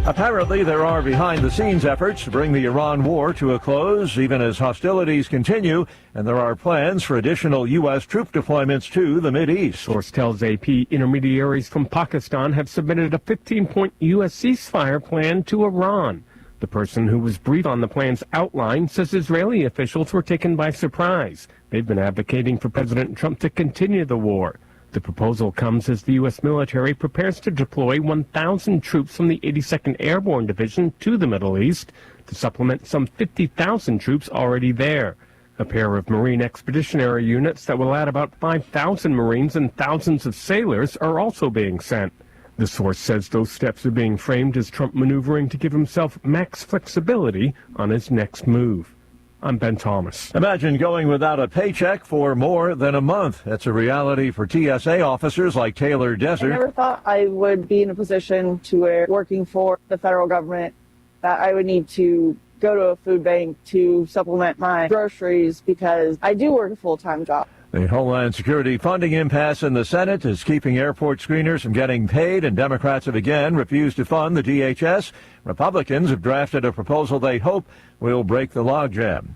Apparently, there are behind-the-scenes efforts to bring the Iran war to a close, even as hostilities continue, and there are plans for additional U.S. troop deployments to the Mideast. Source tells AP intermediaries from Pakistan have submitted a 15-point U.S. ceasefire plan to Iran. The person who was briefed on the plan's outline says Israeli officials were taken by surprise. They've been advocating for President Trump to continue the war. The proposal comes as the U.S. military prepares to deploy 1,000 troops from the 82nd Airborne Division to the Middle East to supplement some 50,000 troops already there. A pair of Marine Expeditionary Units that will add about 5,000 Marines and thousands of sailors are also being sent. The source says those steps are being framed as Trump maneuvering to give himself max flexibility on his next move. I'm Ben Thomas. Imagine going without a paycheck for more than a month. That's a reality for TSA officers like Taylor Desert. I never thought I would be in a position to where working for the federal government that I would need to go to a food bank to supplement my groceries because I do work a full-time job. The Homeland Security funding impasse in the Senate is keeping airport screeners from getting paid, and Democrats have again refused to fund the DHS. Republicans have drafted a proposal they hope will break the logjam.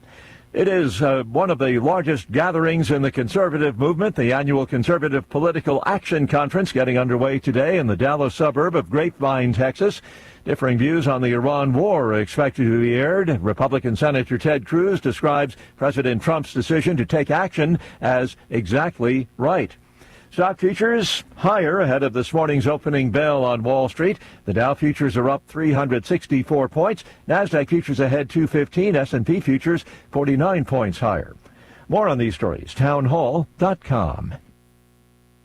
It is one of the largest gatherings in the conservative movement, the annual Conservative Political Action Conference, getting underway today in the Dallas suburb of Grapevine, Texas. Differing views on the Iran war are expected to be aired. Republican Senator Ted Cruz describes President Trump's decision to take action as exactly right. Stock futures higher ahead of this morning's opening bell on Wall Street. The Dow futures are up 364 points. Nasdaq futures ahead 215. S&P futures 49 points higher. More on these stories, townhall.com.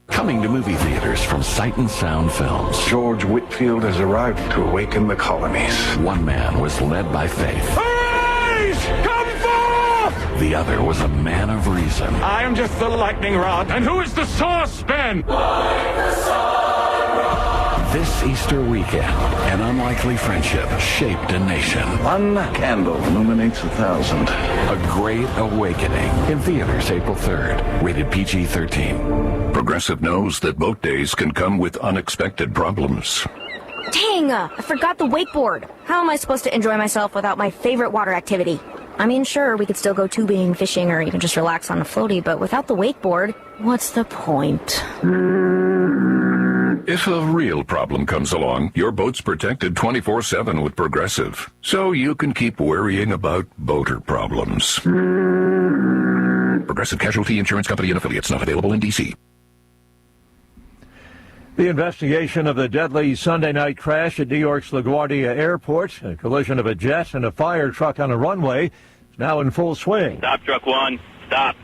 Coming to movie theaters from Sight and Sound Films. George Whitfield has arrived to awaken the colonies. One man was led by faith. Arise! Come forth! The other was a man of reason. I am just the lightning rod. And who is the saucepan? This Easter weekend, an unlikely friendship shaped a nation. One candle illuminates 1,000. A great awakening. In theaters April 3rd. Rated PG-13. Progressive knows that boat days can come with unexpected problems. Dang, I forgot the wakeboard. How am I supposed to enjoy myself without my favorite water activity? I mean, sure, we could still go tubing, fishing, or even just relax on a floaty, but without the wakeboard, what's the point? If a real problem comes along, your boat's protected 24/7 with Progressive. So you can keep worrying about boater problems. Progressive Casualty Insurance Company and Affiliates, not available in D.C. The investigation of the deadly Sunday night crash at New York's LaGuardia Airport, a collision of a jet and a fire truck on a runway, is now in full swing. Stop, truck one. Stop.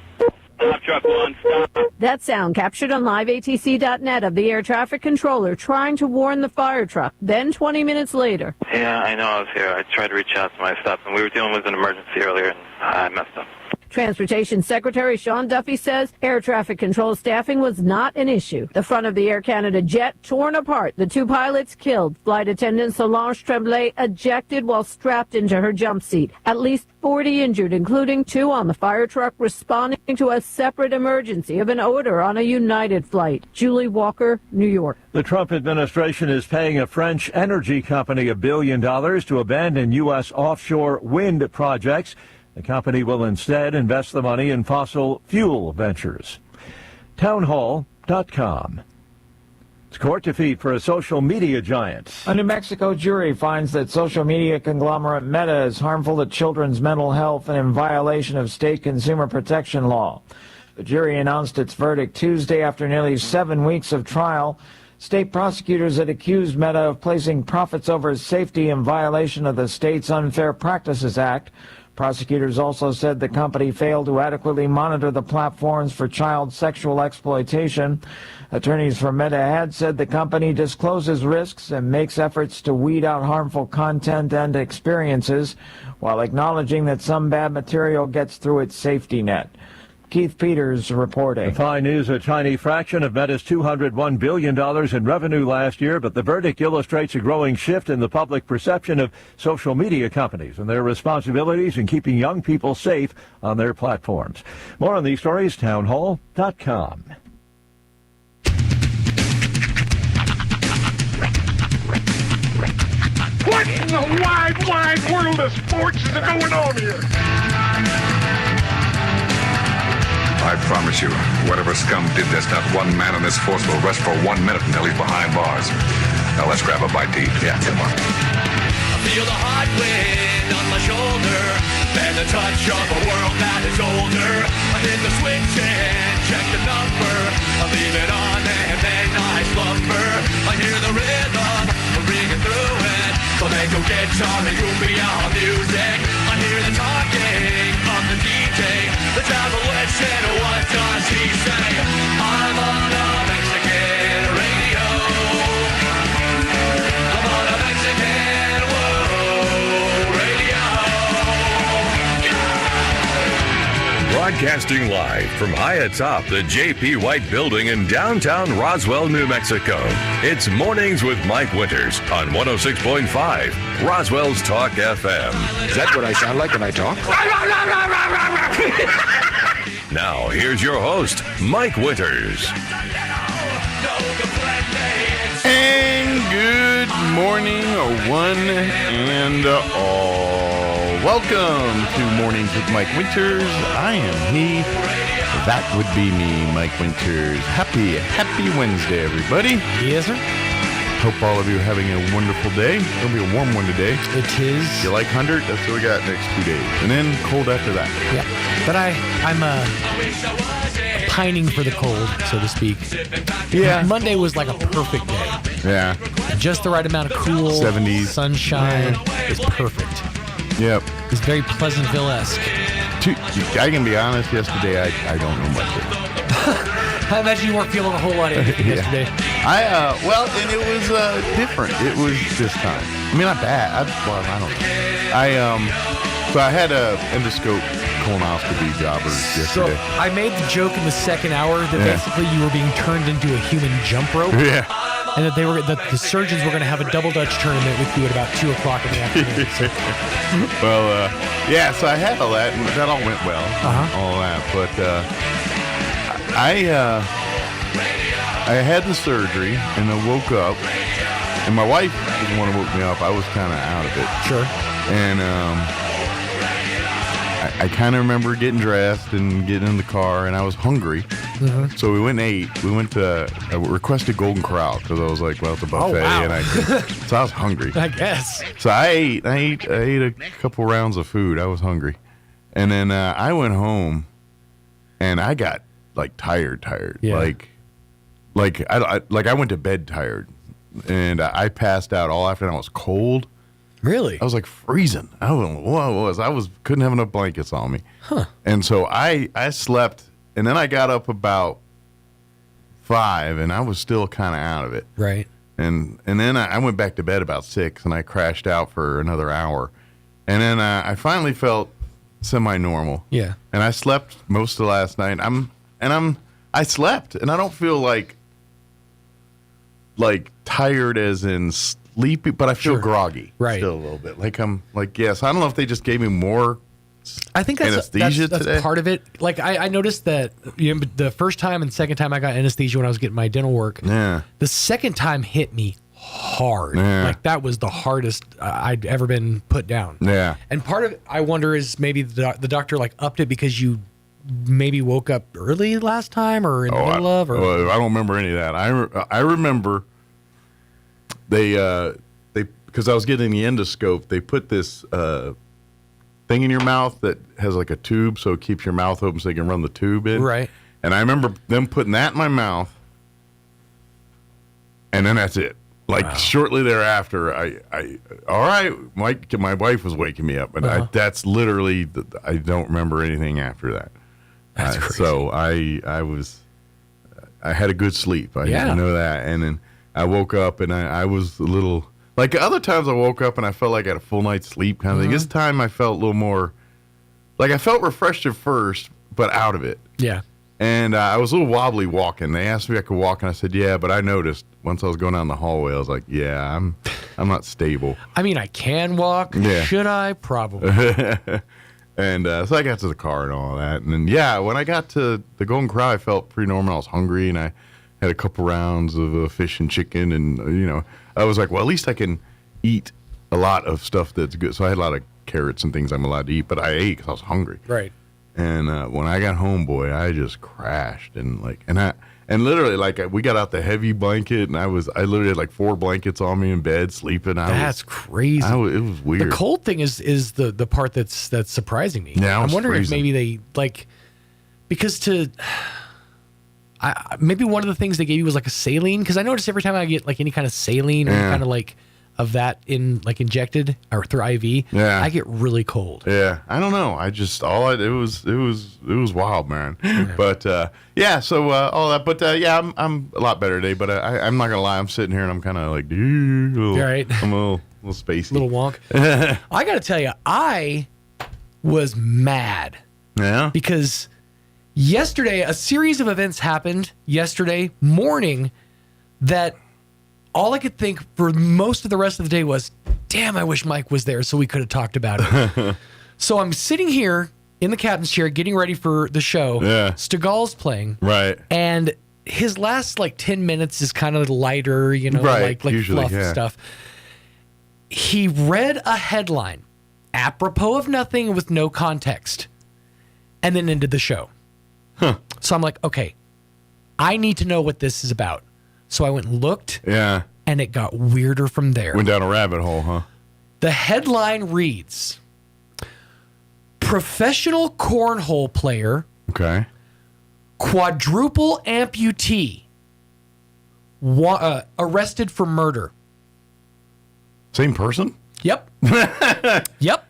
Stop, truck one. Stop. That sound captured on liveatc.net of the air traffic controller trying to warn the fire truck. Then 20 minutes later. Yeah, I know I was here. I tried to reach out to my stuff, and we were dealing with an emergency earlier, and I messed up. Transportation Secretary Sean Duffy says air traffic control staffing was not an issue. The front of the Air Canada jet torn apart. The two pilots killed. Flight attendant Solange Tremblay ejected while strapped into her jump seat. At least 40 injured, including 2 on the fire truck responding to a separate emergency of an odor on a United flight. Julie Walker, New York. The Trump administration is paying a French energy company $1 billion to abandon U.S. offshore wind projects. The company will instead invest the money in fossil fuel ventures. Townhall.com. It's court defeat for a social media giant. A New Mexico jury finds that social media conglomerate Meta is harmful to children's mental health and in violation of state consumer protection law. The jury announced its verdict Tuesday after nearly 7 weeks of trial. State prosecutors had accused Meta of placing profits over safety in violation of the state's Unfair Practices Act. Prosecutors also said the company failed to adequately monitor the platforms for child sexual exploitation. Attorneys for Meta had said the company discloses risks and makes efforts to weed out harmful content and experiences, while acknowledging that some bad material gets through its safety net. Keith Peters reporting. The fine is a tiny fraction of Meta's $201 billion in revenue last year, but the verdict illustrates a growing shift in the public perception of social media companies and their responsibilities in keeping young people safe on their platforms. More on these stories, townhall.com. wide world of sports is going on here? I promise you, whatever scum did this, not one man in this force will rest for 1 minute until he's behind bars. Now let's grab a bite to eat. Yeah, come on. I feel the hot wind on my shoulder and the touch of a world that is older. I hit the switch and check the number. I leave it on and then I slumber. I hear the rhythm ringing through it. Flamenco guitar and cumbia music. I hear the talking of the DJ. The travel said, what does he say? I'm on a Mexican radio. I'm on a Mexican radio. Broadcasting live from high atop the J.P. White Building in downtown Roswell, New Mexico. It's Mornings with Mike Winters on 106.5 Roswell's Talk FM. Is that what I sound like when I talk? Now, here's your host, Mike Winters. And good morning, one and all. Welcome to Mornings with Mike Winters. I am he. That would be me, Mike Winters. Happy Wednesday, everybody. Yes, sir. Hope all of you are having a wonderful day. It'll be a warm one today. It is. You like 100? That's what we got next 2 days. And then cold after that. Yeah. But I'm pining for the cold, so to speak. Yeah. Monday was like a perfect day. Yeah. Just the right amount of cool. 70s. Sunshine. It was perfect. Yep. It's very Pleasantville-esque. I can be honest, yesterday I don't know much of it. I imagine you weren't feeling a whole lot of anything yesterday. Well, and it was different. It was this time. I mean, not bad. I don't know. So I had a endoscope colonoscopy jobber yesterday. So I made the joke in the second hour that basically you were being turned into a human jump rope. Yeah. And that the surgeons were going to have a double Dutch tournament with you at about 2 o'clock in the afternoon. Well, so I had all that, and that all went well. All that, but I had the surgery, and I woke up, and my wife was the one who woke me up. I was kind of out of it. Sure. And I kind of remember getting dressed and getting in the car, and I was hungry. Mm-hmm. So we went and ate. We went to I requested Golden Corral because I was like, well, it's a buffet, and so I was hungry. I guess. So I ate a couple rounds of food. I was hungry, and then I went home, and I got like tired. Yeah. Like I went to bed tired, and I passed out all afternoon. I was cold. Really? I was like freezing. I don't know what it was. Couldn't have enough blankets on me. Huh. And so I slept, and then I got up about 5, and I was still kind of out of it. Right. And then I went back to bed about 6, and I crashed out for another hour. And then I finally felt semi-normal. Yeah. And I slept most of last night. I slept, and I don't feel like tired as in sleepy, but I feel groggy still a little bit. Yes. I don't know if they just gave me more I think that's anesthesia that's today. part of it. Like I noticed that the first time and second time I got anesthesia when I was getting my dental work, the second time hit me hard. Yeah. Like that was the hardest I'd ever been put down. Yeah. And part of it, I wonder, is maybe the doctor upped it because you maybe woke up early last time or in the middle of? Or? Well, I don't remember any of that. I remember they because I was getting the endoscope, they put this thing in your mouth that has like a tube, so it keeps your mouth open so they can run the tube in. Right. And I remember them putting that in my mouth, and then that's it. Shortly thereafter, all right, my wife was waking me up, and that's literally, I don't remember anything after that. That's crazy. So I had a good sleep. I know that. And then I woke up, and I was a little, like other times I woke up and I felt like I had a full night's sleep kind of thing. This time I felt a little more, I felt refreshed at first, but out of it. Yeah. And I was a little wobbly walking. They asked me if I could walk, and I said, yeah, but I noticed once I was going down the hallway, I was like, yeah, I'm not stable. I mean, I can walk. Yeah. Should I? Probably. And so I got to the car and all that. And then, when I got to the Golden Corral, I felt pretty normal. I was hungry, and I had a couple rounds of fish and chicken. And, I was like, well, at least I can eat a lot of stuff that's good. So I had a lot of carrots and things I'm allowed to eat, but I ate because I was hungry. Right. And when I got home, boy, I just crashed and literally we got out the heavy blanket and I literally had like 4 blankets on me in bed sleeping. That's crazy. It was weird. The cold thing is the part that's surprising me. Yeah, I'm wondering freezing. if maybe they because maybe one of the things they gave you was like a saline, because I notice every time I get like any kind of saline or any kind of like of that in like injected or through IV, I get really cold. Yeah, I don't know. I just it was wild, man. Yeah. But so all that. But I'm a lot better today. But I'm not gonna lie, I'm sitting here and I'm kind of like, right. I'm a little spacey, little wonk. I gotta tell you, I was mad. Yeah, because yesterday a series of events happened yesterday morning that. All I could think for most of the rest of the day was, damn, I wish Mike was there so we could have talked about it. So I'm sitting here in the captain's chair getting ready for the show. Yeah. Stegall's playing. Right. And his last like 10 minutes is kind of lighter, like usually, fluff stuff. He read a headline, apropos of nothing with no context, and then ended the show. Huh. So I'm like, okay, I need to know what this is about. So I went and looked. Yeah. And it got weirder from there. Went down a rabbit hole, huh? The headline reads, professional cornhole player, okay, quadruple amputee, arrested for murder. Same person? Yep. Yep.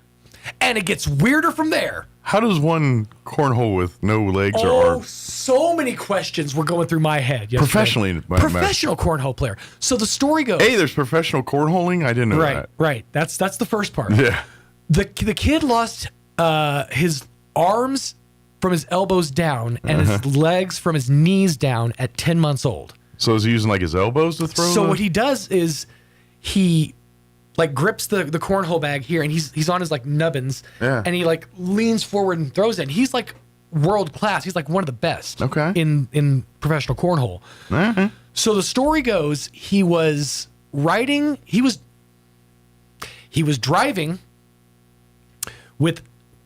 And it gets weirder from there. How does one cornhole with no legs or arms? So many questions were going through my head yesterday. Professional cornhole player. So the story goes. Hey, there's professional cornholing? I didn't know that. Right. That's the first part. Yeah. The kid lost his arms from his elbows down and his legs from his knees down at 10 months old. So is he using like his elbows to throw? So what he does is he like grips the cornhole bag here, and he's on his like nubbins, and he like leans forward and throws it. And he's like world class. He's like one of the best in professional cornhole. Uh-huh. So the story goes, he was driving with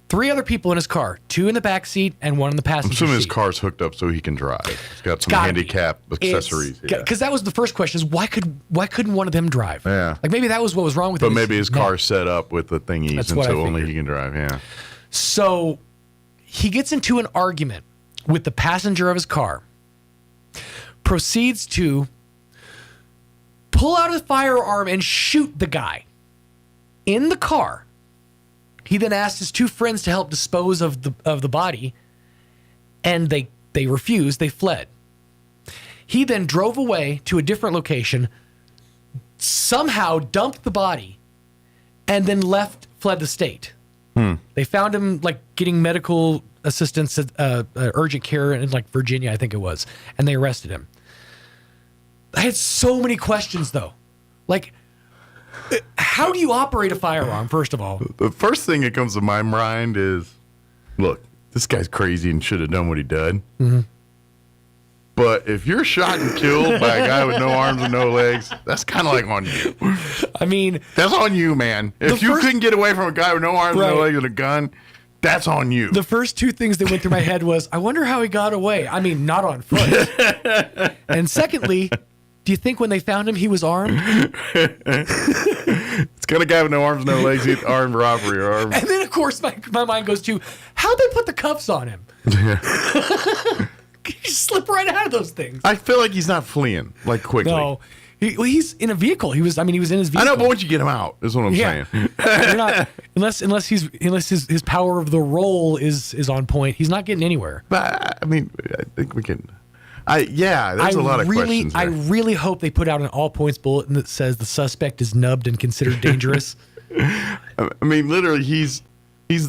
3 other people in his car, 2 in the back seat and 1 in the passenger seat. I'm assuming his car's hooked up so he can drive. He's got some handicap accessories. Because that was the first question: is why couldn't one of them drive? Yeah, like maybe that was what was wrong with him. But maybe his car's set up with the thingies, and so only he can drive. Yeah. So he gets into an argument with the passenger of his car. Proceeds to pull out a firearm and shoot the guy in the car. He then asked his 2 friends to help dispose of the body, and they refused. They fled. He then drove away to a different location, somehow dumped the body, and then fled the state. They found him like getting medical assistance, urgent care in like Virginia, I think it was, and they arrested him. I had so many questions though, like. How do you operate a firearm, first of all? The first thing that comes to my mind is, look, this guy's crazy and should have done what he did. Mm-hmm. But if you're shot and killed by a guy with no arms and no legs, that's kind of like on you. I mean, that's on you, man. If you couldn't get away from a guy with no arms and no legs and a gun, that's on you. The first 2 things that went through my head was, I wonder how he got away. I mean, not on foot. And secondly, do you think when they found him, he was armed? It's got a guy with no arms, no legs, he's armed robbery. And then, of course, my mind goes to, how'd they put the cuffs on him? You slip right out of those things. I feel like he's not fleeing, like, quickly. No. He's in a vehicle. He was in his vehicle. I know, but once you get him out, is what I'm saying. You're not, unless his power of the roll is on point, he's not getting anywhere. But, I mean, I think we can... there's a lot of questions there. I really hope they put out an all points bulletin that says the suspect is nubbed and considered dangerous. I mean, literally, he's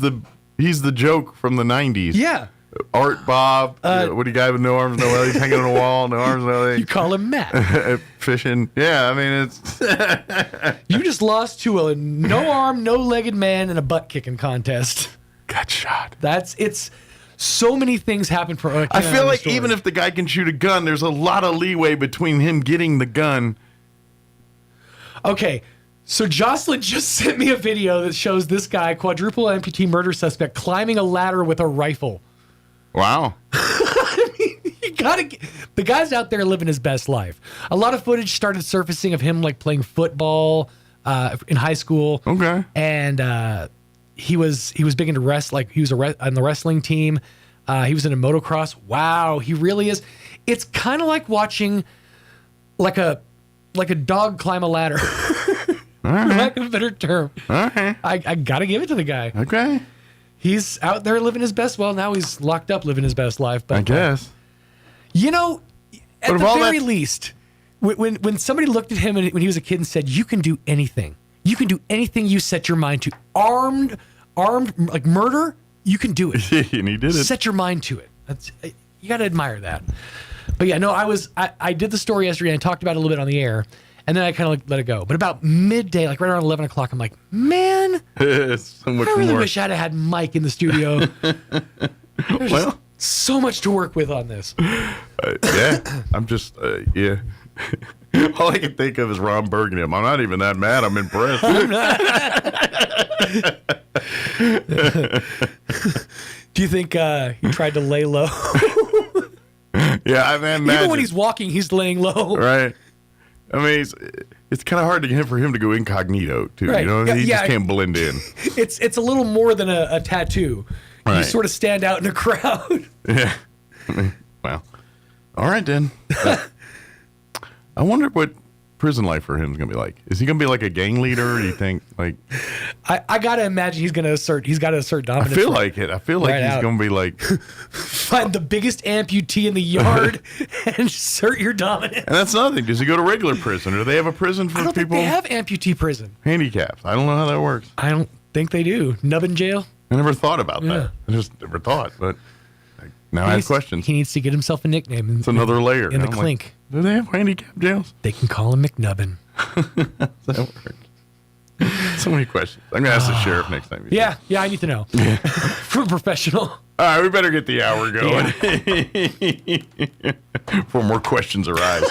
the joke from the 90s. Yeah. Art Bob, what guy with no arms, no legs, hanging on a wall, no arms, no legs. You call him Matt. Fishing. Yeah, I mean, it's... You just lost to a no arm, no legged man in a butt kicking contest. Got shot. It's so many things happen for. I feel like even if the guy can shoot a gun, there's a lot of leeway between him getting the gun. Okay, So Jocelyn just sent me a video that shows this guy, quadruple amputee murder suspect, climbing a ladder with a rifle. Wow. The guy's out there living his best life. A lot of footage started surfacing of him like playing football in high school. Okay. And he was big into like he was on the wrestling team. He was into motocross. Wow, he really is. It's kind of like watching like a dog climb a ladder. For lack of a better term. Okay. I got to give it to the guy. Okay. He's out there living his best. Well, now he's locked up living his best life. But I guess. You know, at the very least, when somebody looked at him when he was a kid and said, "You can do anything. You can do anything you set your mind to. Armed like murder, you can do it." And he did it. Set your mind to it. You got to admire that. But yeah, no, I did the story yesterday and I talked about it a little bit on the air. And then I kind of let it go. But about midday, like right around 11 o'clock, I'm like, man, so much I really more. wish I'd have had Mike in the studio. There's just so much to work with on this. Yeah, I'm just, yeah. All I can think of is Ron Burgundy. I'm not even that mad. I'm impressed. Do you think he tried to lay low? Yeah, I imagine. Even when he's walking, he's laying low. Right. I mean, it's kind of hard to get for him to go incognito, too. Right. You know, he just can't blend in. It's a little more than a tattoo. Right. You sort of stand out in a crowd. Yeah. I mean, well, all right, then. I wonder what prison life for him is going to be like. Is he going to be like a gang leader? Or do you think, like... I got to imagine he's got to assert dominance. I feel like he's going to be like... Find the biggest amputee in the yard and assert your dominance. And that's another thing. Does he go to regular prison? Or do they have a prison for I don't people... think they have amputee prison. Handicaps. I don't know how that works. I don't think they do. Nubbin jail? I never thought about that. I just never thought, but now I have questions. He needs to get himself a nickname. It's another layer. In the I'm clink. Like, do they have handicap jails? They can call him McNubbin. That works. So many questions. I'm going to ask the sheriff next time. Yeah, I need to know. From a professional. All right, we better get the hour going before more questions arise.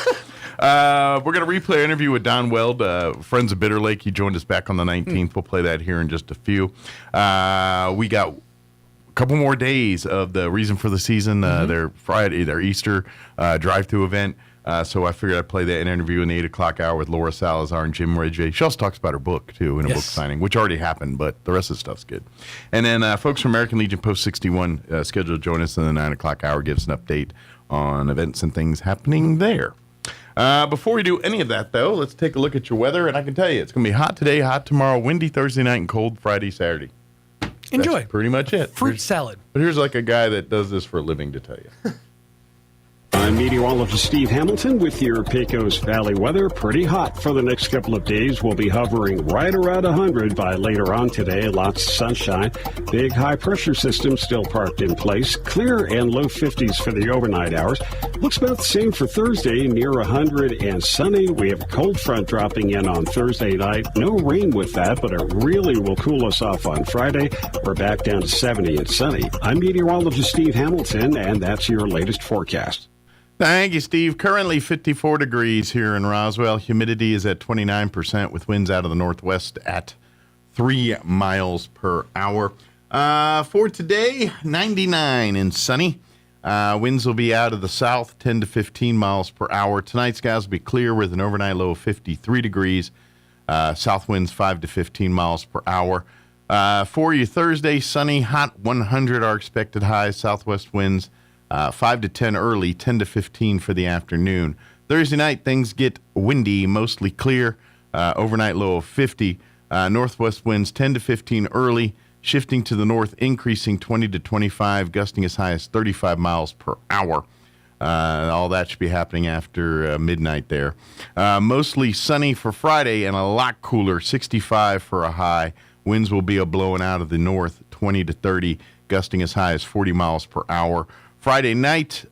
We're going to replay an interview with Don Weld, Friends of Bitter Lake. He joined us back on the 19th. We'll play that here in just a few. We got a couple more days of the reason for the season, their Easter drive-through event. So I figured I'd play that interview in the 8 o'clock hour with Laura Salazar and Jim Ridgway. She also talks about her book, too, in a book signing, which already happened, but the rest of the stuff's good. And then folks from American Legion Post 61 scheduled to join us in the 9 o'clock hour, give us an update on events and things happening there. Before we do any of that, though, let's take a look at your weather. And I can tell you, it's going to be hot today, hot tomorrow, windy Thursday night, and cold Friday, Saturday. Enjoy. That's pretty much it. Fruit salad. But here's like a guy that does this for a living to tell you. I'm meteorologist Steve Hamilton with your Pecos Valley weather. Pretty hot for the next couple of days. We'll be hovering right around 100 by later on today. Lots of sunshine. Big high pressure system still parked in place. Clear and low 50s for the overnight hours. Looks about the same for Thursday, near 100 and sunny. We have a cold front dropping in on Thursday night. No rain with that, but it really will cool us off on Friday. We're back down to 70 and sunny. I'm meteorologist Steve Hamilton, and that's your latest forecast. Thank you, Steve. Currently 54 degrees here in Roswell. Humidity is at 29% with winds out of the northwest at 3 miles per hour. For today, 99 and sunny. Winds will be out of the south, 10 to 15 miles per hour. Tonight's skies will be clear with an overnight low of 53 degrees. South winds 5 to 15 miles per hour. For you Thursday, sunny, hot, 100 are expected highs. Southwest winds 5 to 10 early, 10 to 15 for the afternoon. Thursday night, things get windy, mostly clear. Overnight low of 50. Northwest winds 10 to 15 early, shifting to the north, increasing 20 to 25, gusting as high as 35 miles per hour. All that should be happening after midnight there. Mostly sunny for Friday and a lot cooler, 65 for a high. Winds will be blowing out of the north, 20 to 30, gusting as high as 40 miles per hour. Friday night,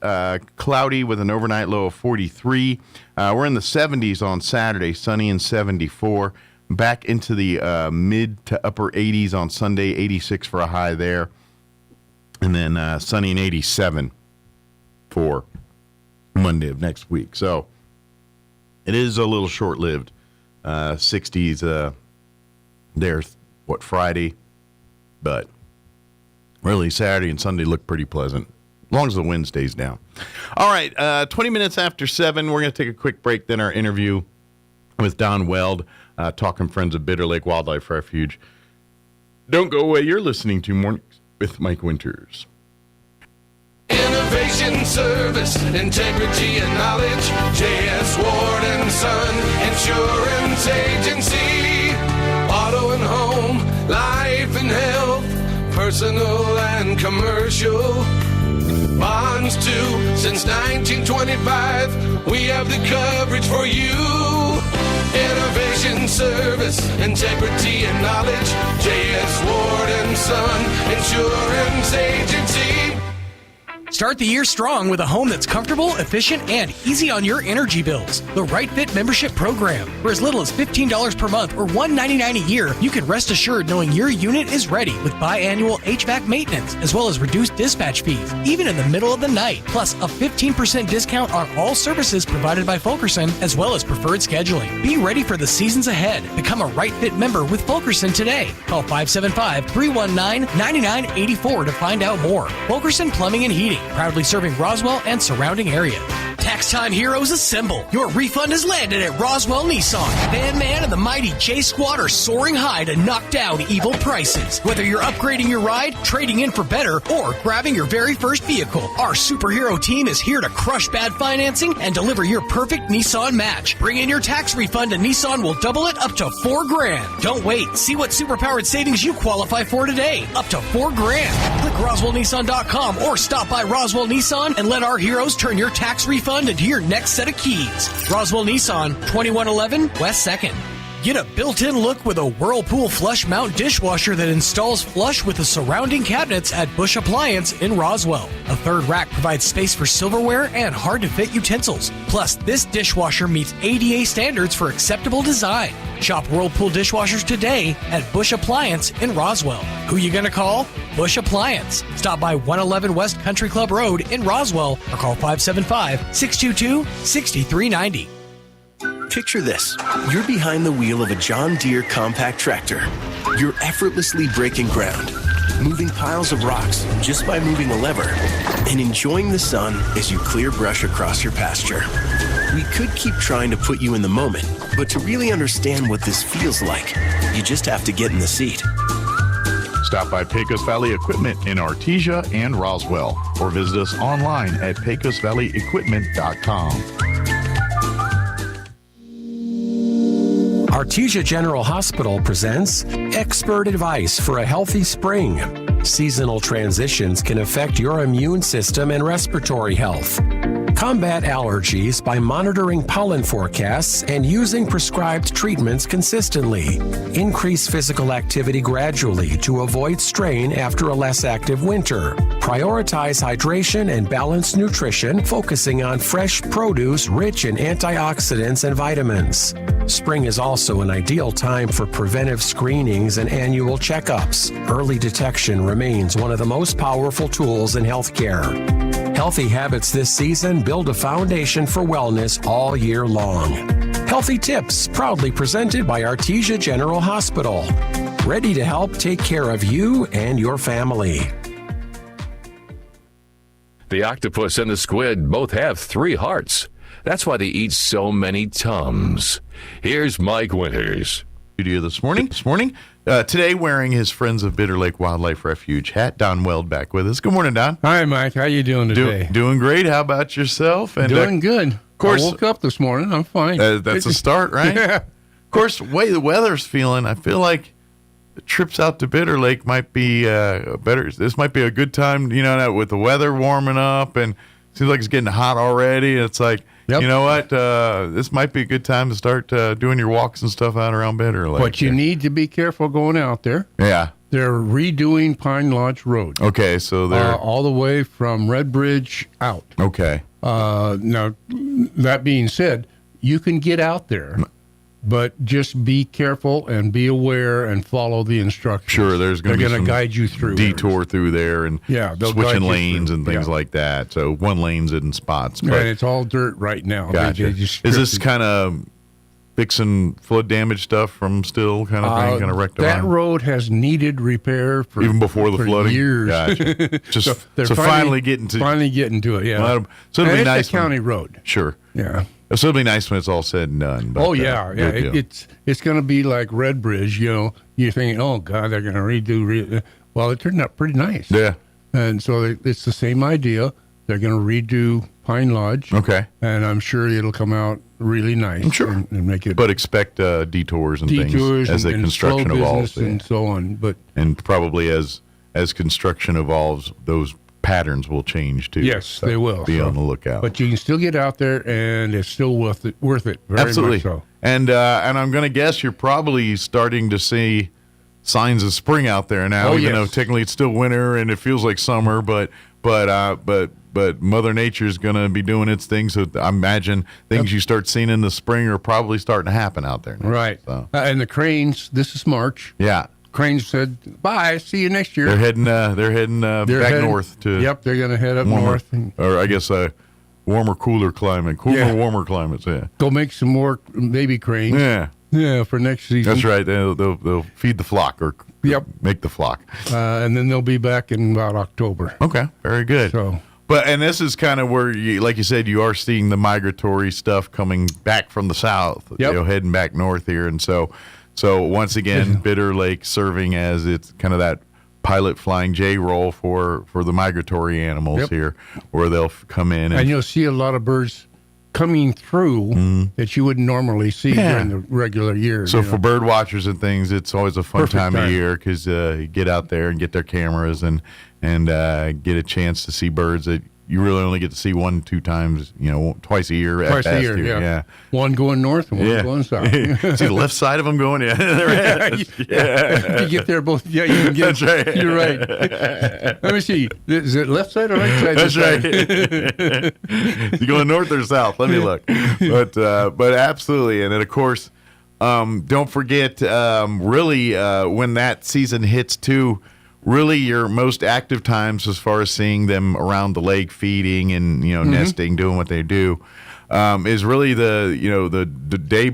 cloudy with an overnight low of 43. We're in the 70s on Saturday, sunny and 74. Back into the mid to upper 80s on Sunday, 86 for a high there. And then sunny and 87 for Monday of next week. So it is a little short-lived 60s there, Friday. But really, Saturday and Sunday look pretty pleasant, as long as the wind stays down. All right, 20 minutes after 7, we're going to take a quick break, then our interview with Don Weld, talking Friends of Bitter Lake Wildlife Refuge. Don't go away. You're listening to Mornings with Mike Winters. Innovation, service, integrity, and knowledge. J.S. Ward and Son Insurance Agency. Auto and home, life and health, personal and commercial. Bonds too, since 1925. We have the coverage for you. Innovation, service, integrity, and knowledge. J.S. Ward and Son Insurance Agency. Start the year strong with a home that's comfortable, efficient, and easy on your energy bills. The Right Fit membership program. For as little as $15 per month or $199 a year, you can rest assured knowing your unit is ready with biannual HVAC maintenance, as well as reduced dispatch fees, even in the middle of the night. Plus, a 15% discount on all services provided by Fulkerson, as well as preferred scheduling. Be ready for the seasons ahead. Become a Right Fit member with Fulkerson today. Call 575-319-9984 to find out more. Fulkerson Plumbing and Heating. Proudly serving Roswell and surrounding area. Tax time heroes assemble. Your refund has landed at Roswell Nissan. Van Man and the mighty J-Squad are soaring high to knock down evil prices. Whether you're upgrading your ride, trading in for better, or grabbing your very first vehicle, our superhero team is here to crush bad financing and deliver your perfect Nissan match. Bring in your tax refund and Nissan will double it up to $4,000. Don't wait. See what superpowered savings you qualify for today. Up to $4,000. Click RoswellNissan.com or stop by Roswell Nissan and let our heroes turn your tax refund into your next set of keys. Roswell Nissan, 2111 West 2nd. Get a built-in look with a Whirlpool flush mount dishwasher that installs flush with the surrounding cabinets at Bush Appliance in Roswell. A third rack provides space for silverware and hard-to-fit utensils. Plus, this dishwasher meets ADA standards for acceptable design. Shop Whirlpool dishwashers today at Bush Appliance in Roswell. Who you gonna call? Bush Appliance. Stop by 111 West Country Club Road in Roswell or call 575-622-6390. Picture this. You're behind the wheel of a John Deere compact tractor. You're effortlessly breaking ground, moving piles of rocks just by moving a lever, and enjoying the sun as you clear brush across your pasture. We could keep trying to put you in the moment, but to really understand what this feels like, you just have to get in the seat. Stop by Pecos Valley Equipment in Artesia and Roswell, or visit us online at pecosvalleyequipment.com. Artesia General Hospital presents expert advice for a healthy spring. Seasonal transitions can affect your immune system and respiratory health. Combat allergies by monitoring pollen forecasts and using prescribed treatments consistently. Increase physical activity gradually to avoid strain after a less active winter. Prioritize hydration and balanced nutrition, focusing on fresh produce rich in antioxidants and vitamins. Spring is also an ideal time for preventive screenings and annual checkups. Early detection remains one of the most powerful tools in healthcare. Healthy habits this season build a foundation for wellness all year long. Healthy Tips, proudly presented by Artesia General Hospital. Ready to help take care of you and your family. The octopus and the squid both have 3 hearts. That's why they eat so many Tums. Here's Mike Winters. Studio this morning. Today wearing his Friends of Bitter Lake Wildlife Refuge hat. Don Weld back with us. Good morning, Don. Hi, Mike. How you doing today? Doing great. How about yourself? And doing good. Of course, I woke up this morning. I'm fine. That's a start, right? Yeah. Of course, the way the weather's feeling, I feel like the trips out to Bitter Lake might be better. This might be a good time, with the weather warming up and it seems like it's getting hot already. It's like, you know what? This might be a good time to start doing your walks and stuff out around Bitter Lake. But you need to be careful going out there. Yeah. They're redoing Pine Lodge Road. Okay, so they're all the way from Red Bridge out. Okay. Now, that being said, you can get out there, but just be careful and be aware and follow the instructions. Sure, they're going to guide you through detour through there and switching lanes and things like that. So one lane's in spots. And it's all dirt right now. Gotcha. Is this kind of fixing flood damage stuff from still kind of thing, kind of rectifying? That road has needed repair for even before the flooding. Years. Gotcha. Just so they're finally getting to it. Yeah. Well, so it'll be nice. It's a county road. Sure. Yeah. So it'll be nice when it's all said and done. But, It's going to be like Red Bridge. You're thinking, oh God, they're going to redo. Well, it turned out pretty nice. Yeah. And so it's the same idea. They're going to redo Pine Lodge. Okay. And I'm sure it'll come out really nice. I'm sure. And make it. But expect detours and things as the construction evolves. And so on. And probably as construction evolves, those patterns will change too. Yes, so they will. Be on the lookout. But you can still get out there, and it's still worth it. Very Absolutely. much so. And I'm going to guess you're probably starting to see signs of spring out there now. Even though technically it's still winter and it feels like summer, but Mother Nature's going to be doing its thing. So I imagine things you start seeing in the spring are probably starting to happen out there now. Right. So. And the cranes. This is March. Yeah. Cranes said, "Bye, see you next year." They're heading back north to. Yep, they're going to head up north, or I guess warmer, cooler climate, warmer climates. Yeah, go make some more baby cranes. Yeah, for next season. That's right. They'll feed the flock or make the flock, and then they'll be back in about October. Okay, very good. So. And this is kind of where, like you said, you are seeing the migratory stuff coming back from the south. Yep. Heading back north here, and so once again, Bitter Lake serving as it's kind of that pilot flying J role for the migratory animals here, where they'll come in and you'll see a lot of birds coming through that you wouldn't normally see during the regular year. So for bird watchers and things, it's always a fun time of year because you get out there and get their cameras and get a chance to see birds that you really only get to see 1-2 times, twice a year. Twice a year, yeah. One going north and one going south. See the left side of them going, You get there both. Yeah, you can get. That's right. You're right. Let me see. Is it left side or right side? That's right. You going north or south? Let me look. But absolutely, and then of course, don't forget. Really, when that season hits too. Really, your most active times as far as seeing them around the lake feeding and nesting, doing what they do, is really the day,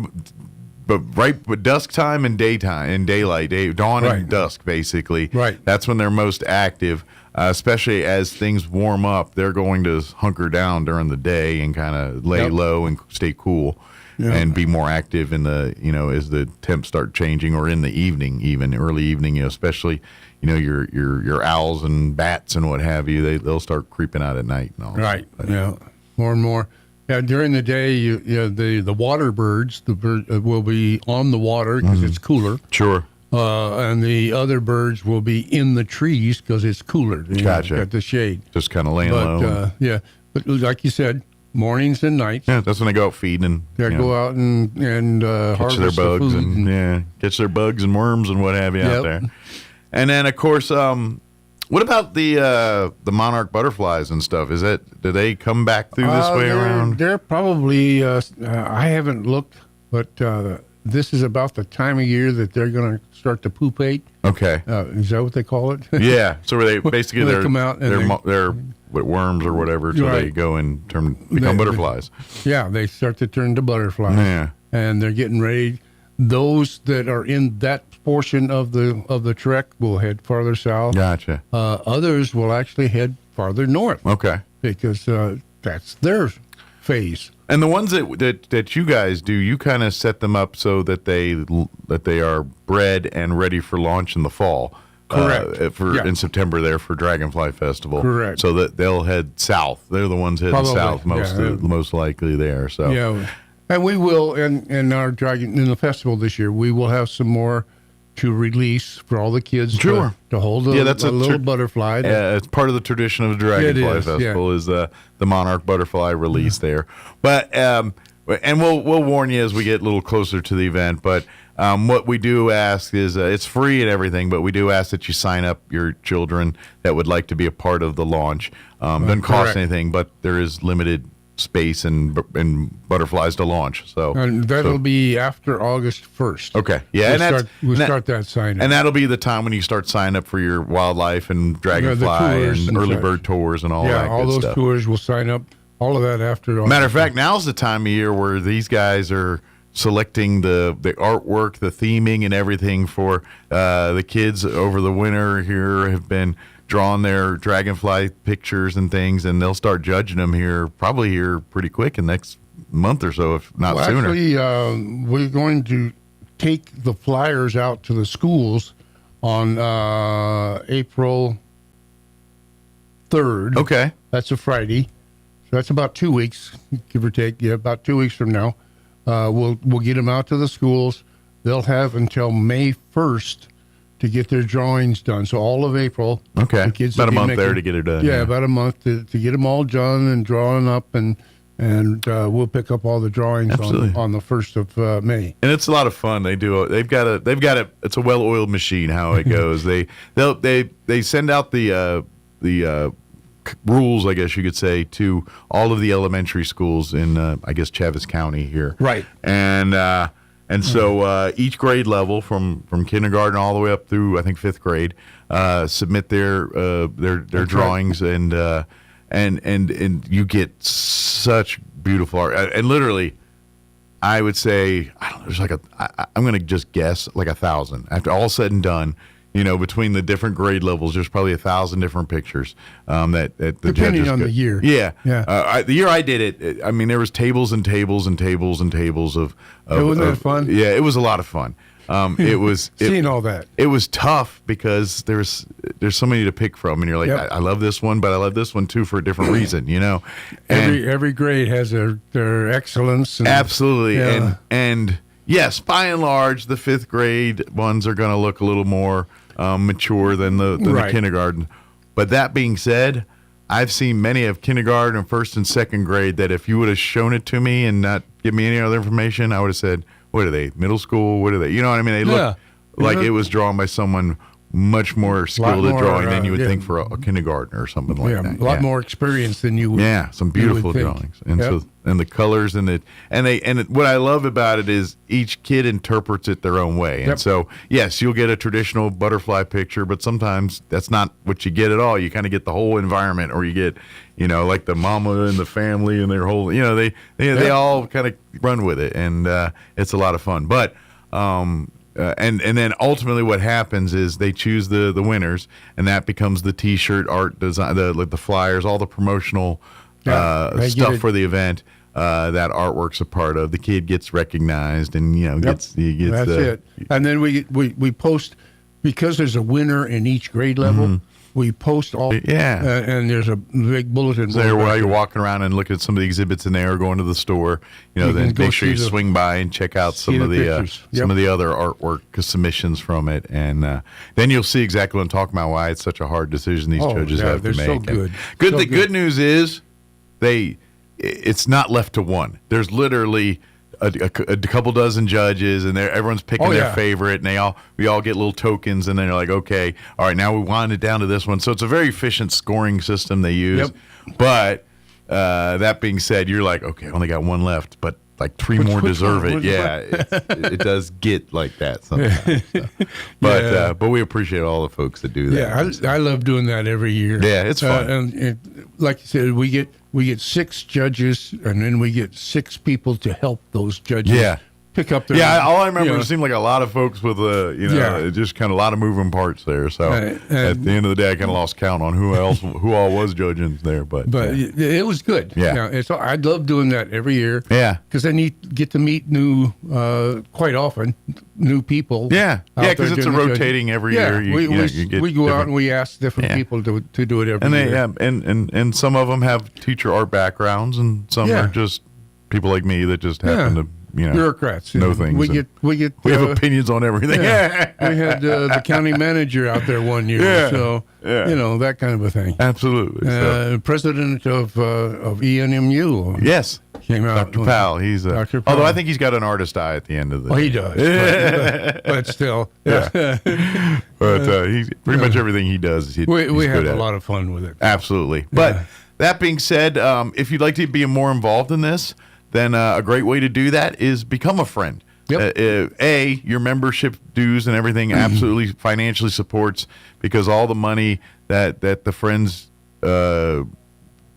but dusk time and daytime and daylight, dawn and dusk basically. Right. That's when they're most active, especially as things warm up. They're going to hunker down during the day and kind of lay low and stay cool. Yeah. And be more active in the as the temps start changing, or in the evening, even early evening, especially your owls and bats and what have you. They'll start creeping out at night and all. Right. More and more. Yeah. During the day, the water birds, the bird will be on the water because it's cooler. Sure. And the other birds will be in the trees because it's cooler. Gotcha. Got the shade. Just kind of laying low. But like you said. Mornings and nights. Yeah, that's when they go out feeding and go out and catch harvest their bugs the food and catch their bugs and worms and what have you out there. And then of course, what about the monarch butterflies and stuff? Do they come back through this way around? They're probably. I haven't looked, but this is about the time of year that they're going to start to pupate. Okay, is that what they call it? Yeah. So they basically they come out and they're worms or whatever, so they go and become butterflies. They start to turn to butterflies. Yeah, and they're getting ready. Those that are in that portion of the trek will head farther south. Gotcha. Others will actually head farther north. Okay, because that's their phase. And the ones that you guys do, you kind of set them up so that they are bred and ready for launch in the fall. Correct. In September there for Dragonfly Festival. Correct. So that they'll head south. They're the ones heading south most likely there. So and we will in the festival this year we will have some more to release for all the kids to hold a little butterfly. It's part of the tradition of the Dragonfly Festival is the monarch butterfly release there. But and we'll warn you as we get a little closer to the event, but what we do ask is it's free and everything, but we do ask that you sign up your children that would like to be a part of the launch. Doesn't cost anything, but there is limited space and butterflies to launch. So and that'll be after August 1st. Okay, yeah, we'll start that sign up, and that'll be the time when you start signing up for your wildlife and dragonfly and early bird tours and all that. Yeah, all those stuff. Tours will sign up. All of that after. Matter of fact, now's the time of year where these guys are selecting the artwork, the theming, and everything for the kids over the winter here have been drawing their dragonfly pictures and things, and they'll start judging them probably here pretty quick in the next month or so, if not sooner. Actually, we're going to take the flyers out to the schools on April 3rd. Okay. That's a Friday. So that's about 2 weeks, give or take. Yeah, about 2 weeks from now. We'll get them out to the schools. They'll have until May 1st to get their drawings done. So all of April. Okay. The kids about a month there to get it done. Yeah, about a month to get them all done and drawn up, and we'll pick up all the drawings on the 1st of May. And it's a lot of fun. They've got a it's a well-oiled machine how it goes. they send out the rules, I guess you could say, to all of the elementary schools in I guess Chaves County here. Right. And so each grade level from kindergarten all the way up through I think 5th grade submit their drawings, right. and you get such beautiful art. And literally, I would say, I don't know, there's I'm going to just guess like 1,000. After all said and done, between the different grade levels, there's probably 1,000 different pictures that the depending judges on the year. Yeah. The year I did it, I mean, there was tables and tables and tables and tables of wasn't that fun? Yeah, it was a lot of fun. It was seeing all that. It was tough because there's so many to pick from, and you're like, Yep. I love this one, but I love this one too for a different reason, And Every grade has their excellence. absolutely, Yeah. and yes, by and large, the 5th grade ones are going to look a little more mature than the Right. kindergarten. But that being said, I've seen many of kindergarten and 1st and 2nd grade that if you would have shown it to me and not give me any other information, I would have said, what are they, middle school? What are they? You know what I mean? They look like it was drawn by someone much more skilled at drawing than you would think for a kindergartner or something like that. A lot more experience than you would. Yeah, some beautiful think. drawings, and the colors and what I love about it is each kid interprets it their own way. And so, yes, you'll get a traditional butterfly picture, but sometimes that's not what you get at all. You kind of get the whole environment, or you get, like the mama and the family and their whole, they all kind of run with it, and it's a lot of fun. But and then ultimately what happens is they choose the winners, and that becomes the T-shirt art design, the flyers, all the promotional stuff for the event. That artwork's a part of. The kid gets recognized, and gets that's it. And then we post, because there's a winner in each grade level. Mm-hmm. We post all, and there's a big bulletin board. There, while you're walking around and looking at some of the exhibits in there, or going to the store, then make sure you swing by and check out some of the other artwork submissions from it, and then you'll see exactly what I'm talking about. Why it's such a hard decision these judges have to make. So good. The good news is it's not left to one. There's literally a couple dozen judges, and everyone's picking their favorite, and we all get little tokens, and then they're like, okay, all right, now we wind it down to this one. So it's a very efficient scoring system they use. But that being said, you're like, okay, I only got one left, but like 3 more deserve it. Yeah, it does get like that sometimes. But we appreciate all the folks that do that. Yeah, I love doing that every year. Yeah, it's fun. And like you said, we get 6 judges, and then we get 6 people to help those judges pick up their... Yeah, all I remember, it seemed like a lot of folks with, just kind of a lot of moving parts there. So at the end of the day, I kind of lost count on who all was judging there. But it was good. Yeah. I love doing that every year. Yeah. Because then you get to meet quite often, new people. Yeah. Yeah, because it's a rotating every year. We go out and we ask different people to do it every year. And some of them have teacher art backgrounds, and some are just people like me that just happen to bureaucrats know things. We have opinions on everything. Yeah. We had the county manager out there one year, so that kind of a thing. Absolutely. President of ENMU. Yes. Came out. Dr. Powell. He's Dr. Powell. Although I think he's got an artist eye at the end of the. He does. But still. Yeah. But he's pretty much everything he does. We have a lot of fun with it. Absolutely. But that being said, if you'd like to be more involved in this, then a great way to do that is become a friend. Yep. Your membership dues and everything absolutely financially supports, because all the money that the friends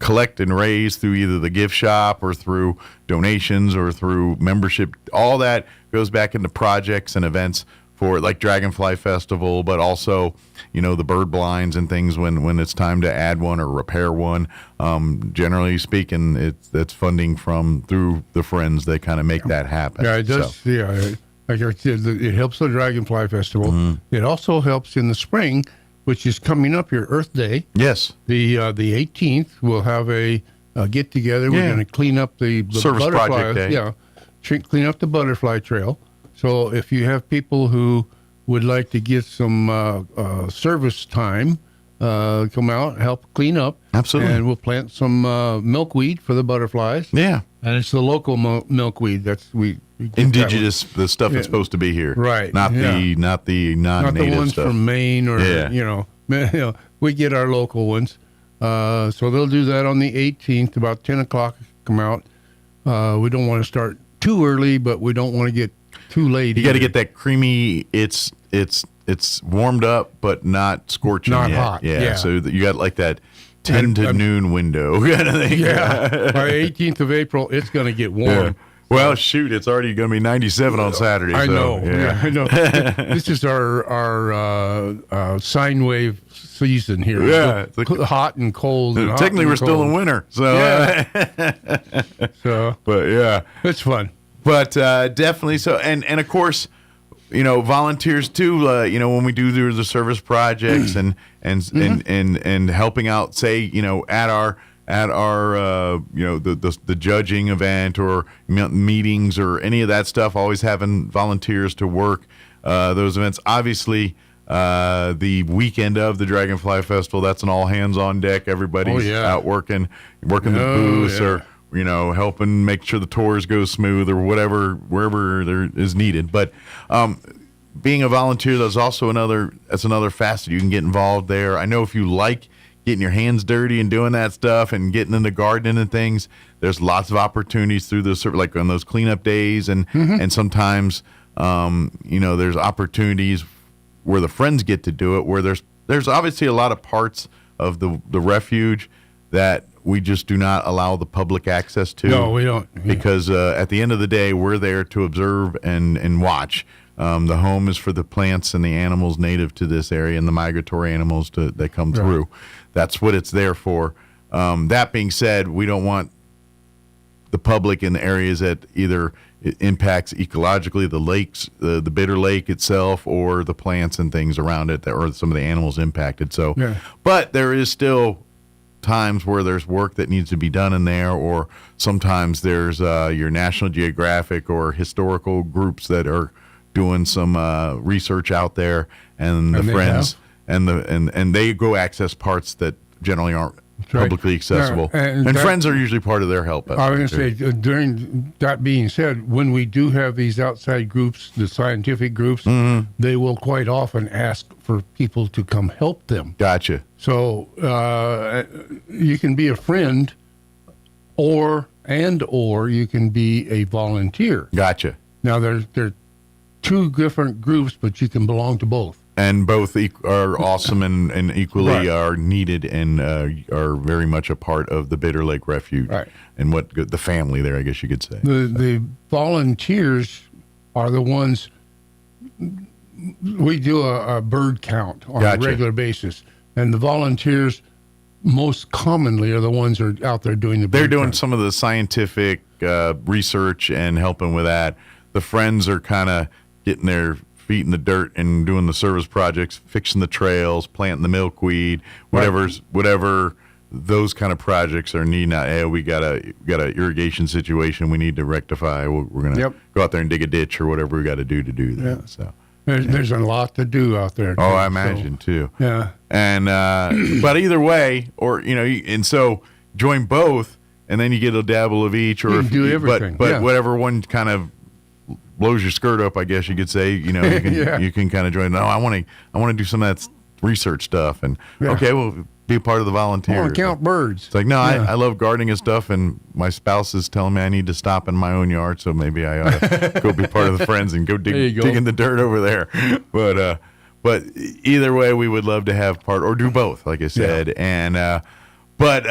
collect and raise through either the gift shop or through donations or through membership. All that goes back into projects and events for like Dragonfly Festival, but also, the bird blinds and things when it's time to add one or repair one. Generally speaking, that's funding through the friends that kind of make that happen. Yeah, it does. So. Yeah, like I said, it helps the Dragonfly Festival. Mm-hmm. It also helps in the spring, which is coming up here, Earth Day. Yes. The 18th, we'll have a get together. We're going to clean up the Service butterfly. Project Day. Yeah, clean up the butterfly trail. So if you have people who would like to get some service time, come out, help clean up. Absolutely. And we'll plant some milkweed for the butterflies. Yeah. And it's the local milkweed. That's we indigenous, the stuff that's supposed to be here. Right. Not the non-native not the ones stuff. from Maine or, we get our local ones. So they'll do that on the 18th, about 10 o'clock, come out. We don't want to start too early, but we don't want to get too late. You got to get that creamy. It's warmed up, but not scorching. Not yet. hot. Yeah. So you got like that 10 to noon window kind of thing. Yeah. By 18th of April, it's going to get warm. Yeah. Well, shoot, it's already going to be 97 on Saturday. I so, know. Yeah. I know. This is our sine wave season here. Yeah. It's hot and cold. And technically, we're still in winter. So, but yeah, it's fun. But definitely so, and of course, volunteers too. When we do the service projects and helping out, say, at our the judging event or meetings or any of that stuff, always having volunteers to work those events. Obviously, the weekend of the Dragonfly Festival, that's an all hands on deck. Everybody's out working the booths or helping make sure the tours go smooth or wherever there is needed. But being a volunteer, that's another facet. You can get involved there. I know if you like getting your hands dirty and doing that stuff and getting into gardening and things, there's lots of opportunities through this, like on those cleanup days and sometimes there's opportunities where the friends get to do it, where there's obviously a lot of parts of the refuge that we just do not allow the public access to. No, we don't. Because at the end of the day, we're there to observe and watch. The home is for the plants and the animals native to this area and the migratory animals that come through. That's what it's there for. That being said, we don't want the public in the areas that either it impacts ecologically, the lakes, the Bitter Lake itself, or the plants and things around it, or some of the animals impacted. So, but there is still times where there's work that needs to be done in there, or sometimes there's your National Geographic or historical groups that are doing some research out there, and the friends and they go access parts that generally aren't publicly accessible. And friends are usually part of their help. I was going to say, during that being said, when we do have these outside groups, the scientific groups, they will quite often ask for people to come help them. Gotcha. So you can be a friend or you can be a volunteer. Gotcha. Now, there are two different groups, but you can belong to both. And both are awesome and equally are needed and are very much a part of the Bitter Lake Refuge and the family there, I guess you could say. The volunteers are the ones, we do a bird count on a regular basis, and the volunteers most commonly are the ones who are out there doing the bird They're doing count. some of the scientific research and helping with that. The friends are kind of getting their feet in the dirt and doing the service projects, fixing the trails, planting the milkweed, whatever those kind of projects are needing. Hey, we got a irrigation situation we need to rectify. We're gonna go out there and dig a ditch or whatever we got to do that. Yeah. So there's a lot to do out there. Oh, I imagine too. Yeah. And but either way, or and so join both, and then you get a dabble of each, or do everything. But whatever one kind of blows your skirt up, I guess you could say. You can kind of join. No, I want to do some of that research stuff, and okay, well, be a part of the volunteers. I want to count birds. It's like I love gardening and stuff, and my spouse is telling me I need to stop in my own yard, so maybe I ought to go be part of the friends and go dig in the dirt over there. But either way, we would love to have part or do both, like I said, and. But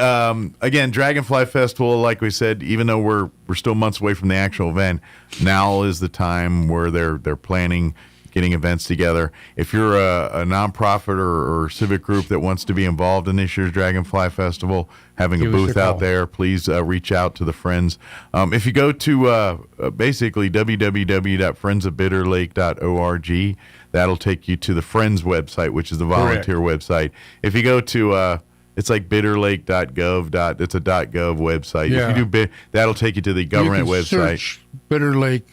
again, Dragonfly Festival, like we said, even though we're still months away from the actual event, now is the time where they're planning getting events together. If you're a nonprofit or civic group that wants to be involved in this year's Dragonfly Festival, having a booth out there, please reach out to the Friends. If you go to basically www.friendsofbitterlake.org, that'll take you to the Friends website, which is the volunteer website. If you go to it's like bitterlake.gov. It's a .gov website. Yeah. If you do that'll take you to the government website. Search Bitter Lake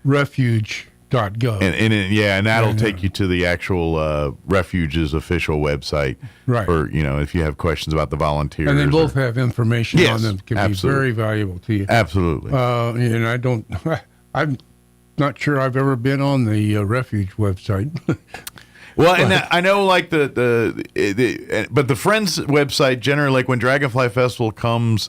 Refuge.gov. And that'll take you to the actual Refuge's official website. Right. For, if you have questions about the volunteers. And they both have information on them that can be very valuable to you. Absolutely. And I'm not sure I've ever been on the Refuge website. Well, and I know, like but the Friends website generally, like when Dragonfly Festival comes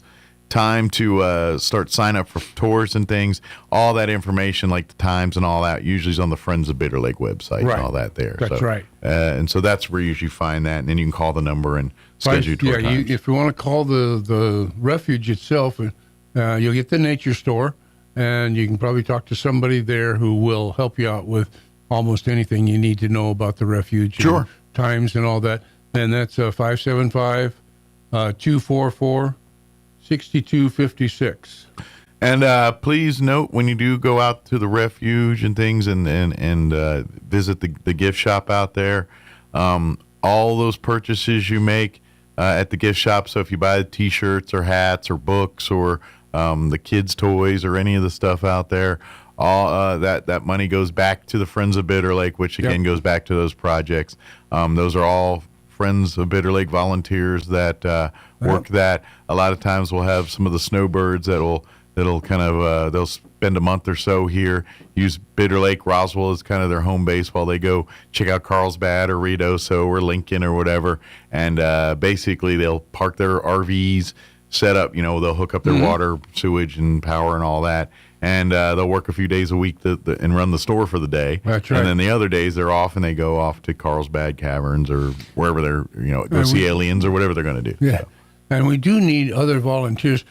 time to start sign up for tours and things, all that information, like the times and all that, usually is on the Friends of Bitter Lake website and all that there. That's right. And so that's where you usually find that, and then you can call the number and schedule tour times. If you want to call the Refuge itself, you'll get the nature store, and you can probably talk to somebody there who will help you out with almost anything you need to know about the Refuge. Sure. And times and all that. And that's 575-244-6256. And please note, when you do go out to the Refuge and things and visit the gift shop out there, all those purchases you make at the gift shop, so if you buy T-shirts or hats or books or the kids' toys or any of the stuff out there, all that money goes back to the Friends of Bitter Lake, which again goes back to those projects. Those are all Friends of Bitter Lake volunteers that work that. A lot of times we'll have some of the snowbirds that'll kind of they'll spend a month or so here, use Bitter Lake, Roswell as kind of their home base while they go check out Carlsbad or Ruidoso or Lincoln or whatever. And basically they'll park their RVs, set up, they'll hook up their water, sewage, and power and all that. And they'll work a few days a week and run the store for the day. That's right. And then the other days they're off and they go off to Carlsbad Caverns or wherever they're, go see aliens or whatever they're going to do. Yeah. So. And we do need other volunteers.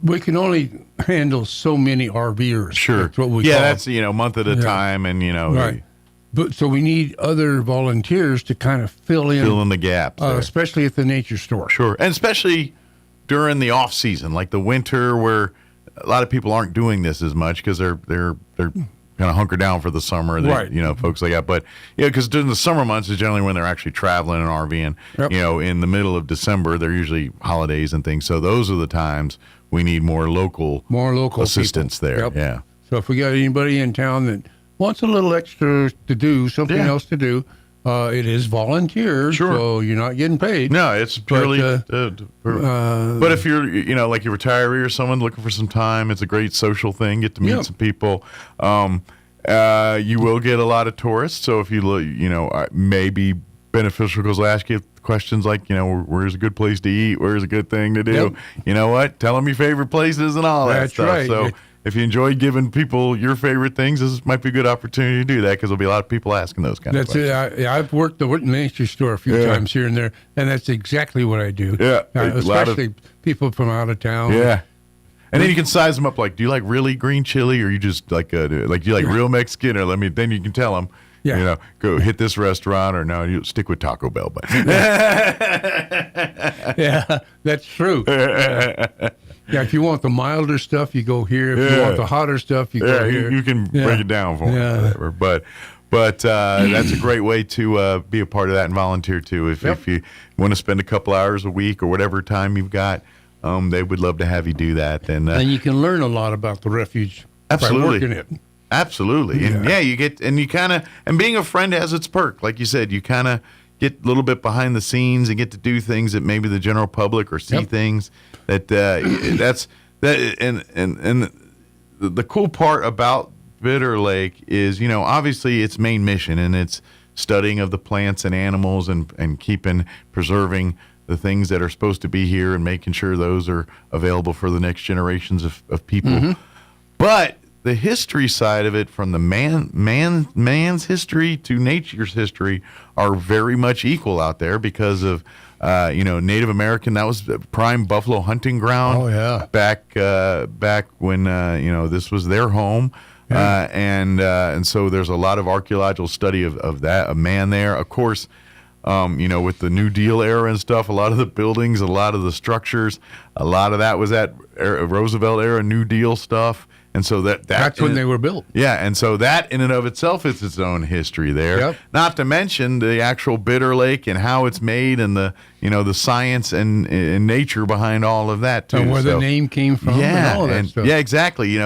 We can only handle so many RVers. Sure. That's what we yeah, call that's, month at a time. And, Right. But so we need other volunteers to kind of fill in the gaps, especially at the nature store. Sure. And especially during the off season, like the winter, where a lot of people aren't doing this as much because they're kind of hunkered down for the summer, right? Folks like that. But because during the summer months is generally when they're actually traveling and RVing. Yep. In the middle of December, they're usually holidays and things. So those are the times we need more local assistance people. there. Yep. Yeah. So if we got anybody in town that wants a little extra to do, something else to do, it is volunteer. Sure. So you're not getting paid. No, it's purely. But if you're, like a retiree or someone looking for some time, it's a great social thing. Get to meet some people. You will get a lot of tourists. So if you look, maybe beneficial because they'll ask you questions like, where's a good place to eat? Where's a good thing to do? Yep. You know what? Tell them your favorite places and all that stuff. Right. So if you enjoy giving people your favorite things, this might be a good opportunity to do that because there'll be a lot of people asking those kind of questions. That's it. I've worked the nature store a few times here and there, and that's exactly what I do. Yeah. Especially people from out of town. Yeah. And then you can size them up like, do you like really green chili or you just like, do you like real Mexican? Or then you can tell them, go hit this restaurant or no, you stick with Taco Bell. But yeah, that's true. Yeah, if you want the milder stuff, you go here. If you want the hotter stuff, you go here. You can break it down for them. Whatever. But that's a great way to be a part of that and volunteer too. If you want to spend a couple hours a week or whatever time you've got, they would love to have you do that. And you can learn a lot about the Refuge by working it. Absolutely. And you get, and you kind of, and being a friend has its perk. Like you said, you kind of get a little bit behind the scenes and get to do things that maybe the general public or see things that and the cool part about Bitter Lake is, obviously its main mission and its studying of the plants and animals and preserving the things that are supposed to be here and making sure those are available for the next generations of people. Mm-hmm. But the history side of it, from the man's history to nature's history, are very much equal out there because of Native American. That was prime buffalo hunting ground. Oh yeah, back when this was their home. Yeah. And so there's a lot of archaeological study of that, a man there. Of course, with the New Deal era and stuff, a lot of the buildings, a lot of the structures, a lot of that was that Roosevelt era New Deal stuff. And so that's when they were built. Yeah, and so that in and of itself is its own history there. Yep. Not to mention the actual Bitter Lake and how it's made, and the science and nature behind all of that too. And where the name came from, and all that stuff. Yeah, exactly.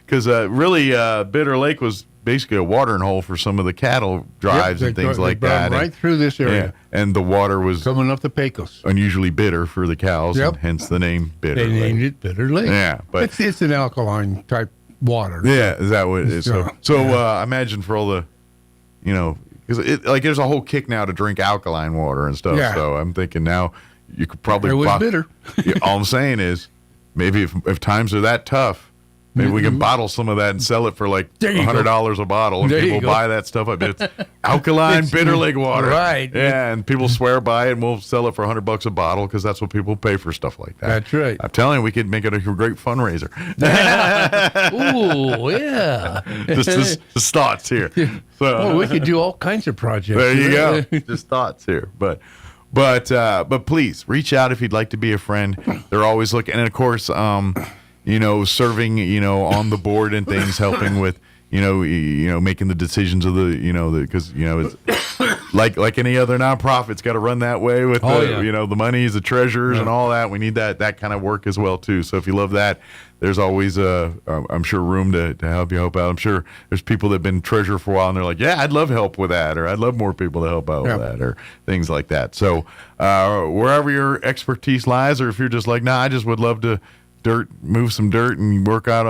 Because really, Bitter Lake was basically a watering hole for some of the cattle drives and things like that. Right through this area. Yeah, and the water was coming up the Pecos. Unusually bitter for the cows, and hence the name Bitter Lake. They named it Bitter Lake. Yeah, but it's an alkaline type water. Yeah, is that what it is? So I imagine for all the, because there's a whole kick now to drink alkaline water and stuff. Yeah. So I'm thinking now you could probably. It was bitter. All I'm saying is, maybe if times are that tough, maybe we can bottle some of that and sell it for like $100 a bottle, and people buy that stuff up. It's alkaline Bitter Lake water, right? Yeah, and people swear by it, and we'll sell it for $100 a bottle because that's what people pay for stuff like that. That's right. I'm telling you, we could make it a great fundraiser. Ooh, yeah. Just thoughts here. So we could do all kinds of projects. There you go. Just thoughts here, but please reach out if you'd like to be a friend. They're always looking, and of course, serving, on the board and things, helping with, making the decisions of because it's like any other nonprofit, it's got to run that way with the monies, the treasurers, and all that. We need that kind of work as well too. So if you love that, there's always I'm sure room to help out. I'm sure there's people that've been treasurer for a while and they're like, yeah, I'd love help with that, or I'd love more people to help out with that, or things like that. So wherever your expertise lies, or if you're just like, nah, I just would love to move some dirt and work out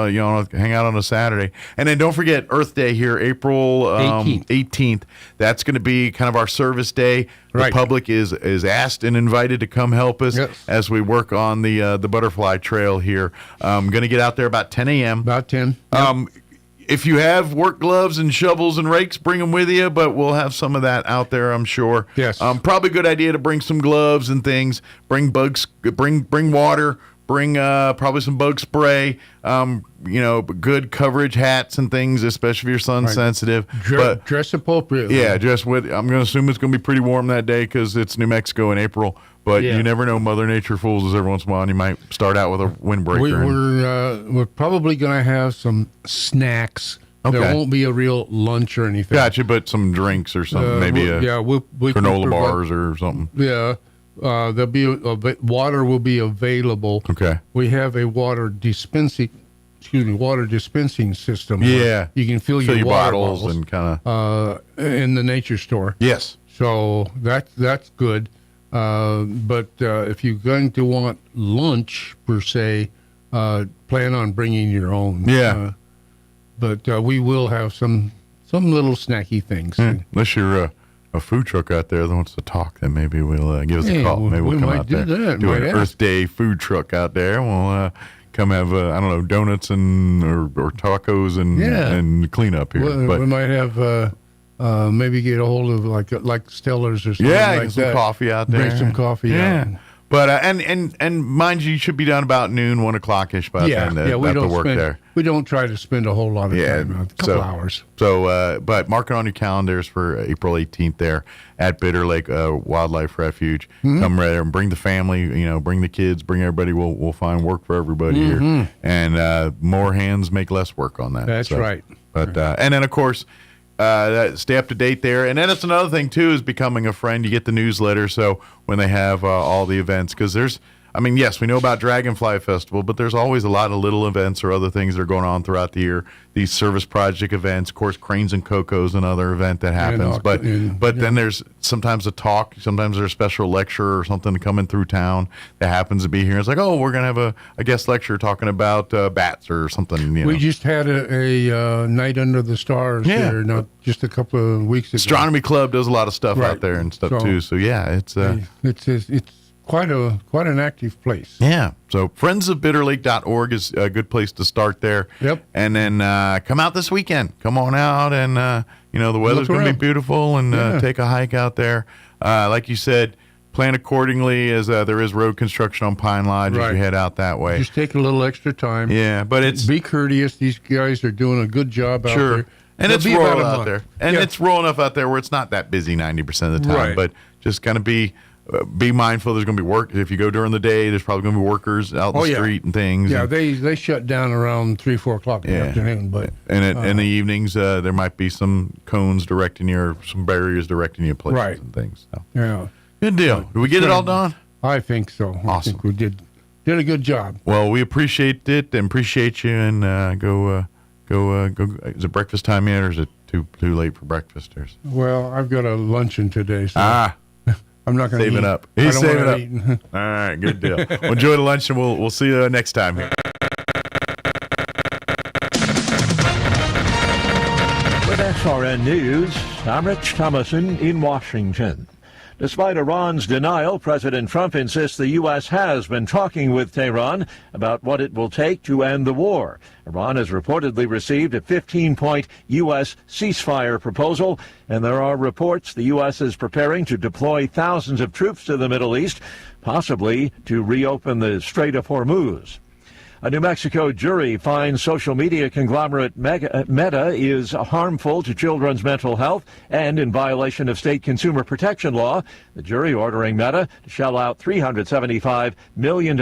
hang out on a Saturday. And then don't forget Earth Day here, April 18th. That's going to be kind of our service day. The public is asked and invited to come help us as we work on the butterfly trail here. I'm going to get out there about 10 a.m. About 10. If you have work gloves and shovels and rakes, bring them with you, but we'll have some of that out there, I'm sure. Yes. Probably a good idea to bring some gloves and things, bring water, bring probably some bug spray, good coverage hats and things, especially if you're sun sensitive. But dress appropriately. Yeah, I'm going to assume it's going to be pretty warm that day because it's New Mexico in April. But you never know. Mother Nature fools us every once in a while, and you might start out with a windbreaker. We're probably going to have some snacks. Okay. There won't be a real lunch or anything. Gotcha, but some drinks or something. Maybe granola bars or something. Yeah. There'll be water will be available. Okay. We have a water dispensing system. Yeah. You can fill your water bottles and kind of in the nature store. Yes. So that's good. But if you're going to want lunch per se, plan on bringing your own. Yeah. But we will have some little snacky things. Unless you're a food truck out there that wants to talk, then maybe we'll give us a call. Maybe we'll come out there. Do an Earth Day food truck out there. We'll come have donuts and or tacos and clean up here. We might have maybe get a hold of like Stellar's or something like some that. Coffee out there. Bring some coffee out. But and mind you should be done about noon, 1 o'clock-ish by the time we don't try to spend a whole lot of time, a couple hours. So, but mark it on your calendars for April 18th there at Bitter Lake Wildlife Refuge. Mm-hmm. Come right there and bring the family, bring the kids, bring everybody. We'll find work for everybody here. And more hands make less work on that. That's right. But and then of course. Stay up to date there. And then it's another thing, too, is becoming a friend. You get the newsletter, so when they have all the events, because yes, we know about Dragonfly Festival, but there's always a lot of little events or other things that are going on throughout the year. These service project events, of course, Cranes and Coco's another event that happens. But then there's sometimes a talk, sometimes there's a special lecture or something coming through town that happens to be here. It's like, oh, we're going to have a guest lecture talking about bats or something. We just had a night under the stars here, not just a couple of weeks ago. Astronomy Club does a lot of stuff out there and stuff too. So it's quite an active place. Yeah. So friendsofbitterlake.org is a good place to start there. Yep. And then come out this weekend. Come on out and the weather's going to be beautiful and take a hike out there. Like you said, plan accordingly as there is road construction on Pine Lodge as you head out that way. Just take a little extra time. Yeah, but be courteous. These guys are doing a good job out there. And it's rural out there. And it's rural enough out there where it's not that busy 90% of the time. Right. But just kind of be mindful. There's going to be work. If you go during the day, there's probably going to be workers out in the street and things. Yeah, and, they shut down around 3, 4 o'clock in the afternoon. But in the evenings, there might be some cones directing you or some barriers directing you places and things. So. Yeah. Good deal. Did we get it all done? I think so. Awesome. I think we did a good job. Well, we appreciate it and appreciate you. And go. Is it breakfast time yet, or is it too late for breakfast? Well, I've got a luncheon today, so I'm not going to save it up. He's saving up. All right, good deal. Well, enjoy the lunch, and we'll see you next time here. With SRN News, I'm Rich Thomason in Washington. Despite Iran's denial, President Trump insists the U.S. has been talking with Tehran about what it will take to end the war. Iran has reportedly received a 15-point U.S. ceasefire proposal, and there are reports the U.S. is preparing to deploy thousands of troops to the Middle East, possibly to reopen the Strait of Hormuz. A New Mexico jury finds social media conglomerate Meta is harmful to children's mental health and in violation of state consumer protection law. The jury ordering Meta to shell out $375 million.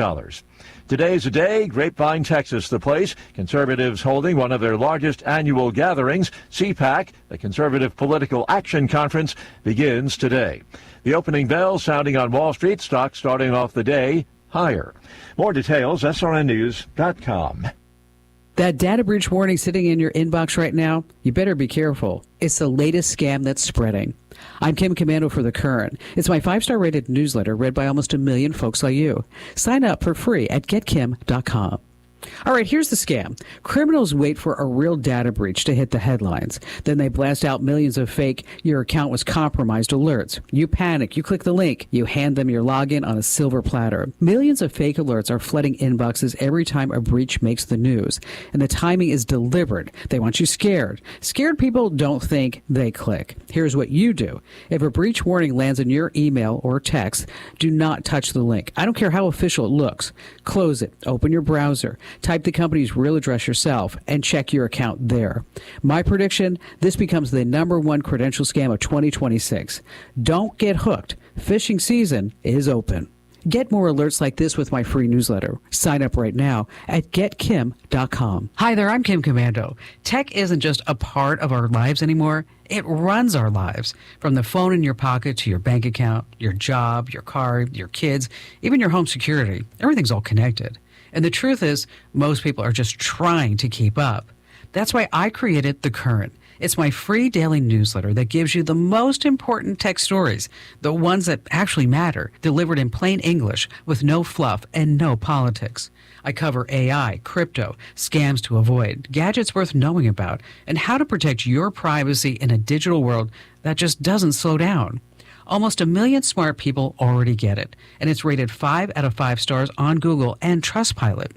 Today's a day, Grapevine, Texas, the place. Conservatives holding one of their largest annual gatherings. CPAC, the Conservative Political Action Conference, begins today. The opening bell sounding on Wall Street, stocks starting off the day higher. More details, srnnews.com. That data breach warning sitting in your inbox right now, you better be careful. It's the latest scam that's spreading. I'm Kim Commando for The Current. It's my 5-star rated newsletter read by almost 1 million folks like you. Sign up for free at getkim.com. All right, here's the scam. Criminals wait for a real data breach to hit the headlines. Then they blast out millions of fake "your account was compromised" alerts. You panic, you click the link, you hand them your login on a silver platter. Millions of fake alerts are flooding inboxes every time a breach makes the news. And the timing is deliberate. They want you scared. Scared people don't think, they click. Here's what you do. If a breach warning lands in your email or text, do not touch the link. I don't care how official it looks. Close it. Open your browser. Type the company's real address yourself and check your account there. My prediction, this becomes the #1 credential scam of 2026. Don't get hooked. Phishing season is open. Get more alerts like this with my free newsletter. Sign up right now at getkim.com. Hi there, I'm Kim Commando. Tech isn't just a part of our lives anymore. It runs our lives. From the phone in your pocket to your bank account, your job, your car, your kids, even your home security. Everything's all connected. And the truth is, most people are just trying to keep up. That's why I created The Current. It's my free daily newsletter that gives you the most important tech stories, the ones that actually matter, delivered in plain English with no fluff and no politics. I cover AI, crypto, scams to avoid, gadgets worth knowing about, and how to protect your privacy in a digital world that just doesn't slow down. Almost 1 million smart people already get it, and it's rated 5 out of 5 stars on Google and Trustpilot.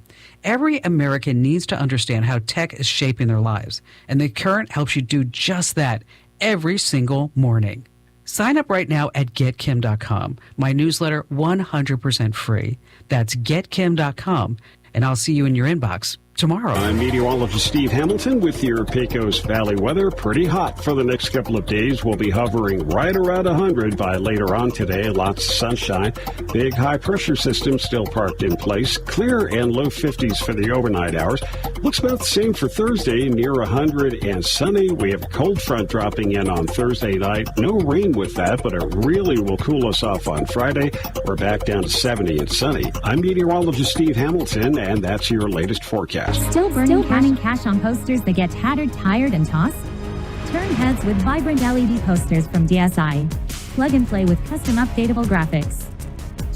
Every American needs to understand how tech is shaping their lives, and The Current helps you do just that every single morning. Sign up right now at getkim.com. My newsletter 100% free. That's getkim.com, and I'll see you in your inbox tomorrow. I'm meteorologist Steve Hamilton with your Pecos Valley weather. Pretty hot for the next couple of days. We'll be hovering right around 100 by later on today. Lots of sunshine. Big high pressure system still parked in place. Clear and low 50s for the overnight hours. Looks about the same for Thursday, near 100 and sunny. We have a cold front dropping in on Thursday night. No rain with that, but it really will cool us off on Friday. We're back down to 70 and sunny. I'm meteorologist Steve Hamilton, and that's your latest forecast. Still burning cash on posters that get tattered, tired, and tossed? Turn heads with vibrant LED posters from DSI. Plug and play with custom updatable graphics.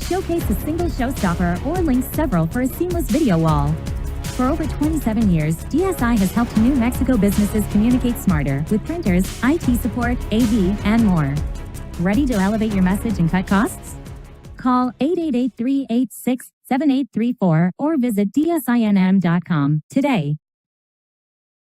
Showcase a single showstopper or link several for a seamless video wall. For over 27 years, DSI has helped New Mexico businesses communicate smarter with printers, IT support, AV, and more. Ready to elevate your message and cut costs? Call 888-386-7834 or visit dsinm.com today.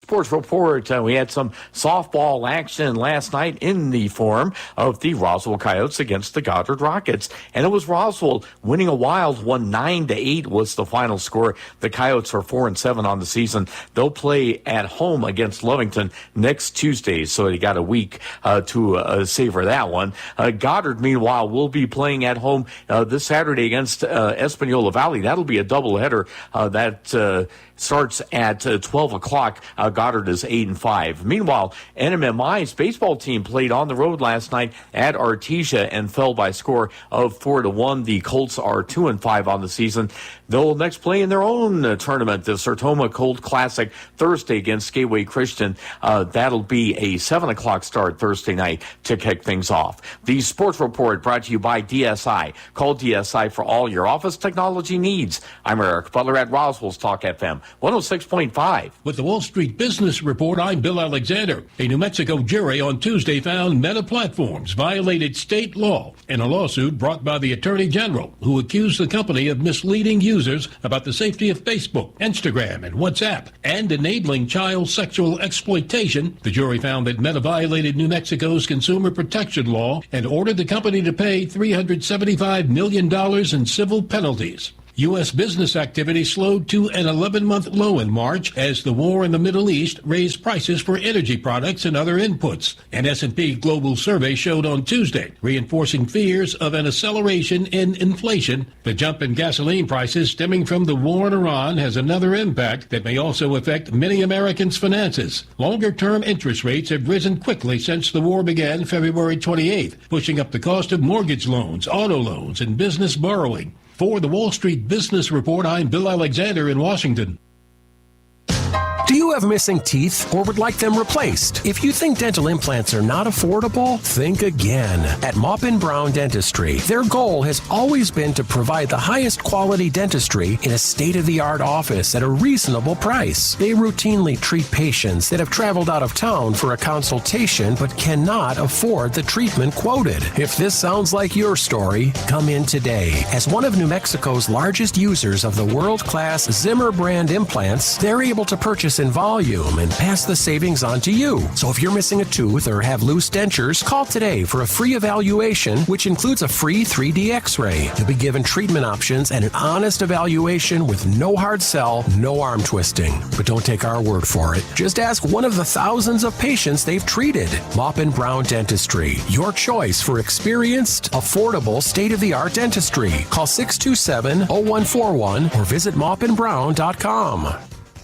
Sports report. We had some softball action last night in the form of the Roswell Coyotes against the Goddard Rockets. And it was Roswell winning a wild one. 9-8 was the final score. The Coyotes are 4-7 on the season. They'll play at home against Lovington next Tuesday. So they got a week to savor that one. Goddard, meanwhile, will be playing at home this Saturday against Espanola Valley. That'll be a doubleheader that starts at 12 o'clock. Goddard is 8-5. Meanwhile, NMMI's baseball team played on the road last night at Artesia and fell by a score of 4-1. The Colts are 2-5 on the season. They'll next play in their own tournament, the Sertoma Colt Classic, Thursday against Gateway Christian. That'll be a 7 o'clock start Thursday night to kick things off. The Sports Report brought to you by DSI. Call DSI for all your office technology needs. I'm Eric Butler at Roswell's Talk FM 106.5. With the Wall Street Business Report, I'm Bill Alexander. A New Mexico jury on Tuesday found Meta Platforms violated state law in a lawsuit brought by the Attorney General, who accused the company of misleading users about the safety of Facebook, Instagram, and WhatsApp, and enabling child sexual exploitation. The jury found that Meta violated New Mexico's consumer protection law and ordered the company to pay $375 million in civil penalties. U.S. business activity slowed to an 11-month low in March as the war in the Middle East raised prices for energy products and other inputs. An S&P Global survey showed on Tuesday, reinforcing fears of an acceleration in inflation. The jump in gasoline prices stemming from the war in Iran has another impact that may also affect many Americans' finances. Longer-term interest rates have risen quickly since the war began February 28th, pushing up the cost of mortgage loans, auto loans, and business borrowing. For the Wall Street Business Report, I'm Bill Alexander in Washington. Do you have missing teeth or would like them replaced? If you think dental implants are not affordable, think again. At Maupin Brown Dentistry, their goal has always been to provide the highest quality dentistry in a state-of-the-art office at a reasonable price. They routinely treat patients that have traveled out of town for a consultation but cannot afford the treatment quoted. If this sounds like your story, come in today. As one of New Mexico's largest users of the world-class Zimmer brand implants, they're able to purchase in volume and pass the savings on to you. So if you're missing a tooth or have loose dentures, call today for a free evaluation, which includes a free 3D x-ray. You'll be given treatment options and an honest evaluation with no hard sell, no arm twisting. But don't take our word for it. Just ask one of the thousands of patients they've treated. Maupin Brown Dentistry, your choice for experienced, affordable, state-of-the-art dentistry. Call 627-0141 or visit maupinbrown.com.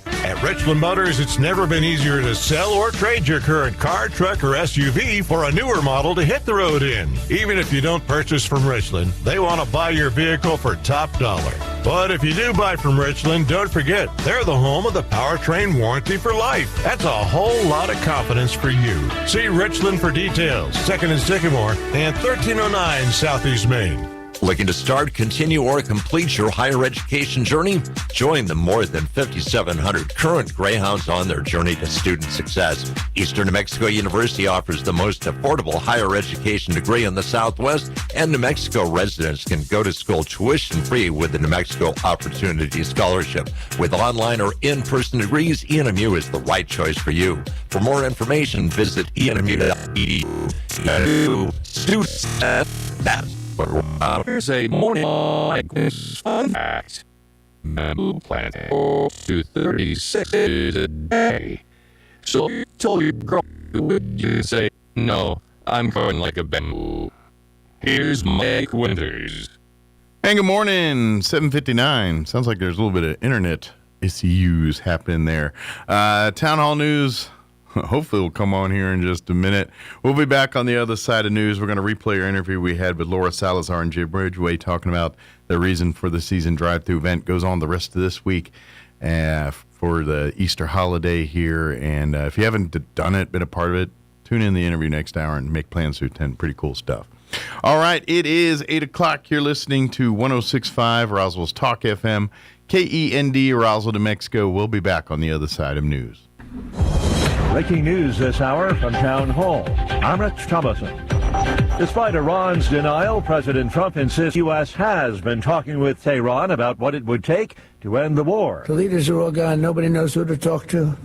At Richland Motors, it's never been easier to sell or trade your current car, truck, or SUV for a newer model to hit the road in. Even if you don't purchase from Richland, they want to buy your vehicle for top dollar. But if you do buy from Richland, don't forget, they're the home of the powertrain warranty for life. That's a whole lot of confidence for you. See Richland for details. 2nd and Sycamore and 1309 Southeast Main. Looking to start, continue, or complete your higher education journey? Join the more than 5,700 current Greyhounds on their journey to student success. Eastern New Mexico University offers the most affordable higher education degree in the Southwest, and New Mexico residents can go to school tuition-free with the New Mexico Opportunity Scholarship. With online or in-person degrees, ENMU is the right choice for you. For more information, visit enmu.edu. Here's a morning fun fact. Bamboo plant to 36 a day. So you told your girl, would you say, no, I'm growing like a bamboo. Here's Mike Winters. And good morning, 7:59. Sounds like there's a little bit of internet issues happening there. Town Hall News. Hopefully we'll come on here in just a minute. We'll be back on the other side of news. We're going to replay our interview we had with Laura Salazar and Jim Ridgway talking about the reason for the season drive-through event. Goes on the rest of this week for the Easter holiday here. And if you haven't done it, been a part of it, tune in the interview next hour and make plans to attend. Pretty cool stuff. All right, it is 8 o'clock. You're listening to 106.5 Roswell's Talk FM, KEND, Roswell, New Mexico. We'll be back on the other side of news. Breaking news this hour from Town Hall. I'm Rich Thomason. Despite Iran's denial, President Trump insists the U.S. has been talking with Tehran about what it would take to end the war. The leaders are all gone. Nobody knows who to talk to.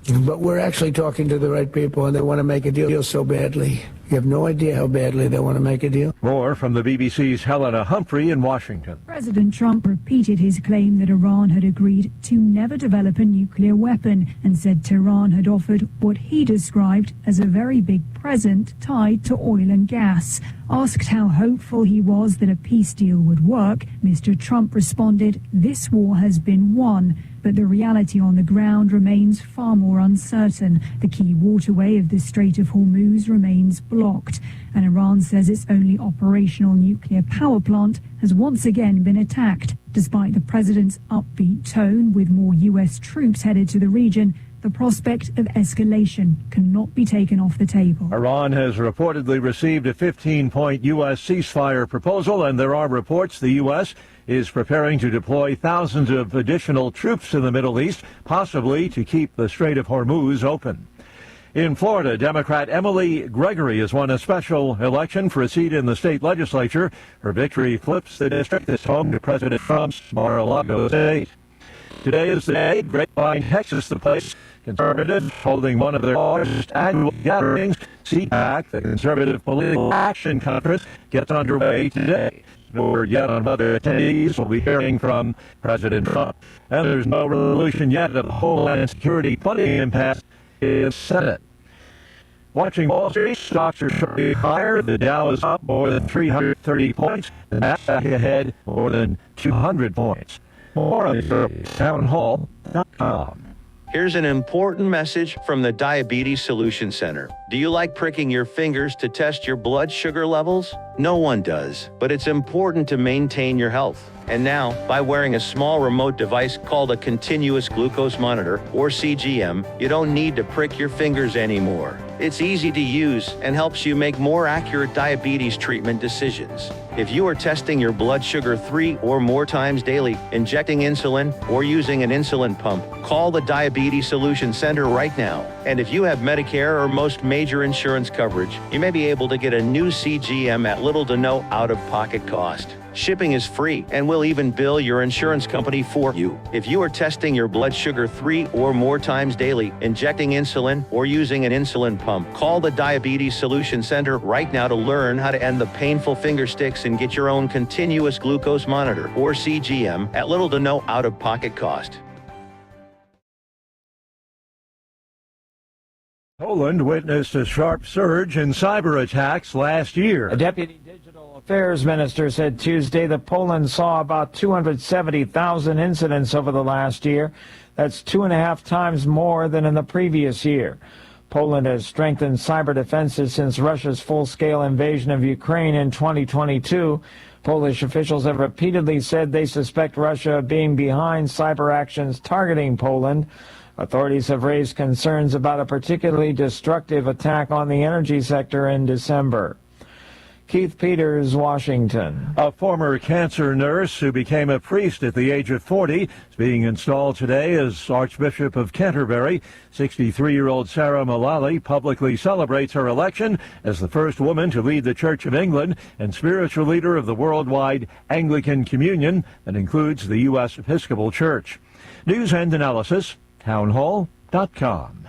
But we're actually talking to the right people, and they want to make a deal so badly. You have no idea how badly they want to make a deal. More from the BBC's Helena Humphrey in Washington. President Trump repeated his claim that Iran had agreed to never develop a nuclear weapon and said Tehran had offered what he described as a very big present tied to oil and gas. Asked how hopeful he was that a peace deal would work, Mr. Trump responded, "This war has been won." But the reality on the ground remains far more uncertain. The key waterway of the Strait of Hormuz remains blocked, and Iran says its only operational nuclear power plant has once again been attacked. Despite the president's upbeat tone, with more U.S. troops headed to the region, the prospect of escalation cannot be taken off the table. Iran has reportedly received a 15-point U.S. ceasefire proposal, and there are reports the U.S. is preparing to deploy thousands of additional troops in the Middle East, possibly to keep the Strait of Hormuz open. In Florida, Democrat Emily Gregory has won a special election for a seat in the state legislature. Her victory flips the district that's home to President Trump's Mar-a-Lago state. Today is the day Grapevine, Texas, the place conservatives holding one of their largest annual gatherings. CPAC, the Conservative Political Action Conference, gets underway today. No word yet on whether attendees will be hearing from President Trump. And there's no resolution yet of the Homeland Security funding impasse in the Senate. Watching Wall Street, stocks are sharply higher. The Dow is up more than 330 points. The Nasdaq ahead more than 200 points. More on townhall.com. Here's an important message from the Diabetes Solution Center. Do you like pricking your fingers to test your blood sugar levels? No one does, but it's important to maintain your health. And now, by wearing a small remote device called a continuous glucose monitor, or CGM, you don't need to prick your fingers anymore. It's easy to use and helps you make more accurate diabetes treatment decisions. If you are testing your blood sugar 3 or more times daily, injecting insulin, or using an insulin pump, call the Diabetes Solution Center right now. And if you have Medicare or most major insurance coverage, you may be able to get a new CGM at little to no out-of-pocket cost. Shipping is free, and we'll even bill your insurance company for you. If you are testing your blood sugar 3 or more times daily, injecting insulin, or using an insulin pump, call the Diabetes Solution Center right now to learn how to end the painful finger sticks and get your own continuous glucose monitor, or CGM, at little to no out-of-pocket cost. Poland witnessed a sharp surge in cyber attacks last year. A deputy digital affairs minister said Tuesday that Poland saw about 270,000 incidents over the last year. That's 2.5 times more than in the previous year. Poland has strengthened cyber defenses since Russia's full-scale invasion of Ukraine in 2022. Polish officials have repeatedly said they suspect Russia of being behind cyber actions targeting Poland. Authorities have raised concerns about a particularly destructive attack on the energy sector in December. Keith Peters, Washington. A former cancer nurse who became a priest at the age of 40 is being installed today as Archbishop of Canterbury. 63-year-old Sarah Mullally publicly celebrates her election as the first woman to lead the Church of England and spiritual leader of the worldwide Anglican Communion that includes the U.S. Episcopal Church. News and analysis, townhall.com.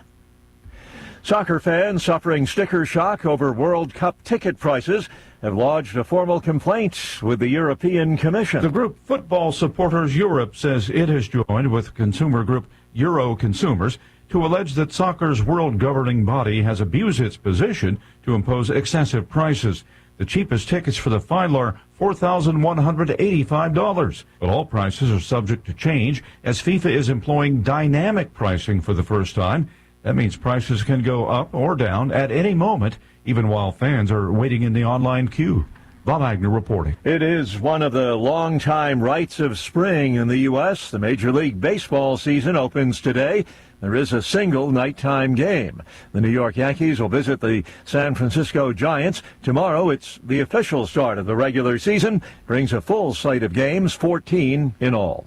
Soccer fans suffering sticker shock over World Cup ticket prices have lodged a formal complaint with the European Commission. The group Football Supporters Europe says it has joined with consumer group Euro Consumers to allege that soccer's world governing body has abused its position to impose excessive prices. The cheapest tickets for the final are $4,185, but all prices are subject to change as FIFA is employing dynamic pricing for the first time. That means prices can go up or down at any moment, even while fans are waiting in the online queue. Bob Agnew reporting. It is one of the long-time rites of spring in the U.S. The Major League Baseball season opens today. There is a single nighttime game. The New York Yankees will visit the San Francisco Giants. Tomorrow, it's the official start of the regular season. Brings a full slate of games, 14 in all.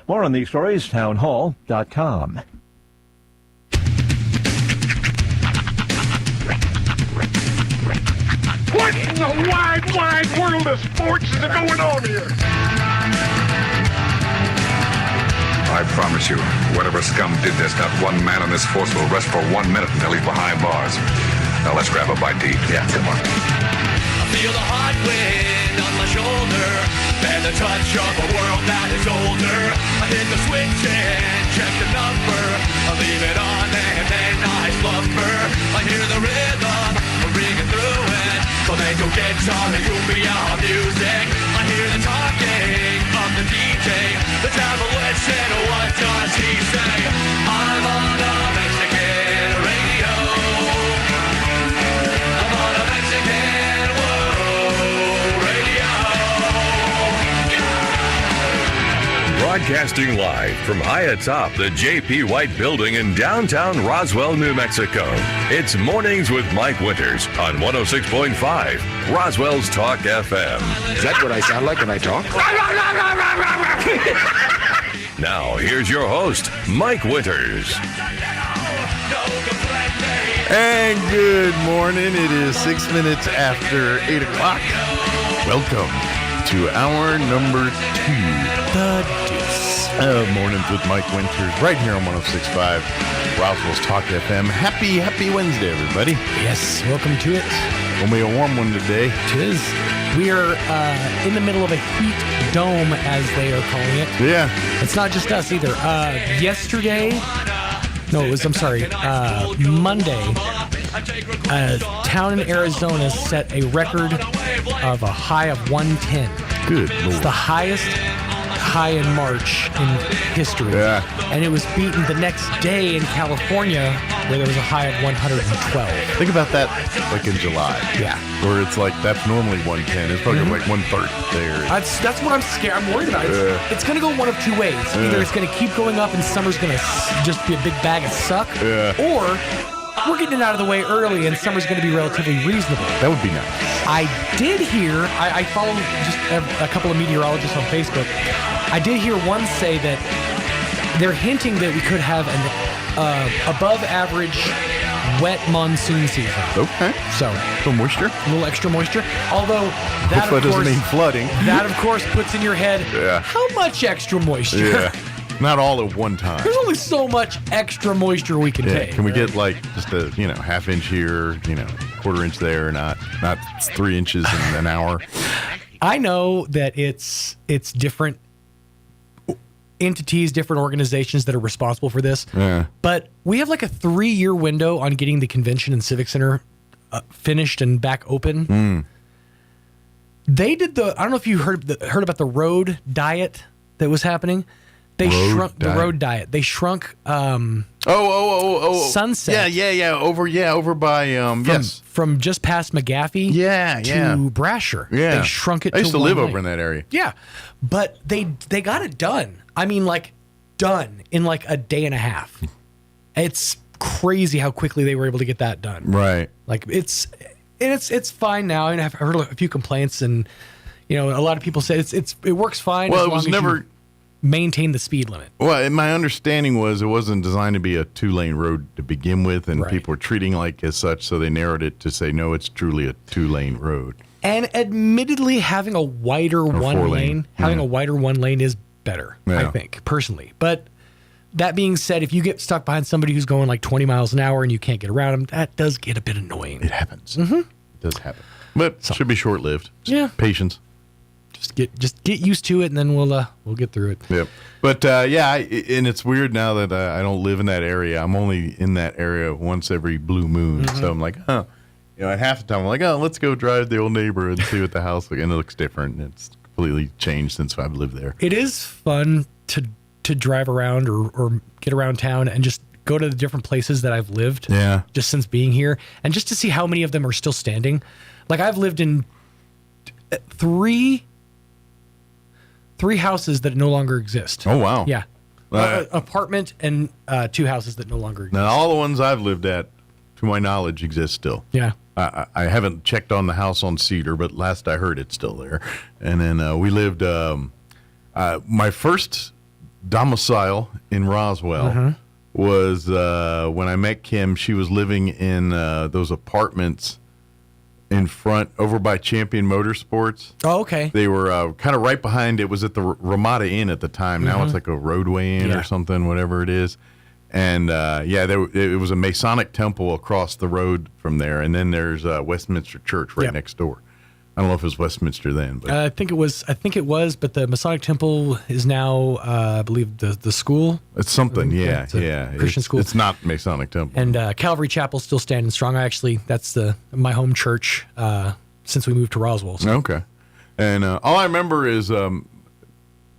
More on these stories, townhall.com. What in the wide, wide world of sports is going on here? I promise you, whatever scum did this, not one man on this force will rest for 1 minute until he's behind bars. Now let's grab a bite to eat. Yeah, come on. I feel the hot wind on my shoulder and the touch of a world that is older. I hit the switch and check the number. I leave it on and then I slumber. I hear the rhythm ringing through it. Flamenco guitar and cumbia music. I hear the talking of the DJ. The devil listen, what does he say? I'm on a Mexican radio. I'm on a Mexican world radio. Broadcasting live from high atop the J.P. White Building in downtown Roswell, New Mexico. It's Mornings with Mike Winters on 106.5 Roswell's Talk FM. Is that what I sound like when I talk? Now, here's your host, Mike Winters. And good morning. It is 6 minutes after 8 o'clock. Welcome to hour number 2. The Deuce. Mornings with Mike Winters right here on 106.5 Roswell's Talk FM. Happy Wednesday, everybody. Yes, welcome to it. Gonna be a warm one today. It is. We are in the middle of a heat dome, as they are calling it. Yeah. It's not just us either. Monday, a town in Arizona set a record of a high of 110. Good It's Lord. the highest high in March in history. Yeah. And it was beaten the next day in California, where there was a high of 112. Think about that, like in July. Yeah. Where it's like, that's normally 110. It's probably like 130 there. That's what I'm scared. I'm worried about. It's going to go one of two ways. Either it's going to keep going up and summer's going to just be a big bag of suck, or we're getting it out of the way early and summer's going to be relatively reasonable. That would be nice. I did hear, I follow just a couple of meteorologists on Facebook. I did hear one say that they're hinting that we could have an above average wet monsoon season. Okay. So, some moisture? A little extra moisture. Although, that Hopefully of course, doesn't mean flooding. That, of course, puts in your head, Yeah. how much extra moisture? Yeah. Not all at one time. There's only so much extra moisture we can take. Can we get like just a half inch here, quarter inch there, not 3 inches in an hour? I know that it's different entities, different organizations that are responsible for this. Yeah. But we have like a 3-year window on getting the convention and civic center finished and back open. They did I don't know if you heard about the road diet that was happening. They shrunk the road diet. They shrunk Sunset. Yeah. Over by from just past McGaffey to Brasher. Yeah. They shrunk it. I used to one live lane. over in that area. Yeah, but they got it done. I mean, like done in like a day and a half. It's crazy how quickly they were able to get that done. Right. Like it's fine now. And I've heard a few complaints, and a lot of people say it works fine. Well, as it long was as never you maintain the speed limit. Well, my understanding was it wasn't designed to be a 2-lane road to begin with, and people were treating like as such, so they narrowed it to say, no, it's truly a 2-lane road. And admittedly, having a wider one lane is better, I think, personally. But that being said, if you get stuck behind somebody who's going like 20 miles an hour and you can't get around them, that does get a bit annoying. It happens. Mm-hmm. It does happen. But it should be short-lived. Yeah. Patience. Just get used to it, and then we'll get through it. Yep. But and it's weird now that I don't live in that area. I'm only in that area once every blue moon. So I'm like, at half the time I'm like, let's go drive the old neighbor and see what the house looks like. And it looks different. It's completely changed since I've lived there. It is fun to drive around or get around town and just go to the different places that I've lived. Yeah. Just since being here, and just to see how many of them are still standing. Like I've lived in three houses that no longer exist. Oh, wow. Yeah. Apartment and 2 houses that no longer exist. Now, all the ones I've lived at, to my knowledge, exist still. Yeah. I haven't checked on the house on Cedar, but last I heard it's still there. And then we lived, my first domicile in Roswell was when I met Kim. She was living in those apartments in front over by Champion Motorsports. Oh, okay. They were kind of right behind. It was at the Ramada Inn at the time. Now it's like a roadway inn or something, whatever it is. And it was a Masonic temple across the road from there. And then there's Westminster Church right next door. I don't know if it was Westminster then, but I think it was. But the Masonic Temple is now, I believe, the school. It's something. Yeah, it's a Christian school. It's not Masonic Temple. And Calvary Chapel's still standing strong. That's my home church since we moved to Roswell. So. Okay. And all I remember is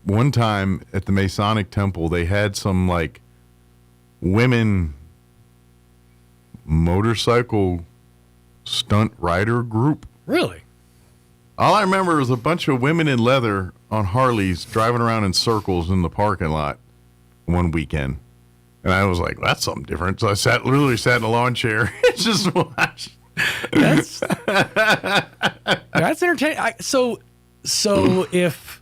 one time at the Masonic Temple, they had some like women motorcycle stunt rider group. Really? All I remember was a bunch of women in leather on Harleys driving around in circles in the parking lot one weekend. And I was like, that's something different. So I literally sat in a lawn chair and just watched. That's entertaining. So if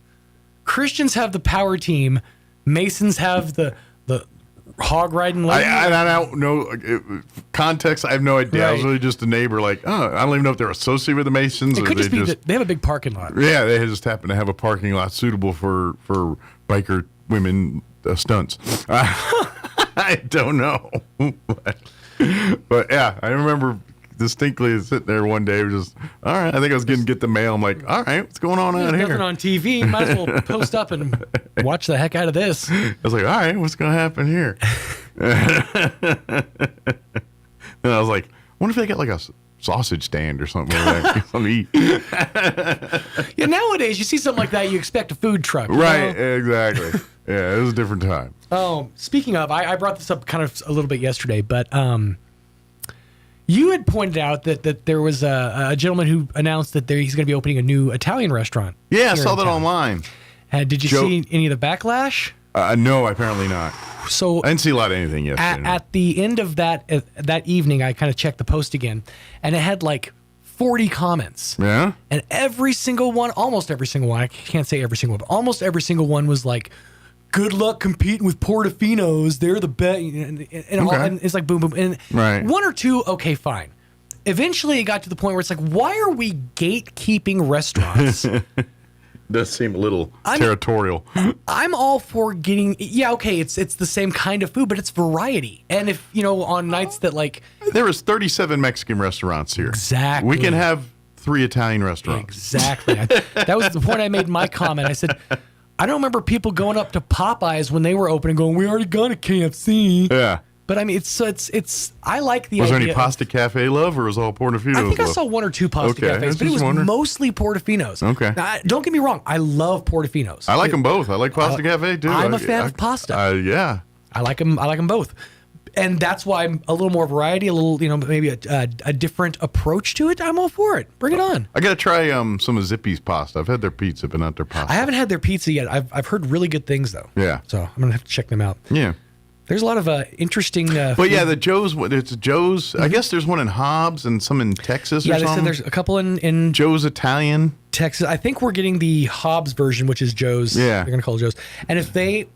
Christians have the power team, Masons have the hog riding lady? I don't know context. I have no idea. I was really just a neighbor. Like, I don't even know if they're associated with the Masons. It could just be that they have a big parking lot. Yeah, they just happen to have a parking lot suitable for biker women stunts. I don't know, but yeah, I remember distinctly sitting there one day, just all right. I think I was getting the mail. I'm like, all right, what's going on out here? Nothing on TV. Might as well post up and watch the heck out of this. I was like, all right, what's going to happen here? And I was like, I wonder if they got like a sausage stand or something like that, something to eat. Yeah, nowadays you see something like that, you expect a food truck, right? Know? Exactly. Yeah, it was a different time. Oh, speaking of, I brought this up kind of a little bit yesterday, but you had pointed out that there was a gentleman who announced that he's going to be opening a new Italian restaurant. Yeah, I saw that online. Did you see any of the backlash? No, apparently not. So I didn't see a lot of anything yesterday. At the end of that evening, I kind of checked the post again, and it had like 40 comments. Yeah? And almost every single one, I can't say every single one, but almost every single one was like, good luck competing with Portofinos. They're the best. And it's like boom, boom. And one or two, okay, fine. Eventually, it got to the point where it's like, why are we gatekeeping restaurants? Does seem a little territorial. I'm all for getting, it's the same kind of food, but it's variety. And if, on nights that like... There is 37 Mexican restaurants here. Exactly. We can have 3 Italian restaurants. Exactly. That was the point I made in my comment. I said... I don't remember people going up to Popeyes when they were open and going, we already got a KFC. Yeah. But I mean, it's I like the idea. Was there any Pasta Cafe love or was it all Portofino's I think love? I saw 1 or 2 Pasta Cafes, but it was mostly Portofino's. Okay. Now, don't get me wrong. I love Portofino's. I like them both. I like Pasta Cafe too. I'm a fan of pasta. Yeah. I like them both. And that's why I'm a little more variety, a little, maybe a different approach to it. I'm all for it. Bring it on. I got to try some of Zippy's pasta. I've had their pizza, but not their pasta. I haven't had their pizza yet. I've heard really good things, though. Yeah. So I'm going to have to check them out. Yeah. There's a lot of interesting... but yeah, the Joe's, it's Joe's. Mm-hmm. I guess there's one in Hobbs and some in Texas or something. Yeah, they said there's a couple in Joe's Italian. Texas. I think we're getting the Hobbs version, which is Joe's. Yeah. They're going to call it Joe's. And if they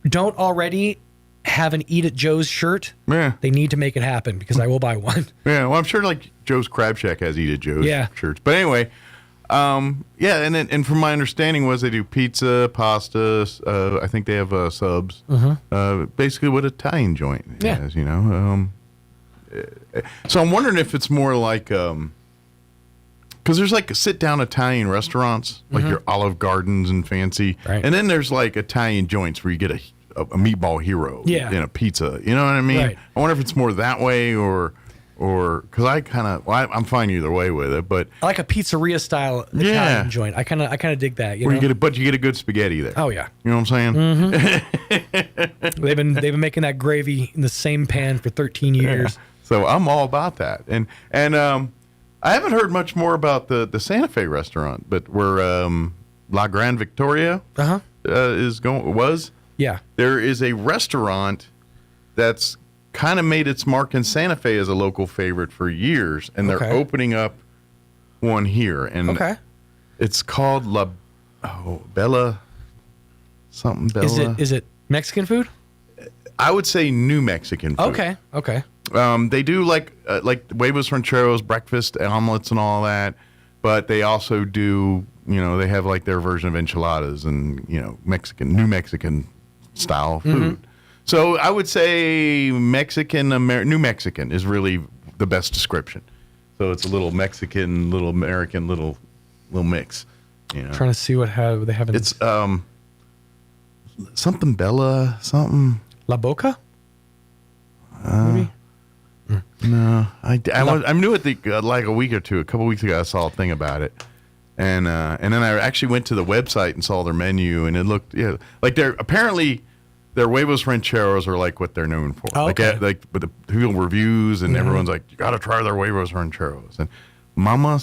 don't already... have an Eat at Joe's shirt, they need to make it happen because I will buy one. Yeah, well, I'm sure like Joe's Crab Shack has Eat at Joe's shirts. But anyway, and from my understanding was they do pizza, pasta, I think they have subs. Basically what Italian joint has, so I'm wondering if it's more like, because there's like sit-down Italian restaurants, like your Olive Gardens and fancy. Right. And then there's like Italian joints where you get a meatball hero in a pizza. You know what I mean? Right. I wonder if it's more that way or because I'm fine either way with it, but I like a pizzeria style Italian joint. I kind of dig that. You get a good spaghetti there. Oh yeah. You know what I'm saying? Mm-hmm. they've been making that gravy in the same pan for 13 years. Yeah. So I'm all about that. And I haven't heard much more about the Santa Fe restaurant, but where La Gran Victoria was. Yeah. There is a restaurant that's kind of made its mark in Santa Fe as a local favorite for years, and they're opening up one here. And it's called Bella something Bella. Is it Mexican food? I would say New Mexican food. Okay. They do like huevos rancheros, breakfast omelets, and all that. But they also do, they have like their version of enchiladas and New Mexican style food. Mm-hmm. So I would say New Mexican is really the best description. So it's a little Mexican, little American, little mix. Trying to see what they have in It's something Bella, something La Boca. Maybe. No, I knew it like a couple weeks ago. I saw a thing about it, and then I actually went to the website and saw their menu, and it looked like their huevos rancheros are like what they're known for. Oh, okay. Like with the Google reviews, and everyone's like, you got to try their huevos rancheros and Mama.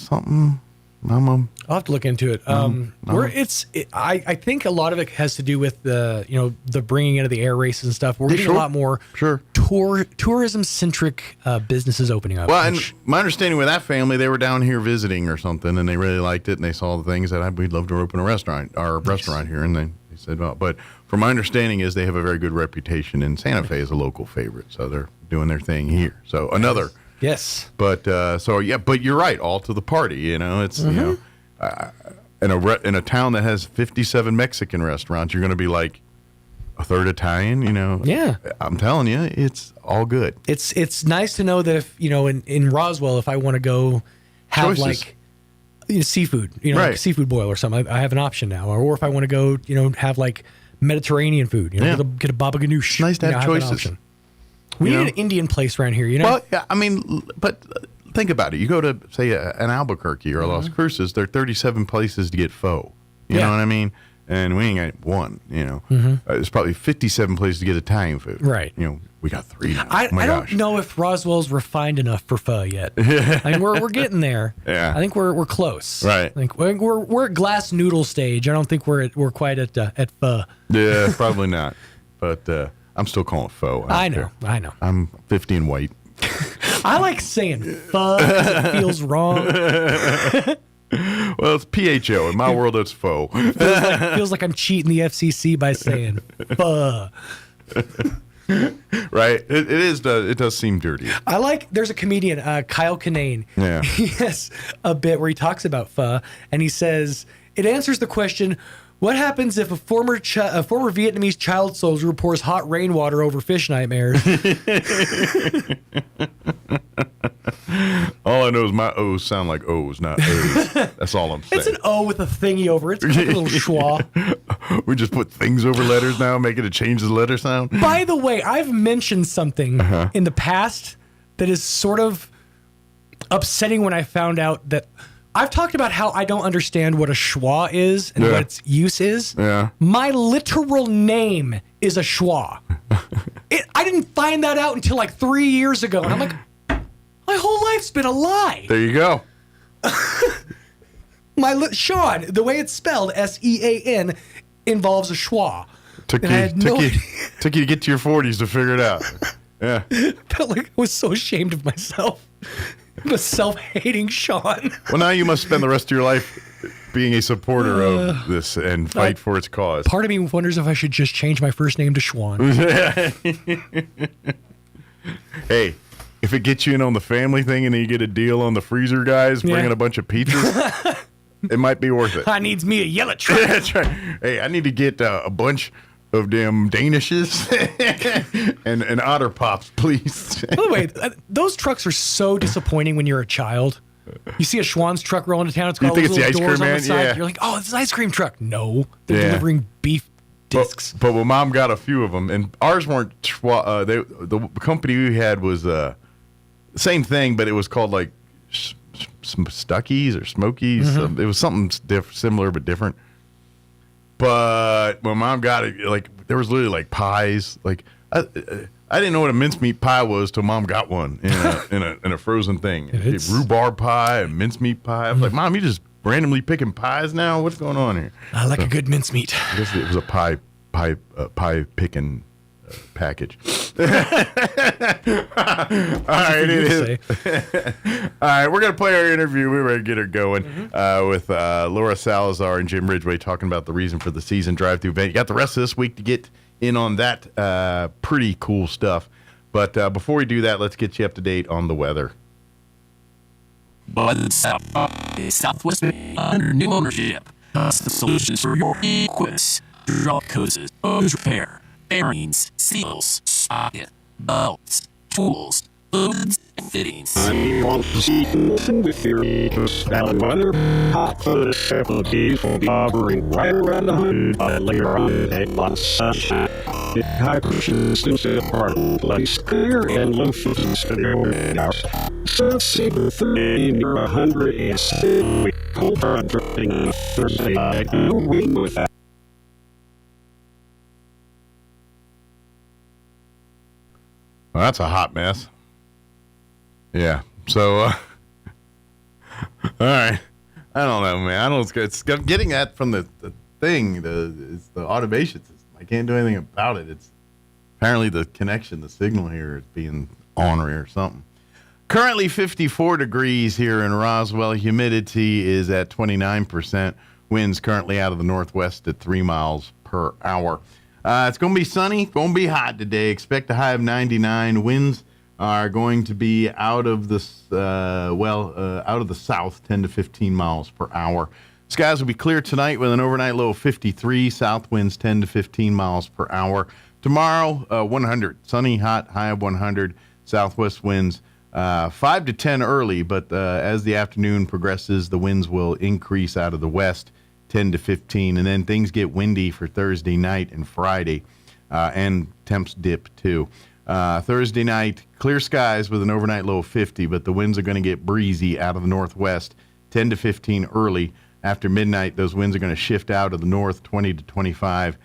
I'll have to look into it. I think a lot of it has to do with the bringing into the air races and stuff. We're getting a lot more tourism centric businesses opening up. Well, and my understanding with that family, they were down here visiting or something, and they really liked it, and they saw the things that we'd love to open a restaurant here, and they said, well, but from my understanding is they have a very good reputation in Santa Fe as a local favorite, so they're doing their thing here. So another. Yes. But but you're right. All to the party. It's in a town that has 57 Mexican restaurants, you're going to be like a third Italian. Yeah. I'm telling you, it's all good. It's nice to know that if in Roswell, if I want to go have Choices. seafood, right. like seafood boil or something, I have an option now. Or if I want to go, have like Mediterranean food, get a baba ganoush. Nice to have choices. An option. We need an Indian place around here, Well, yeah, I mean, but think about it. You go to, say, an Albuquerque or Las Cruces, there are 37 places to get pho. You know what I mean? And we ain't got one, There's probably 57 places to get Italian food. Right. We got 3 now. I don't know if Roswell's refined enough for pho yet. I mean, we're getting there. Yeah. I think we're close. Right. I think we're at glass noodle stage. I don't think we're quite at pho. Yeah, probably not. But I'm still calling it pho. I know. I'm 50 and white. I like saying pho because it feels wrong. Well, it's PHO. In my world, it's pho. Feels like I'm cheating the FCC by saying pho. Right? It does seem dirty. There's a comedian, Kyle Kinane. Yeah. He has a bit where he talks about pho, and he says, it answers the question, what happens if a former Vietnamese child soldier pours hot rainwater over fish nightmares? All I know is my O's sound like O's, not O's. That's all I'm saying. It's an O with a thingy over it. It's like a little schwa. We just put things over letters now, making it change the letter sound. By the way, I've mentioned something in the past that is sort of upsetting when I found out that I've talked about how I don't understand what a schwa is and what its use is. Yeah. My literal name is a schwa. I didn't find that out until like 3 years ago. And I'm like, my whole life's been a lie. There you go. Sean, the way it's spelled, SEAN, involves a schwa. Took you to get to your 40s to figure it out. Yeah. Felt like I was so ashamed of myself. I'm a self-hating Sean. Well, now you must spend the rest of your life being a supporter of this and fight for its cause. Part of me wonders if I should just change my first name to Schwan. Hey, if it gets you in on the family thing and then you get a deal on the freezer guys bringing a bunch of pizzas, it might be worth it. I needs me a yellow truck. That's right. Hey, I need to get a bunch of them Danishes and Otter Pops, please. By the way, those trucks are so disappointing when you're a child. You see a Schwann's truck rolling into town. It's got all those little doors on the side. Yeah. You're like, oh, it's an ice cream truck. No, they're delivering beef discs. But when Mom got a few of them, and ours weren't. The company we had was same thing, but it was called like Stuckies or Smokies. Mm-hmm. It was something similar but different. But when Mom got it, like there was literally like pies. Like I didn't know what a mincemeat pie was till Mom got one in a frozen thing. Rhubarb pie and mincemeat pie. I was like, Mom, you just randomly picking pies now? What's going on here? I like a good mincemeat. I guess it was a pie picking package. All right, it is. All right, we're going to play our interview. We're ready to get her going with Laura Salazar and Jim Ridgway talking about the reason for the season drive-through event. You got the rest of this week to get in on that pretty cool stuff. But before we do that, let's get you up to date on the weather. Southwest under new ownership. Custom solutions for your equipment. Drop hoses, hose repair, bearings, seals, socket, belts, tools, fluids, and fittings. I'm on the season with your Valley weather. Hot for the next couple of days will be hovering right around 100 by later on today. Lots of sunshine. The high persistence of partly clear and low 50s for the overnight hours. So saving 30 near 100 is cold front drifting on Thursday night. No wind with that. Well, that's a hot mess. Yeah. So, all right. I don't know, man. I don't. It's getting that from the thing. It's the automation system. I can't do anything about it. It's apparently the connection, the signal here is being ornery or something. Currently 54 degrees here in Roswell. Humidity is at 29%. Winds currently out of the northwest at 3 miles per hour. It's going to be sunny, going to be hot today. Expect a high of 99. Winds are going to be out of the south, 10 to 15 miles per hour. Skies will be clear tonight with an overnight low of 53. South winds 10 to 15 miles per hour. Tomorrow, 100. Sunny, hot, high of 100. Southwest winds 5 to 10 early, but as the afternoon progresses, the winds will increase out of the west, 10 to 15, and then things get windy for Thursday night and Friday, and temps dip too. Thursday night, clear skies with an overnight low of 50, but the winds are going to get breezy out of the northwest, 10 to 15 early. After midnight, those winds are going to shift out of the north, 20 to 25,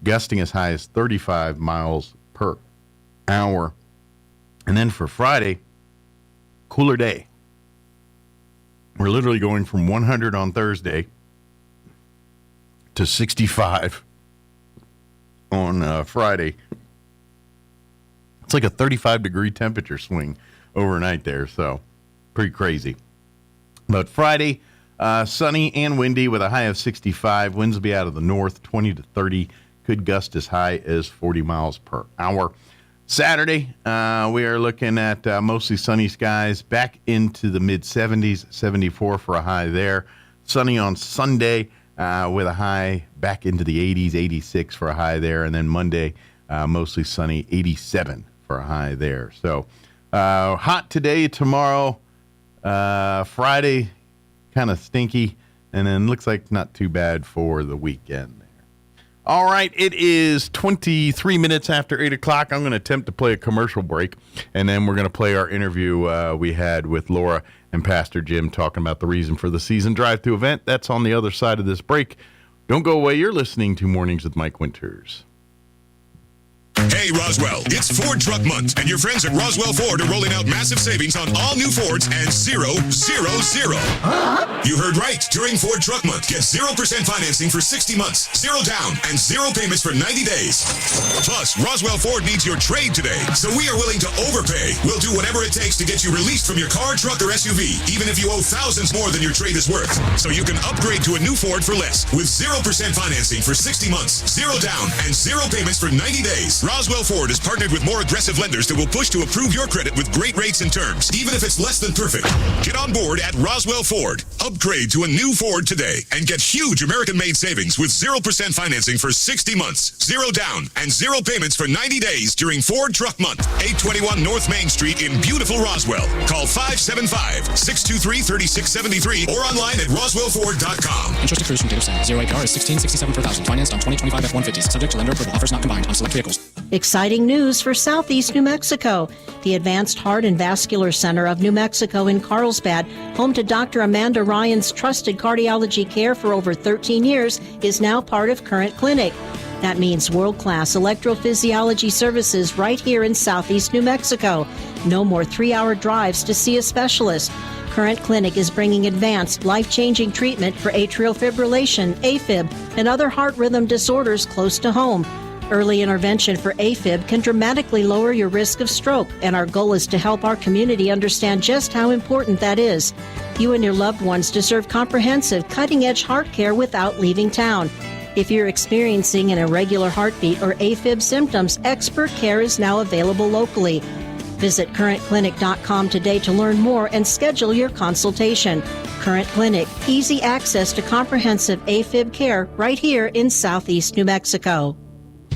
gusting as high as 35 miles per hour. And then for Friday, cooler day. We're literally going from 100 on Thursday to 65 on Friday. It's like a 35-degree temperature swing overnight there, so pretty crazy. But Friday, sunny and windy with a high of 65. Winds will be out of the north, 20 to 30. Could gust as high as 40 miles per hour. Saturday, we are looking at mostly sunny skies, back into the mid-70s, 74 for a high there. Sunny on Sunday with a high back into the 80s, 86 for a high there. And then Monday, mostly sunny, 87 for a high there. So hot today, tomorrow, Friday, kind of stinky, and then looks like not too bad for the weekend. All right, it is 23 minutes after 8 o'clock. I'm going to attempt to play a commercial break, and then we're going to play our interview we had with Laura and Pastor Jim talking about the reason for the season drive-thru event. That's on the other side of this break. Don't go away. You're listening to Mornings with Mike Winters. Hey, Roswell, it's Ford Truck Month, and your friends at Roswell Ford are rolling out massive savings on all new Fords and 000. You heard right. During Ford Truck Month, get 0% financing for 60 months, 0 down, and 0 payments for 90 days. Plus, Roswell Ford needs your trade today, so we are willing to overpay. We'll do whatever it takes to get you released from your car, truck, or SUV, even if you owe thousands more than your trade is worth. So you can upgrade to a new Ford for less, with 0% financing for 60 months, 0 down, and 0 payments for 90 days. Roswell Ford has partnered with more aggressive lenders that will push to approve your credit with great rates and terms, even if it's less than perfect. Get on board at Roswell Ford. Upgrade to a new Ford today and get huge American-made savings with 0% financing for 60 months, 0 down, and 0 payments for 90 days during Ford Truck Month. 821 North Main Street in beautiful Roswell. Call 575-623-3673 or online at roswellford.com. Interest accrues from date of sale. 0 APR is $16.67 per thousand. Financed on 2025 F-150s. Subject to lender approval. Offers not combined on select vehicles. Exciting news for Southeast New Mexico. The Advanced Heart and Vascular Center of New Mexico in Carlsbad, home to Dr. Amanda Ryan's trusted cardiology care for over 13 years, is now part of Current Clinic. That means world-class electrophysiology services right here in Southeast New Mexico. No more 3-hour drives to see a specialist. Current Clinic is bringing advanced, life-changing treatment for atrial fibrillation, AFib, and other heart rhythm disorders close to home. Early intervention for AFib can dramatically lower your risk of stroke, and our goal is to help our community understand just how important that is. You and your loved ones deserve comprehensive, cutting-edge heart care without leaving town. If you're experiencing an irregular heartbeat or AFib symptoms, expert care is now available locally. Visit currentclinic.com today to learn more and schedule your consultation. Current Clinic, easy access to comprehensive AFib care right here in Southeast New Mexico.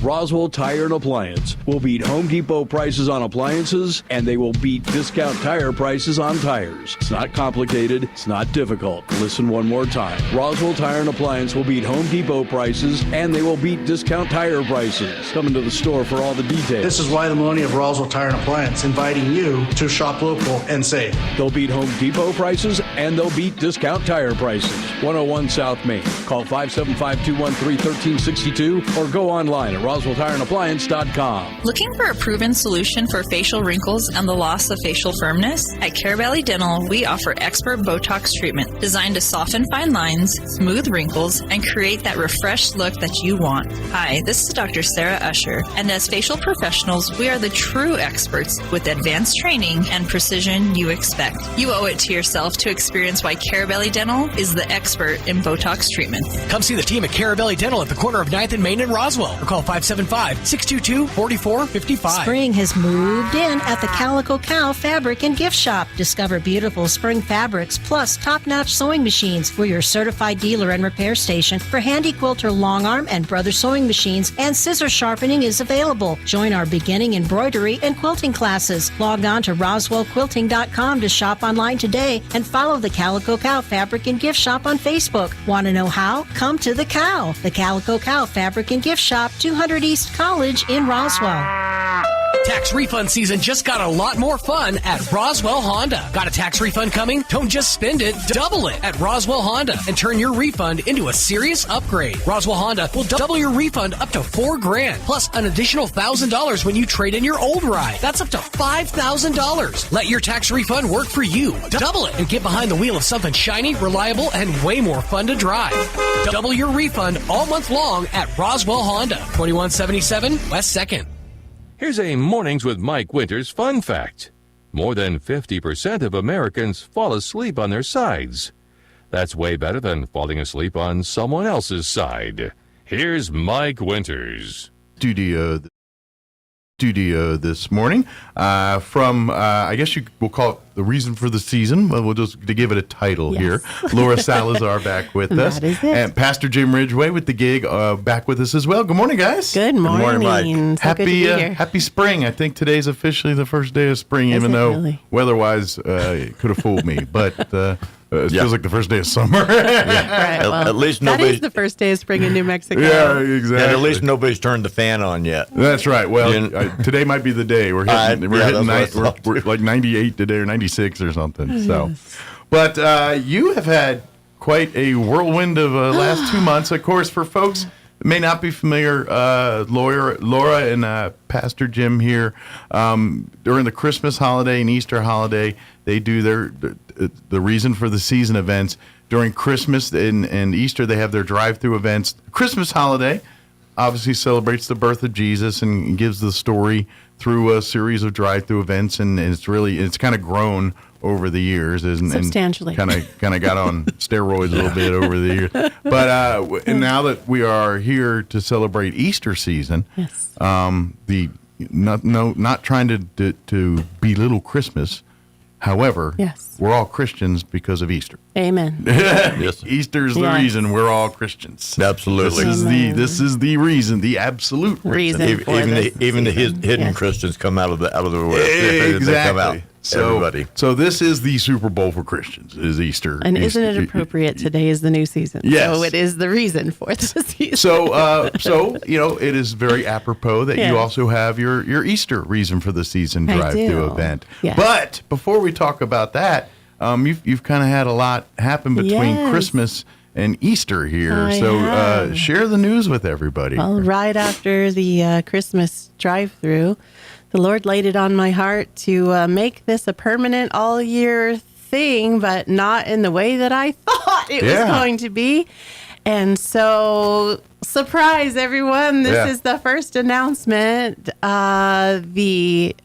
Roswell Tire and Appliance will beat Home Depot prices on appliances, and they will beat discount tire prices on tires. It's not complicated. It's not difficult. Listen one more time. Roswell Tire and Appliance will beat Home Depot prices, and they will beat discount tire prices. Come into the store for all the details. This is Wyatt Maloney of Roswell Tire and Appliance, inviting you to shop local and save. They'll beat Home Depot prices, and they'll beat discount tire prices. 101 South Main. Call 575-213-1362 or go online at RoswellTireandAppliance.com. Looking for a proven solution for facial wrinkles and the loss of facial firmness? At Care Valley Dental, we offer expert Botox treatment designed to soften fine lines, smooth wrinkles, and create that refreshed look that you want. Hi, this is Dr. Sarah Usher, and as facial professionals, we are the true experts with advanced training and precision you expect. You owe it to yourself to experience why Care Valley Dental is the expert in Botox treatment. Come see the team at Care Valley Dental at the corner of 9th and Main in Roswell, or call 575-622-4455. Spring has moved in at the Calico Cow Fabric and Gift Shop. Discover beautiful spring fabrics plus top-notch sewing machines. We're your certified dealer and repair station for Handy Quilter long arm and Brother sewing machines, and scissor sharpening is available. Join our beginning embroidery and quilting classes. Log on to RoswellQuilting.com to shop online today and follow the Calico Cow Fabric and Gift Shop on Facebook. Want to know how? Come to the Cow. The Calico Cow Fabric and Gift Shop, 200 East College in Roswell. Tax refund season just got a lot more fun at Roswell Honda. Got a tax refund coming? Don't just spend it, double it at Roswell Honda and turn your refund into a serious upgrade. Roswell Honda will double your refund up to $4,000 plus an additional $1,000 when you trade in your old ride. That's up to $5,000. Let your tax refund work for you. Double it and get behind the wheel of something shiny, reliable, and way more fun to drive. Double your refund all month long at Roswell Honda, 2177 West 2nd. Here's a Mornings with Mike Winters fun fact. More than 50% of Americans fall asleep on their sides. That's way better than falling asleep on someone else's side. Here's Mike Winters. Studio this morning from I guess we'll call it the reason for the season. We'll just to give it a title here. Laura Salazar back with us, and Pastor Jim Ridgway with the gig back with us as well. Good morning, guys. Good morning. Mike. So happy spring. I think today's officially the first day of spring, even though really? weather-wise it could have fooled me, but. It feels like the first day of summer. Right, well, at least that nobody. is the first day of spring in New Mexico. Yeah, exactly. And at least nobody's turned the fan on yet. That's right. Well, today might be the day. We're hitting we're like 98 today or 96 or something. So, but you have had quite a whirlwind of last 2 months. Of course, for folks that may not be familiar, Laura and Pastor Jim here during the Christmas holiday and Easter holiday, they do the reason for the season events. During Christmas and Easter, they have their drive-through events. Christmas holiday obviously celebrates the birth of Jesus and gives the story through a series of drive-through events, and it's kind of grown over the years, substantially, and kind of got on steroids a little bit over the years. But and now that we are here to celebrate Easter season, yes, not trying to belittle Christmas. However, yes, we're all Christians because of Easter. Amen. Yes. Easter's the reason we're all Christians. Absolutely. This is the reason, the absolute reason. Even the hidden Christians come out of the way. Exactly. They come out. Everybody. So this is the Super Bowl for Christians. Is Easter? And isn't it appropriate? Today is the new season. Yes. So it is the reason for the season. So it is very apropos that you also have your Easter reason for the season drive-through event. Yes. But before we talk about that, you've kind of had a lot happen between Christmas and Easter here. Share the news with everybody. Well, right after the Christmas drive-through, the Lord laid it on my heart to make this a permanent all-year thing, but not in the way that I thought it was going to be. And so, surprise, everyone, this is the first announcement. The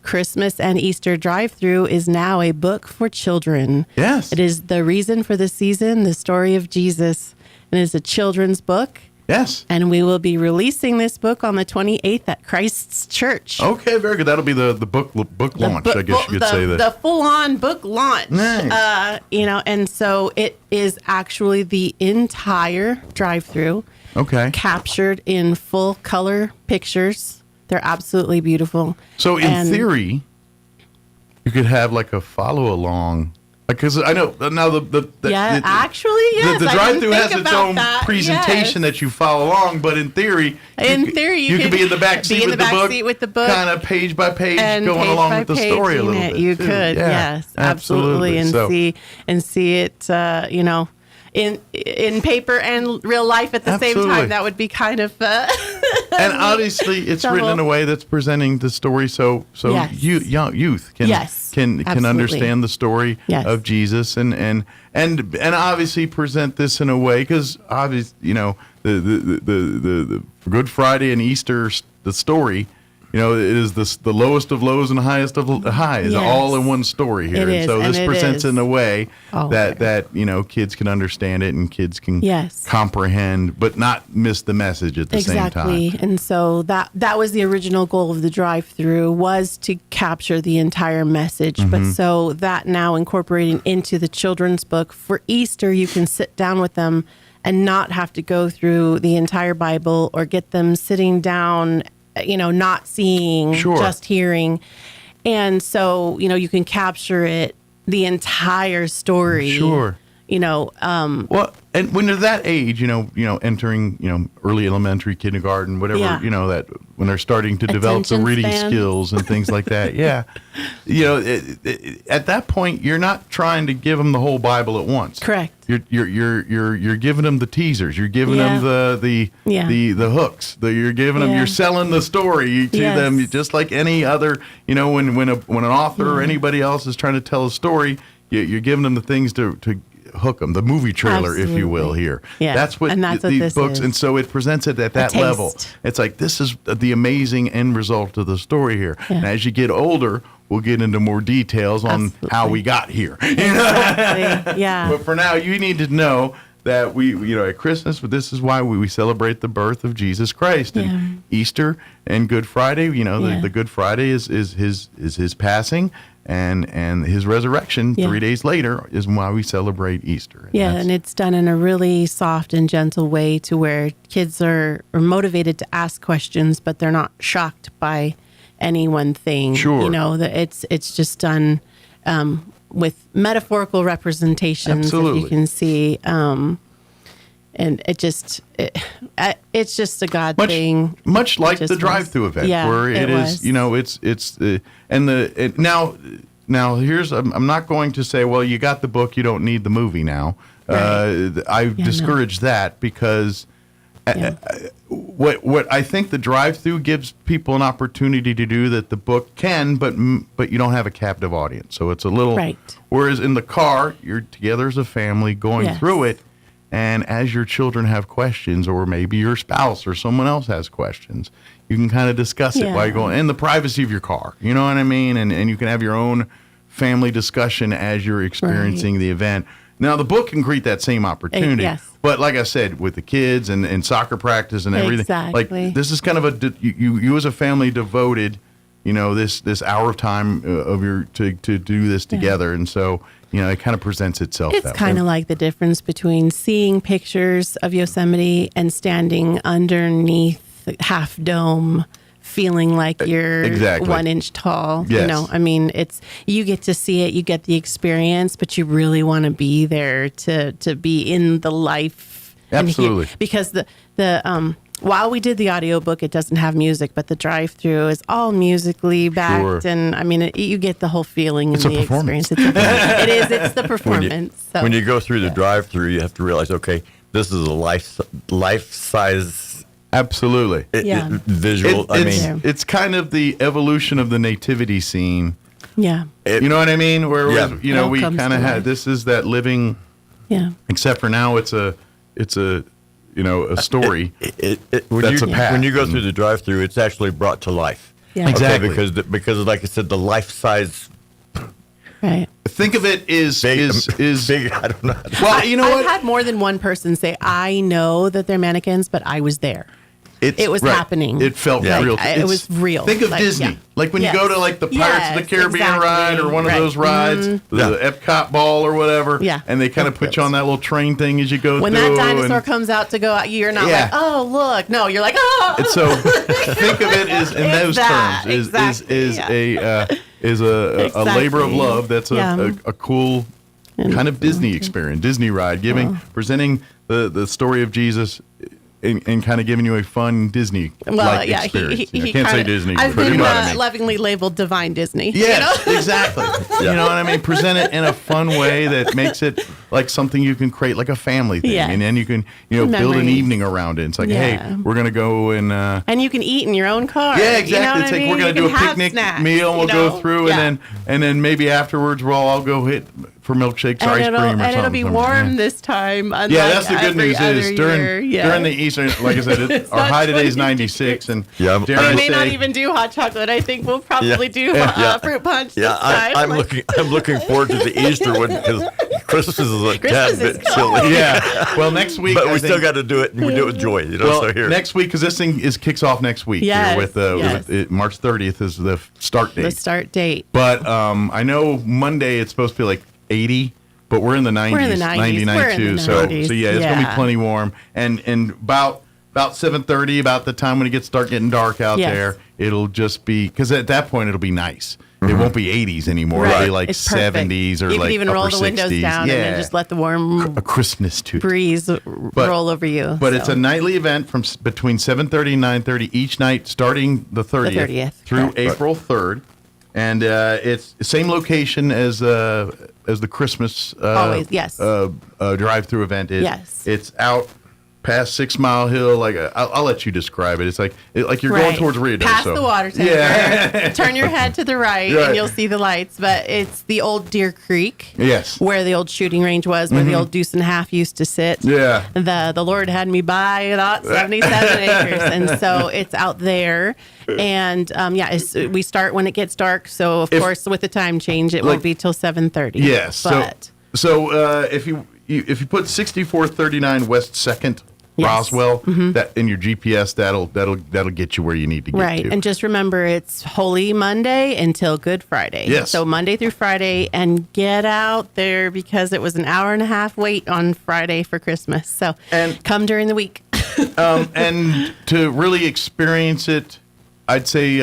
Christmas and Easter drive-through is now a book for children. Yes. It is the reason for the season, the story of Jesus. And it's a children's book. Yes. And we will be releasing this book on the 28th at Christ's Church. Okay, very good. That'll be the book launch, I guess you could say that. The full-on book launch. Nice. And so it is actually the entire drive-through. Okay. Captured in full color pictures. They're absolutely beautiful. So in theory, you could have like a follow-along. Because I know now actually, yes. The drive-through has its own presentation that you follow along, but in theory, you could be in the back seat with the book, kind of page by page, going along with the story a little bit. You could, yes, absolutely, and see it, in paper and real life at the same time. That would be kind of and obviously it's written in a way that's presenting the story so youth can understand the story of Jesus and obviously present this in a way, because obviously the Good Friday and Easter, the story, it is the lowest of lows and highest of highs, all in one story here. And so this presents in a way that kids can understand it and kids can comprehend, but not miss the message at the same time. Exactly. And so that was the original goal of the drive-through, was to capture the entire message. But so that now incorporating into the children's book for Easter, you can sit down with them and not have to go through the entire Bible or get them sitting down, not seeing, just hearing. And so, you can capture it, the entire story. Sure. Well, and when they're that age, entering, early elementary, kindergarten, whatever, that when they're starting to develop the reading skills and things like that. Yeah. At that point, you're not trying to give them the whole Bible at once. Correct. You're giving them the teasers. You're giving them the hooks. You're giving them. You're selling the story to them, just like any other. When an author or anybody else is trying to tell a story, you're giving them the things to hook them, the movie trailer, if you will. Here, that's what these books, and so it presents it at that level. It's like, this is the amazing end result of the story here. And as you get older, we'll get into more details on how we got here. Exactly. But for now, you need to know that we at Christmas, this is why we celebrate the birth of Jesus Christ. And Easter and Good Friday, the Good Friday is his passing. And his resurrection 3 days later is why we celebrate Easter. And it's done in a really soft and gentle way to where kids are motivated to ask questions, but they're not shocked by any one thing. Sure. It's just done with metaphorical representations, if you can see. And it's just a God thing. Much like the drive-through event, where it is, now here's, I'm not going to say, well, you got the book, you don't need the movie now. I discourage that, because what I think the drive-through gives people an opportunity to do that the book can, but you don't have a captive audience. So it's a little, whereas in the car, you're together as a family going through it. And as your children have questions, or maybe your spouse or someone else has questions, you can kind of discuss it while you're going in the privacy of your car. You know what I mean? And you can have your own family discussion as you're experiencing the event. Now, the book can create that same opportunity. But like I said, with the kids and soccer practice and everything, like this is kind of you as a family devoted, this hour of time to do this together. And so, it kind of presents itself that way. It's kind of like the difference between seeing pictures of Yosemite and standing underneath Half Dome, feeling like you're 1 inch tall. Yes. You get to see it, you get the experience, but you really want to be there to be in the life. Absolutely. Because while we did the audiobook, it doesn't have music, but the drive-through is all musically backed. And you get the whole feeling and the experience. It's the performance. When you go through the drive-through, you have to realize, okay, this is a life-size. Absolutely. Visual. It's kind of the evolution of the nativity scene. Yeah. You know what I mean? Where we kind of had, this is that living. Yeah. Except for now, it's a story. When you go through the drive-through, it's actually brought to life. Yeah. Exactly. Because like I said, the life-size Right. Think of it is big. I don't know. Well, you know I've what? had more than one person say, "I know that they're mannequins, but I was there. It was right. happening. It felt real. It was real. Think of Like, Disney. yeah. Like when you go to like the Pirates of the Caribbean exactly. ride or one of Right. those rides, the Epcot ball or whatever. Yeah. And they kind of put you on that little train thing as you go When through. that dinosaur comes out to go out, you're not Yeah. like, "Oh, look." No, you're like, "Oh." And so think of it as in It's those that, terms is exactly, a labor of love. That's Yeah. a cool kind of Disney experience, Disney ride, presenting the story of Jesus. And kind of giving you a fun Disney experience. I can't say Disney. I've pretty been much. lovingly labeled Divine Disney. Yes, you know? exactly. You know what I mean? Present it in a fun way that makes it like something you can create, like a family thing, Yes. and then you can build an Memories. evening around it. It's like, hey, we're gonna go and And you can eat in your own car. yeah, You know exactly. what It's I like mean? we're gonna You do a can have picnic snacks, meal. you We'll know? go through, and then maybe afterwards I'll go hit for milkshakes or ice cream or something. And it'll be warm this time. Yeah, unlike that's the good every news other is year. during the Easter, like I said, our high today is 96, and Yeah, dare We I may not say- even do hot chocolate. I think we'll probably do fruit punch Yeah, this time. I'm looking forward to the Easter one because Christmas is a tad bit chilly. Yeah. Well, next week, but I we think- still got to do it, and we do it with joy. Well, so here next week, because this thing kicks off next week. Yes, Here with March 30th is the start date. The start date. But I know Monday it's supposed to be like 80, but we're in the 90s. We're in the 90s. 99 We're in too. the So 90s. yeah, it's gonna be Yeah. plenty warm. And about 7:30, about the time when it start getting dark out Yes. there, it'll just be because at that point it'll be nice. It won't be 80s anymore. Right. It'll be like It's perfect. 70s or you like can even upper roll the 60s. windows down yeah. and then just let the warm a crispness to it. breeze roll over you. But it's so. a nightly event from between 7:30 and 9:30 each night, starting the 30th, through correct. April 3rd, and it's the same location as the Christmas Always, yes. drive-through event is. Yes. It's out past 6 Mile Hill. Like I'll let you describe it. It's like you're going Right. towards Rio. Past so. the water tanker. Yeah. Turn your head to the right, Right. and you'll see the lights. But it's the old Deer Creek. Yes. Where the old shooting range was, where the old Deuce and a Half used to sit. Yeah. The Lord had me buy about 77 acres, and so it's out there. And we start when it gets dark. So of course, with the time change, it won't be till 7:30. Yes. But So if you put 6439 West 2nd Roswell that in your GPS, that'll get you where you need to get right, to. and just remember it's Holy Monday until Good Friday. Yes. So Monday through Friday, and get out there because it was an hour and a half wait on Friday for Christmas. So come during the week. And to really experience it, I'd say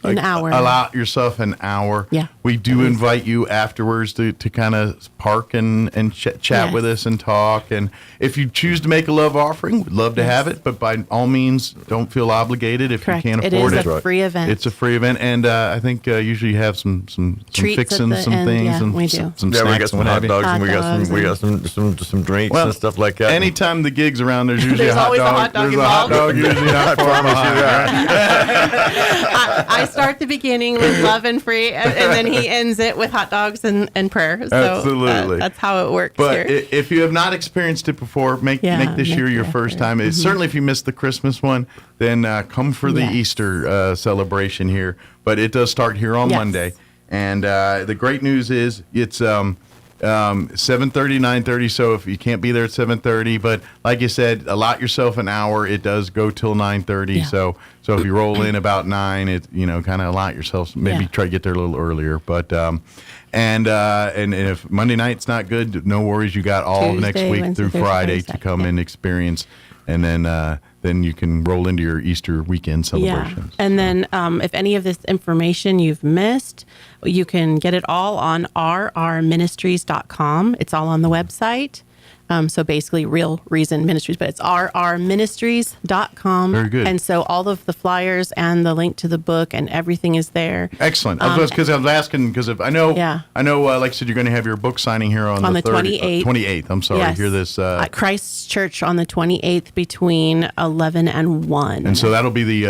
An hour. Allow yourself an hour. Yeah. We do invite you afterwards to kind of park and chat Yes. with us and talk. And if you choose to make a love offering, we'd love to have it. But by all means, don't feel obligated if Correct. you can't It afford is it. a free event. It's a free event, and I think usually you have some Treats at fixins, the some end. things, Yeah, and we do. some yeah, snacks we got and some what hot have you. dogs, and we got some drinks Well, and stuff like that. Anytime the gig's around, there's usually There's a hot always a dog. hot dog There's a hot involved. dog usually not far behind. I start the beginning with love and free, and then he ends it with hot dogs and prayer. So Absolutely. that's how it works But here. if you have not experienced it before, make this year your first time. Certainly, if you missed the Christmas one, then come for the Easter celebration here. But it does start here on Monday. And the great news is it's 7:30, 9:30. So if you can't be there at 7:30, but like you said, allot yourself an hour. It does go till 9:30. Yeah. So if you roll in about 9, it kind of allot yourself. Maybe try to get there a little earlier. But and if Monday night's not good, no worries. You got all of next Tuesday, week Wednesday, through Thursday, Friday Friday, to come and experience, and then you can roll into your Easter weekend celebrations. And then if any of this information you've missed, you can get it all on rrministries.com. It's all on the website. So basically Real Reason Ministries, but it's rrministries.com. Very good. And so all of the flyers and the link to the book and everything is there. Excellent. Because I was asking, because I know, like I said, you're going to have your book signing here on the 28th. 28th. I'm sorry. Yes. Hear this. At Christ Church on the 28th between 11 and 1. And so that'll be the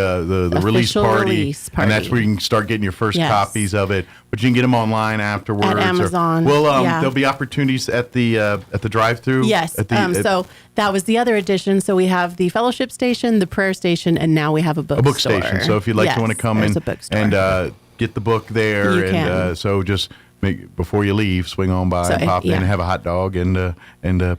release Official party. release party. And that's where you can start getting your first Yes. copies of it. But you can get them online afterwards. At Amazon. There'll be opportunities at the drive-through. Yes. At the, So that was the other addition. So we have the fellowship station, the prayer station, and now we have a bookstore. a book station. So if you'd like to want to come in there's a bookstore. and get the book there, You can. so just before you leave, swing on by and pop in and have a hot dog and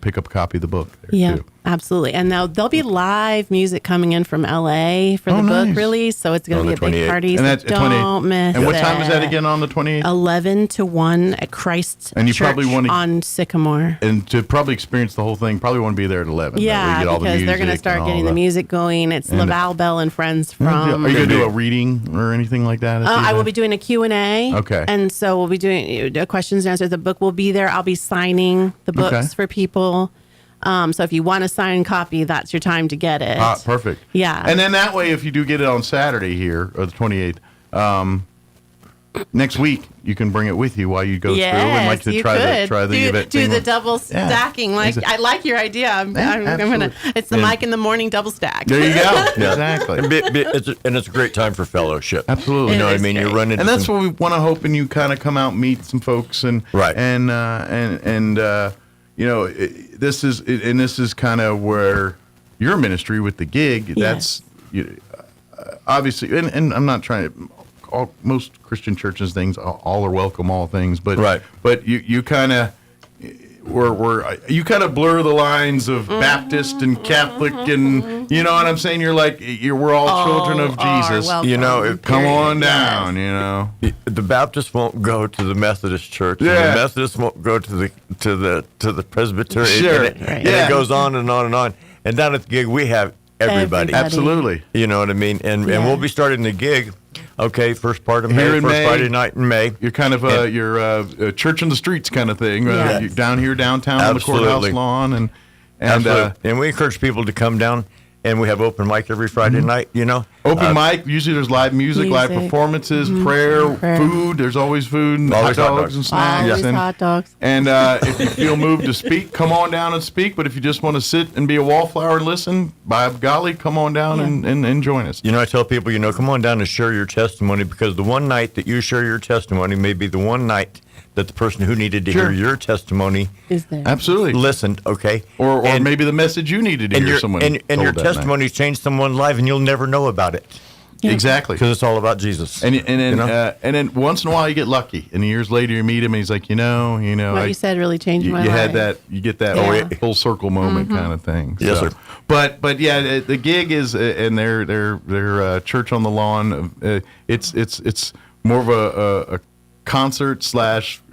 pick up a copy of the book there too. Absolutely. And now there'll be live music coming in from LA for the book release, so it's going to be a big party. And so don't miss it. And what time is that again on the 28th? 11 to 1 at Christ Church probably want on Sycamore. And to probably experience the whole thing, probably want to be there at 11. Yeah, get all because the they're going to start getting the music going. It's Laval Bell and Friends from... Are you going to do a reading or anything like that? I will be doing a Q&A. Okay. And so we'll be doing questions and answers. The book will be there. I'll be signing the books for people. So if you want a signed copy, that's your time to get it. Perfect. Yeah. And then that way, if you do get it on Saturday here, or the 28th, next week, you can bring it with you while you go through and like to try the event. Do the double stacking. I like your idea. I'm gonna. It's the Mike in the Morning double stack. There you go. Exactly. And it's a great time for fellowship. Absolutely. You know what I mean? You're running, and that's what we want to hope. And you kind of come out, meet some folks, and you know, this is kind of where your ministry with the gig. That's obviously, and I'm not trying to. Most Christian churches, things all are welcome, all things, but you kind of you kind of blur the lines of Baptist and Catholic, and you know what I'm saying. You're like we're all children of Jesus. You know, come on down. You know, the Baptists won't go to the Methodist church. Yeah. And the Methodists won't go to the Presbyterian. Sure. And it goes on and on and on. And down at the gig, we have everybody. Absolutely. You know what I mean? And we'll be starting the gig. Okay, first part of May, Friday night in May. You're kind of your church in the streets kind of thing. You're down here downtown on the courthouse lawn, and we encourage people to come down. And we have open mic every Friday night, you know. Open mic, usually there's live music, live performances, prayer, food. There's always food and hot dogs and snacks. Always hot dogs. And if you feel moved to speak, come on down and speak. But if you just want to sit and be a wallflower and listen, by golly, come on down and join us. You know, I tell people, come on down and share your testimony, because the one night that you share your testimony may be the one night that the person who needed to hear your testimony is there. Absolutely listened, okay? Or maybe the message you needed to hear someone and your testimony changed someone's life, and you'll never know about it. Yeah. Exactly. Because it's all about Jesus. And then once in a while you get lucky, and years later you meet him, and he's like, what you said really changed my life. You get that full circle moment kind of thing. Yes, sir. But yeah, the gig is, and their church on the lawn. It's more of a concert /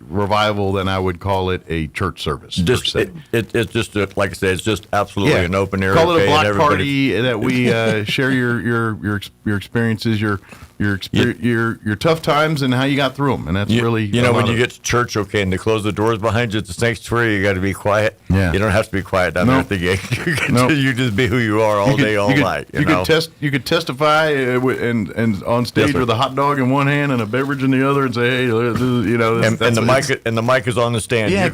revival than I would call it a church service. It's just like I said, it's just absolutely an open air. Call it a block party that we share your experiences, your tough times and how you got through them, and that's really when you get to church, and they close the doors behind you at the sanctuary, you got to be quiet. Yeah. You don't have to be quiet down there at the gate. You just be who you are all day, all night. You could testify and on stage with a hot dog in one hand and a beverage in the other, and say, hey, and the mic is on the stand. Yeah,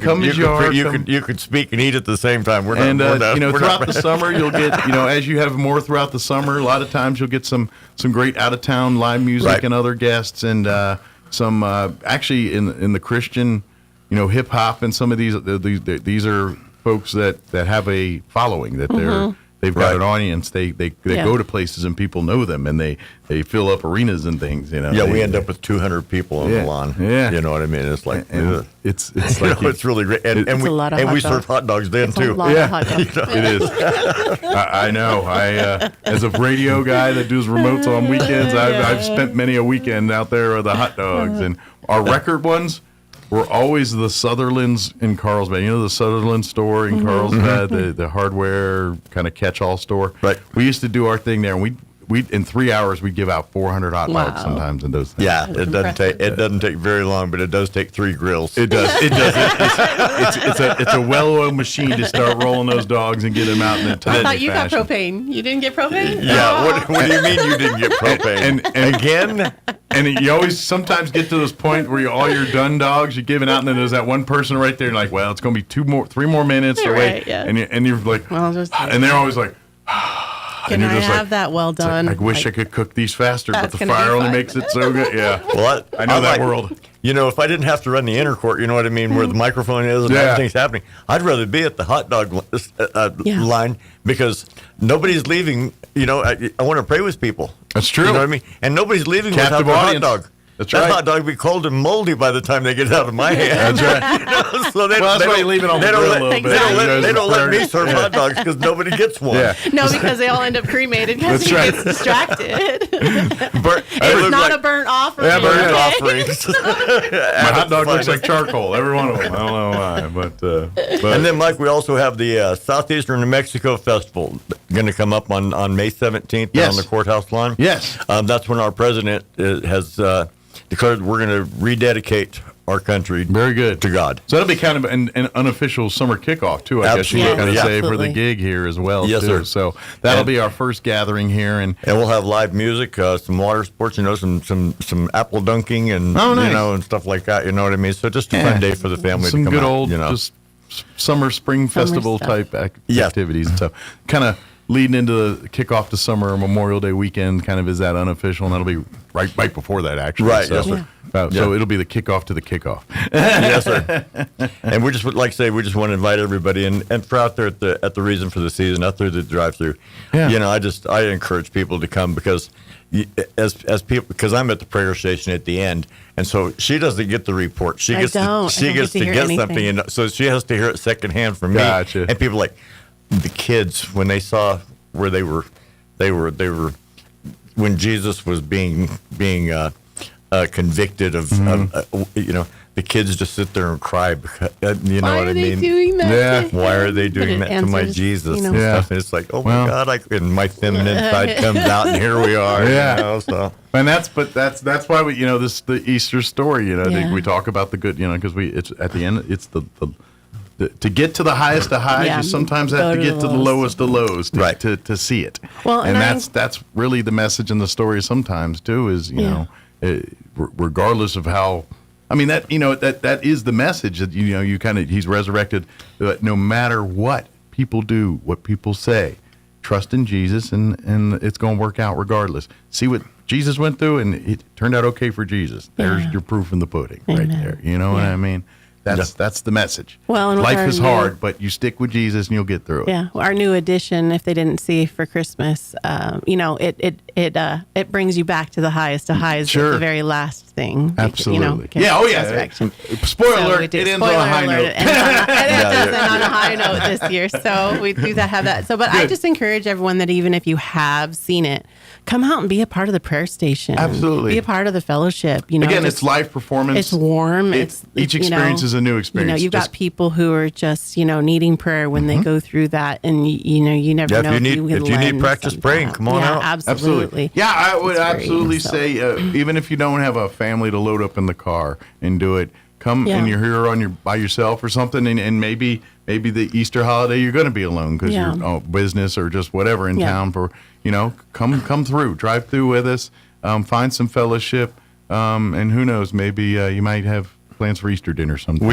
you could speak and eat at the same time. Throughout the summer, you'll get as you have more throughout the summer, a lot of times you'll get some great out of town live music and other guests, and some actually in the Christian, hip hop, and some of these are folks that have a following, that they've got an audience. They go to places and people know them, and they fill up arenas and things. We end up with 200 people on the lawn. Yeah, you know what I mean. It's like it's like it's really great, and we serve hot dogs then too. It is. I know. As a radio guy that does remotes on weekends, I've spent many a weekend out there with the hot dogs, and our record ones were always the Sutherland's in Carlsbad. The Sutherland store in Carlsbad, the hardware kind of catch-all store. Right. We used to do our thing there, and we in 3 hours we'd give out 400 hot dogs sometimes in those things. Yeah, it doesn't take very long, but it does take 3 grills. It does. It's a well-oiled machine to start rolling those dogs and get them out in a timely I thought you fashion. got propane. You didn't get propane? Yeah. What do you mean you didn't get propane? And again? And you always sometimes get to this point where all your done dogs you're giving out, and then there's that one person right there, and like, well, it's going to be 3 more minutes to wait. Yeah. And you're like, and they're always like, can I have that well done? I wish I could cook these faster, but the fire only makes it so good. Yeah. Well, I know that world. If I didn't have to run the inner court, you know what I mean, where the microphone is and everything's happening, I'd rather be at the hot dog line, because nobody's leaving. I want to pray with people. That's true. You know what I mean? And nobody's leaving without the hot dog. That's that right. hot dog will be cold and moldy by the time they get out of my hand. That's right. So that's why you leave it on the grill a little bit. They don't let me serve hot dogs because nobody gets one. Yeah. No, because they all end up cremated because he gets distracted. It's not a burnt offering. Yeah, burnt offerings. My hot dog looks like charcoal. Every one of them. I don't know why, but and then, Mike, we also have the Southeastern New Mexico Festival going to come up on May 17th on the courthouse lawn. Yes. That's when our president has declared we're going to rededicate our country to God. So that'll be kind of an unofficial summer kickoff, too, I guess you could kind of say, for the gig here as well, yes, too. Sir. So that'll be our first gathering here. And we'll have live music, some water sports, some apple dunking and, and stuff like that, you know what I mean? So just a fun day for the family some to come good out, old just summer, spring festival type activities. And so kind of leading into the kickoff to summer, Memorial Day weekend kind of is that unofficial, and that'll be right before that, actually. Right, so, yes, sir. So it'll be the kickoff to the kickoff. Yes, sir. And we just would like to say we just want to invite everybody and for out there at the reason for the season, out there at the drive-through. Yeah. I encourage people to come because as people, because I'm at the prayer station at the end, and so she doesn't get the report. She gets to get something, and so she has to hear it secondhand from me. Gotcha. And people like the kids when they saw where they were when Jesus was being convicted of, the kids just sit there and cry. Because, you know what I mean? Why are they doing that? Yeah. Why are they doing that to my Jesus? And stuff. And it's like, oh my God! And my feminine side comes out, and here we are. Yeah. So. And that's why we this the Easter story. We talk about the good. Because it's at the end. It's the to get to the highest of highs, you sometimes have to get to the lowest of lows to see it. Well, and that's really the message in the story sometimes too. Is regardless of how. I mean that is the message that he's resurrected. No matter what people do, what people say, trust in Jesus, and it's going to work out regardless. See what Jesus went through, and it turned out okay for Jesus. There's your proof in the pudding, right there. You know what I mean? That's the message. Well, and life is hard, but you stick with Jesus and you'll get through it. Yeah, our new edition, if they didn't see for Christmas, it brings you back to the highest of highs. Sure. The very last thing. Absolutely. Resurrection. Spoiler alert! It ends on a high note. It does end on a high note this year, so we do have that. So, but I just encourage everyone that even if you have seen it, come out and be a part of the prayer station. Absolutely. Be a part of the fellowship. Again, it's live performance. It's warm. Each experience is a new experience. You've got people who are just, needing prayer when they go through that, and you never know if you need practice praying, come on out. Absolutely. Yeah, I would absolutely say, even if you don't have a family to load up in the car and do it, come and you're here by yourself or something, and maybe the Easter holiday you're going to be alone because you're business or just whatever in town for come through, drive through with us, find some fellowship, and who knows, maybe you might have plans for Easter dinner sometime.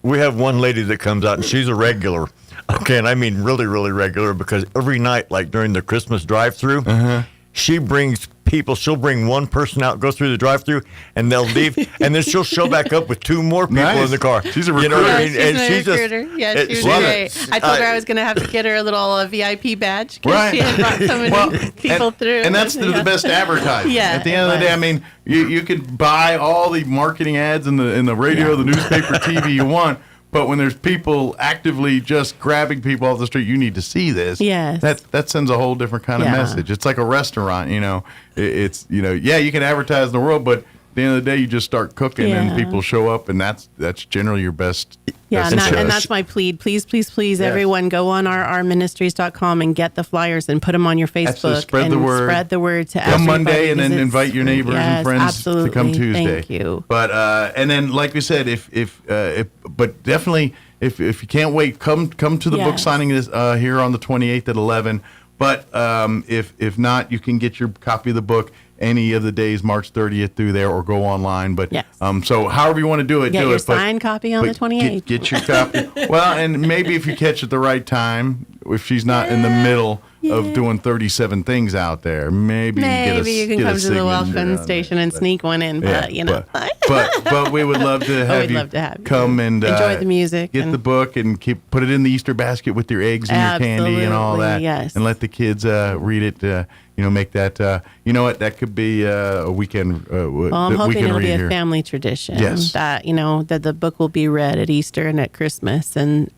We have one lady that comes out, and she's a regular. Okay, and I mean really, really regular, because every night, like during the Christmas drive-through, she brings people. She'll bring one person out, go through the drive-through, and they'll leave, and then she'll show back up with two more people in the car. She's a recruiter. You know what I mean? She's a recruiter. She was great. I told her I was going to have to get her a little VIP badge because she had brought so many people through. And that's the best advertising. Yeah, at the end of the day, I mean, you could buy all the marketing ads in the radio, the newspaper, TV you want. But when there's people actively just grabbing people off the street, you need to see this. Yes. That sends a whole different kind of message. It's like a restaurant, It's you can advertise in the world, but at the end of the day, you just start cooking and people show up, and that's generally your best. Yeah, and that's my plea. Please, everyone, go on our ministries.com and get the flyers and put them on your Facebook. Spread the word. Spread the word to everybody. Come Monday and then invite your neighbors and friends to come Tuesday. Thank you. But and then, like we said, but definitely, if you can't wait, come to the book signing here on the 28th at 11. But if not, you can get your copy of the book any of the days, March 30th through there, or go online. But so however you want to do it, get do your it. Signed copy on the 28th. Get your copy. Well, and maybe if you catch it the right time, if she's not in the middle of doing 37 things out there, maybe you can come to the welcome station and sneak one in. But but we would love to have you come and enjoy the music, get the book, and put it in the Easter basket with your eggs and your candy and all that. Yes. And let the kids read it. make that. You know what? That could be a weekend. Well, I'm hoping it'll be a family tradition. Yes. That that the book will be read at Easter and at Christmas, and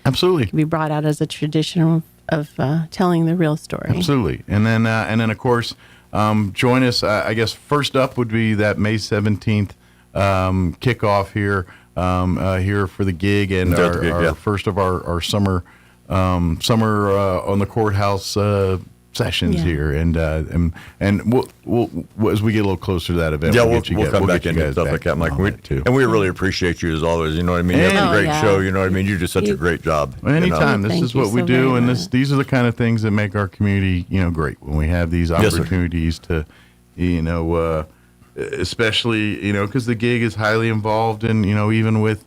absolutely can be brought out as a tradition of telling the real story. Absolutely, and then of course, join us. I guess first up would be that May 17th kickoff here for the gig, and our first of our summer on the courthouse sessions here, and we'll as we get a little closer to that event, we'll come back into stuff like that, Mike. And we really appreciate you as always. You know what I mean? You have a great show. You know what I mean? You do such a great job. Anytime, this is what we do, and these are the kind of things that make our community, great. When we have these opportunities to, especially, because the gig is highly involved, and even with.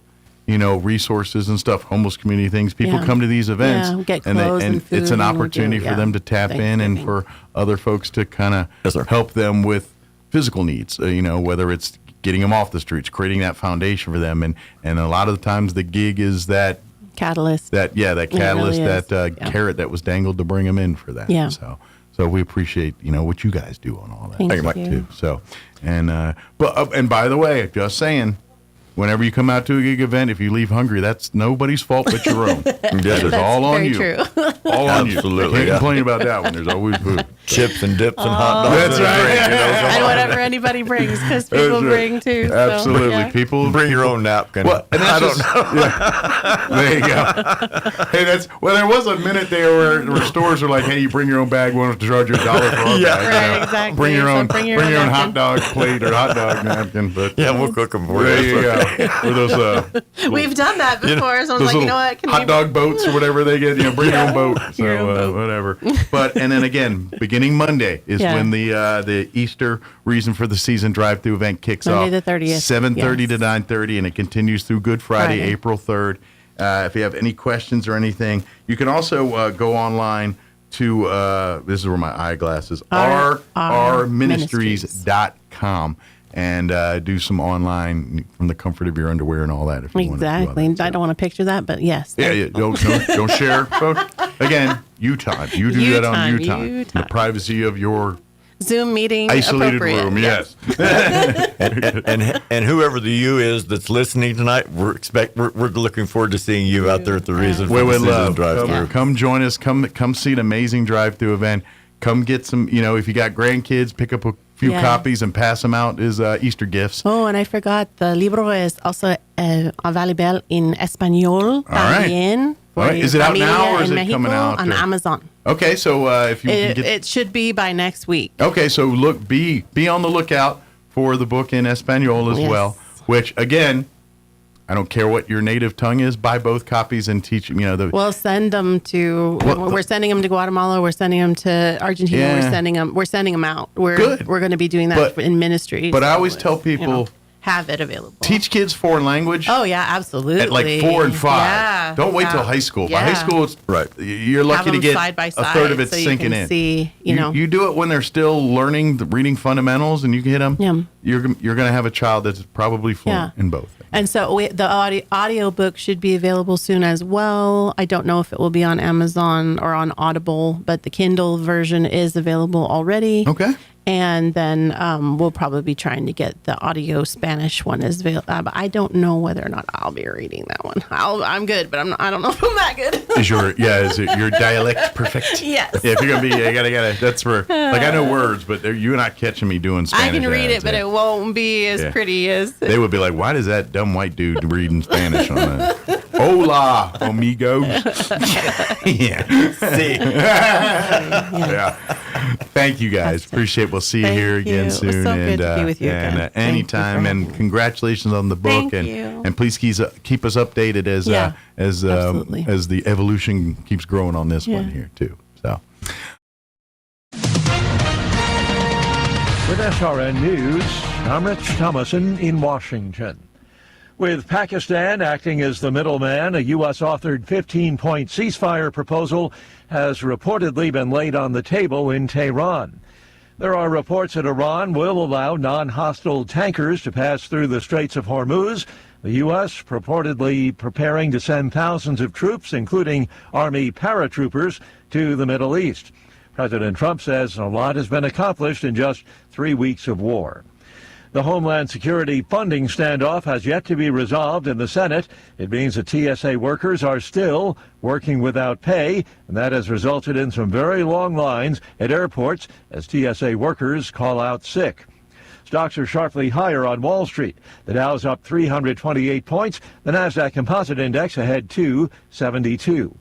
Resources and stuff, homeless community things. People come to these events, and it's an opportunity for them to tap in, and for other folks to kind of help them with physical needs. Whether it's getting them off the streets, creating that foundation for them, and a lot of the times the gig is that catalyst. That catalyst, really carrot that was dangled to bring them in for that. Yeah. So we appreciate what you guys do on all that. Thank you, Mike, too. So and by the way, just saying. Whenever you come out to a gig event, if you leave hungry, that's nobody's fault but your own. It's all on you. True. All on you. Absolutely. Can't complain about that one. There's always food. Chips and dips and hot dogs. That's right. And whatever anybody brings, because people bring too. Absolutely. So, yeah. People bring your own napkin. Well, and I don't know. Yeah. There you go. Hey, there was a minute there where stores are like, hey, you bring your own bag, we want to charge you $1 for our bag. Right, exactly. Bring your own napkin. hot dog plate or hot dog napkin. But we'll cook them for you. There you go. For those, we've done that before, so I was like, you know what? Hot dog boats or whatever they get, bring your own boat. So whatever. And then again, beginning Monday is when the Easter Reason for the Season drive-through event kicks off. Monday the 30th. 7:30 to 9:30, and it continues through Good Friday, April 3rd. If you have any questions or anything, you can also go online to, this is where my eyeglasses, rrministries.com. And do some online from the comfort of your underwear and all that. If you exactly. Want to I don't want to picture that, but yes. Yeah. Don't share. Again, you time. You do that on you time. The privacy of your Zoom meeting. Isolated room. Yes. and whoever the you is that's listening tonight, we're looking forward to seeing you out there at the Reason for the Season drive-through. Come join us. Come see an amazing drive-through event. Come get some. If you got grandkids, pick up a few copies and pass them out as Easter gifts. Oh, and I forgot, the libro is also available in Espanol. También. All right. Is it out now or is it Mexico, coming out? On Amazon. Okay, so if you can get... It should be by next week. Okay, so be on the lookout for the book in Espanol as well, which, again... I don't care what your native tongue is. Buy both copies and teach them. We'll send them to. We're sending them to Guatemala. We're sending them to Argentina. Yeah. We're sending them out. We're going to be doing that in ministry. But I always tell people, have it available. Teach kids foreign language. Oh yeah, absolutely. At like 4 and 5. Yeah. Don't wait till high school. Yeah. By high school, it's you're lucky to get side by side, a third of it so sinking you can in. See, you do it when they're still learning the reading fundamentals, and you can hit them. Yeah. You're going to have a child that's probably fluent in both. And so the audio book should be available soon as well. I don't know if it will be on Amazon or on Audible, but the Kindle version is available already. Okay. And then we'll probably be trying to get the audio Spanish one as available. But I don't know whether or not I'll be reading that one. I'm good, but I don't know if I'm that good. Is your dialect perfect? Yes. Yeah, if you're gonna be, you gotta. That's where, I know words, but you're not catching me doing Spanish. I can read ads, it, but it won't be as pretty as. They would be like, "Why does that dumb white dude reading Spanish on that?" Hola, amigos. Yeah. See. Yeah. Thank you guys. Appreciate. We'll see you here again soon. It was so good to be with you again. And anytime. And congratulations on the book. And please keep us updated as the evolution keeps growing on this one here too. So. With SRN News, I'm Rich Thomason in Washington. With Pakistan acting as the middleman, a U.S.-authored 15-point ceasefire proposal has reportedly been laid on the table in Tehran. There are reports that Iran will allow non-hostile tankers to pass through the Straits of Hormuz, the U.S. purportedly preparing to send thousands of troops, including Army paratroopers, to the Middle East. President Trump says a lot has been accomplished in just 3 weeks of war. The Homeland Security funding standoff has yet to be resolved in the Senate. It means that TSA workers are still working without pay, and that has resulted in some very long lines at airports as TSA workers call out sick. Stocks are sharply higher on Wall Street. The Dow's up 328 points. The Nasdaq Composite Index ahead 272.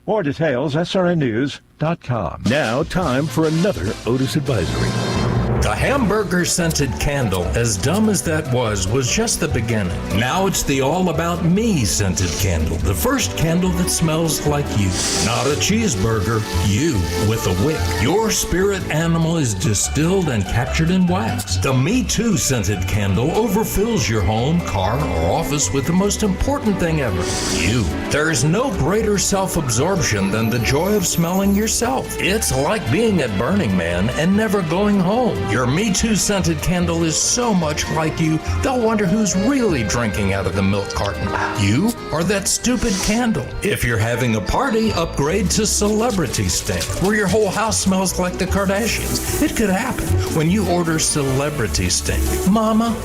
More details, srnnews.com. Now, time for another Otis Advisory. The hamburger scented candle, as dumb as that was just the beginning. Now it's the all about me scented candle, the first candle that smells like you. Not a cheeseburger, you with a wick. Your spirit animal is distilled and captured in wax. The Me Too scented candle overfills your home, car, or office with the most important thing ever, you. There's no greater self-absorption than the joy of smelling yourself. It's like being at Burning Man and never going home. Your Me Too scented candle is so much like you, they'll wonder who's really drinking out of the milk carton. You or that stupid candle. If you're having a party, upgrade to Celebrity Stink, where your whole house smells like the Kardashians. It could happen when you order Celebrity Stink. Mama,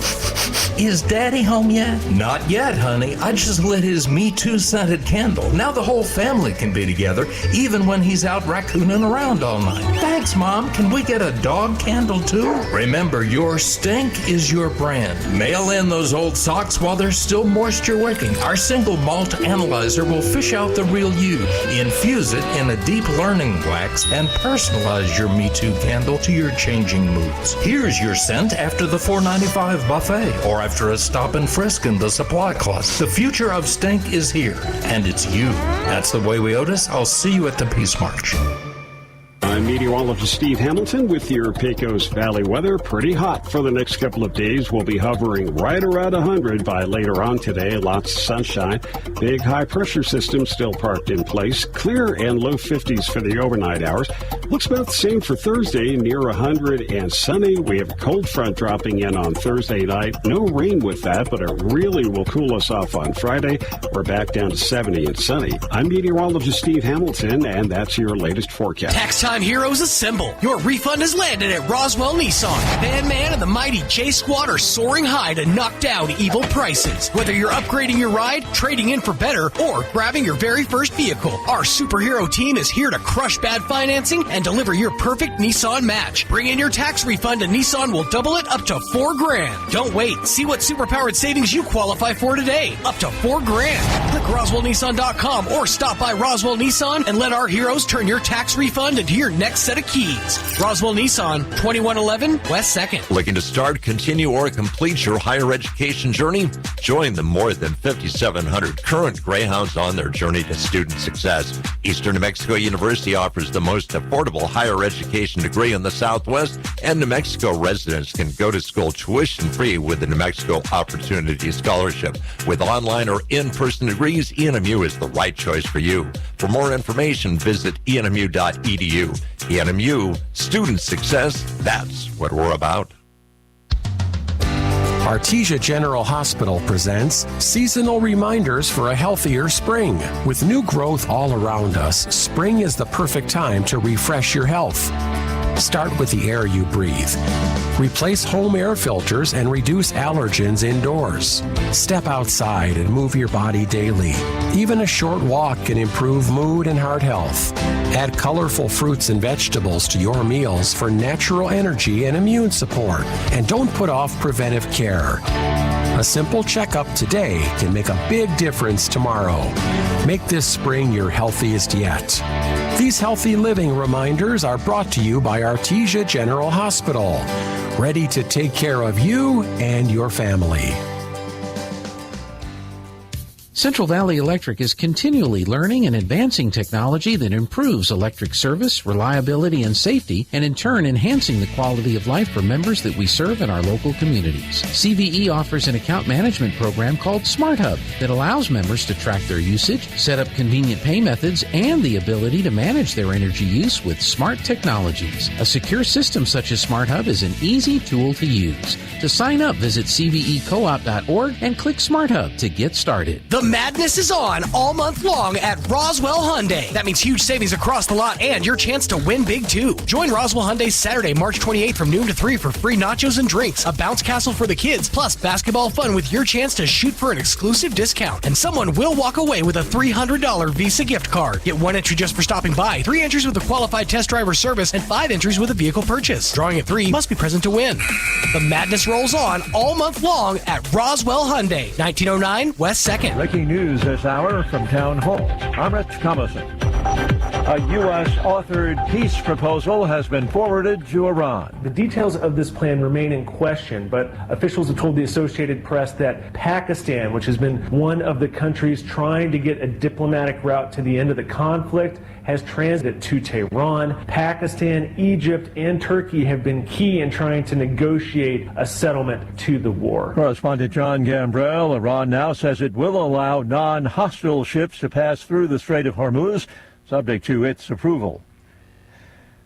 is Daddy home yet? Not yet, honey. I just lit his Me Too scented candle. Now the whole family can be together, even when he's out raccooning around all night. Thanks, Mom. Can we get a dog candle too? Remember, your stink is your brand. Mail in those old socks while they're still moisture wicking. Our single malt analyzer will fish out the real you, infuse it in a deep learning wax, and personalize your Me Too candle to your changing moods. Here's your scent after the $4.95 buffet or after a stop and frisk in the supply closet. The future of stink is here, and it's you. That's the way we Otis. I'll see you at the Peace March. I'm meteorologist Steve Hamilton with your Pecos Valley weather. Pretty hot for the next couple of days. We'll be hovering right around 100 by later on today. Lots of sunshine. Big high pressure system still parked in place. Clear and low 50s for the overnight hours. Looks about the same for Thursday, near 100 and sunny. We have a cold front dropping in on Thursday night. No rain with that, but it really will cool us off on Friday. We're back down to 70 and sunny. I'm meteorologist Steve Hamilton, and that's your latest forecast. Tax time heroes assemble. Your refund has landed at Roswell Nissan. Van Man and the mighty J Squad are soaring high to knock down evil prices. Whether you're upgrading your ride, trading in for better, or grabbing your very first vehicle, our superhero team is here to crush bad financing and deliver your perfect Nissan match. Bring in your tax refund and Nissan will double it up to $4,000. Don't wait. See what superpowered savings you qualify for today. Up to $4,000. Click RoswellNissan.com or stop by Roswell Nissan and let our heroes turn your tax refund into your next set of keys. Roswell Nissan, 2111 West 2nd. Looking to start, continue, or complete your higher education journey? Join the more than 5,700 current Greyhounds on their journey to student success. Eastern New Mexico University offers the most affordable higher education degree in the Southwest, and New Mexico residents can go to school tuition-free with the New Mexico Opportunity Scholarship. With online or in-person degrees, ENMU is the right choice for you. For more information, visit enmu.edu. ENMU, student success, that's what we're about. Artesia General Hospital presents Seasonal Reminders for a Healthier Spring. With new growth all around us, spring is the perfect time to refresh your health. Start with the air you breathe. Replace home air filters and reduce allergens indoors. Step outside and move your body daily. Even a short walk can improve mood and heart health. Add colorful fruits and vegetables to your meals for natural energy and immune support. And don't put off preventive care. A simple checkup today can make a big difference tomorrow. Make this spring your healthiest yet. These healthy living reminders are brought to you by Artesia General Hospital, ready to take care of you and your family. Central Valley Electric is continually learning and advancing technology that improves electric service, reliability, and safety, and in turn enhancing the quality of life for members that we serve in our local communities. CVE offers an account management program called Smart Hub that allows members to track their usage, set up convenient pay methods, and the ability to manage their energy use with smart technologies. A secure system such as Smart Hub is an easy tool to use. To sign up, visit cvecoop.org and click Smart Hub to get started. The madness is on all month long at Roswell Hyundai. That means huge savings across the lot and your chance to win big too. Join Roswell Hyundai Saturday, March 28th from noon to 3 for free nachos and drinks, a bounce castle for the kids, plus basketball fun with your chance to shoot for an exclusive discount. And someone will walk away with a $300 Visa gift card. Get 1 entry just for stopping by, 3 entries with a qualified test driver service, and 5 entries with a vehicle purchase. Drawing at 3 must be present to win. The madness rolls on all month long at Roswell Hyundai, 1909 West 2nd. Breaking news this hour from Town Hall. I'm Rich Thomason. A U.S.-authored peace proposal has been forwarded to Iran. The details of this plan remain in question, but officials have told the Associated Press that Pakistan, which has been one of the countries trying to get a diplomatic route to the end of the conflict, has transited to Tehran. Pakistan, Egypt, and Turkey have been key in trying to negotiate a settlement to the war. Correspondent John Gambrell. Iran now says it will allow non-hostile ships to pass through the Strait of Hormuz, subject to its approval.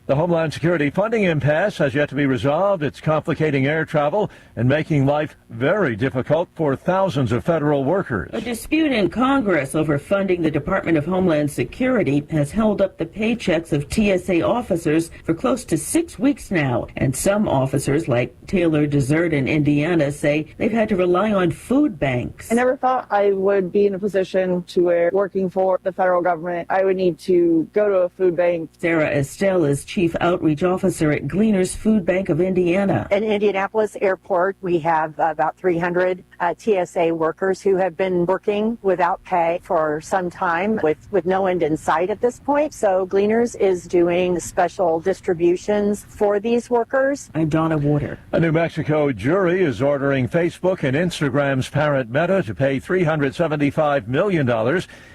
The Homeland Security funding impasse has yet to be resolved. It's complicating air travel and making life very difficult for thousands of federal workers. A dispute in Congress over funding the Department of Homeland Security has held up the paychecks of TSA officers for close to 6 weeks now. And some officers, like Taylor Desert in Indiana, say they've had to rely on food banks. I never thought I would be in a position to where working for the federal government, I would need to go to a food bank. Sarah Estelle is Chief Outreach Officer at Gleaners Food Bank of Indiana. In Indianapolis Airport, we have about 300 TSA workers who have been working without pay for some time with no end in sight at this point. So Gleaners is doing special distributions for these workers. I'm Donna Water. A New Mexico jury is ordering Facebook and Instagram's parent Meta to pay $375 million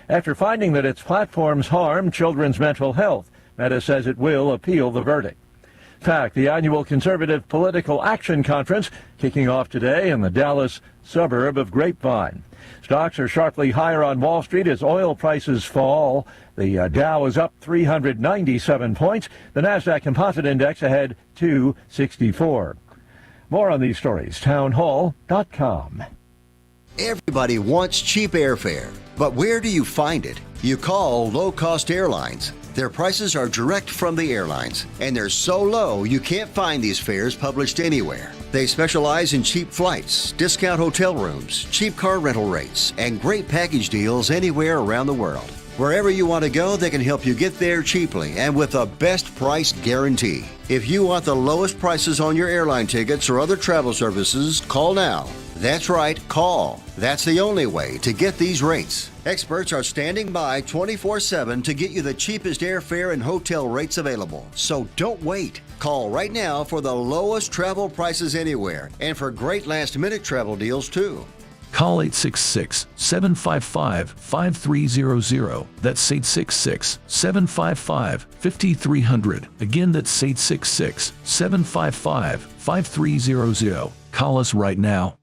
after finding that its platforms harm children's mental health. Meta says it will appeal the verdict. In fact, the annual Conservative Political Action Conference kicking off today in the Dallas suburb of Grapevine. Stocks are sharply higher on Wall Street as oil prices fall. The Dow is up 397 points. The Nasdaq Composite Index ahead 264. More on these stories, townhall.com. Everybody wants cheap airfare, but where do you find it? You call low-cost airlines. Their prices are direct from the airlines, and they're so low you can't find these fares published anywhere. They specialize in cheap flights, discount hotel rooms, cheap car rental rates, and great package deals anywhere around the world. Wherever you want to go, they can help you get there cheaply and with a best price guarantee. If you want the lowest prices on your airline tickets or other travel services, call now. That's right, call. That's the only way to get these rates. Experts are standing by 24/7 to get you the cheapest airfare and hotel rates available. So don't wait. Call right now for the lowest travel prices anywhere and for great last-minute travel deals too. Call 866-755-5300. That's 866-755-5300. Again, that's 866-755-5300. Call us right now.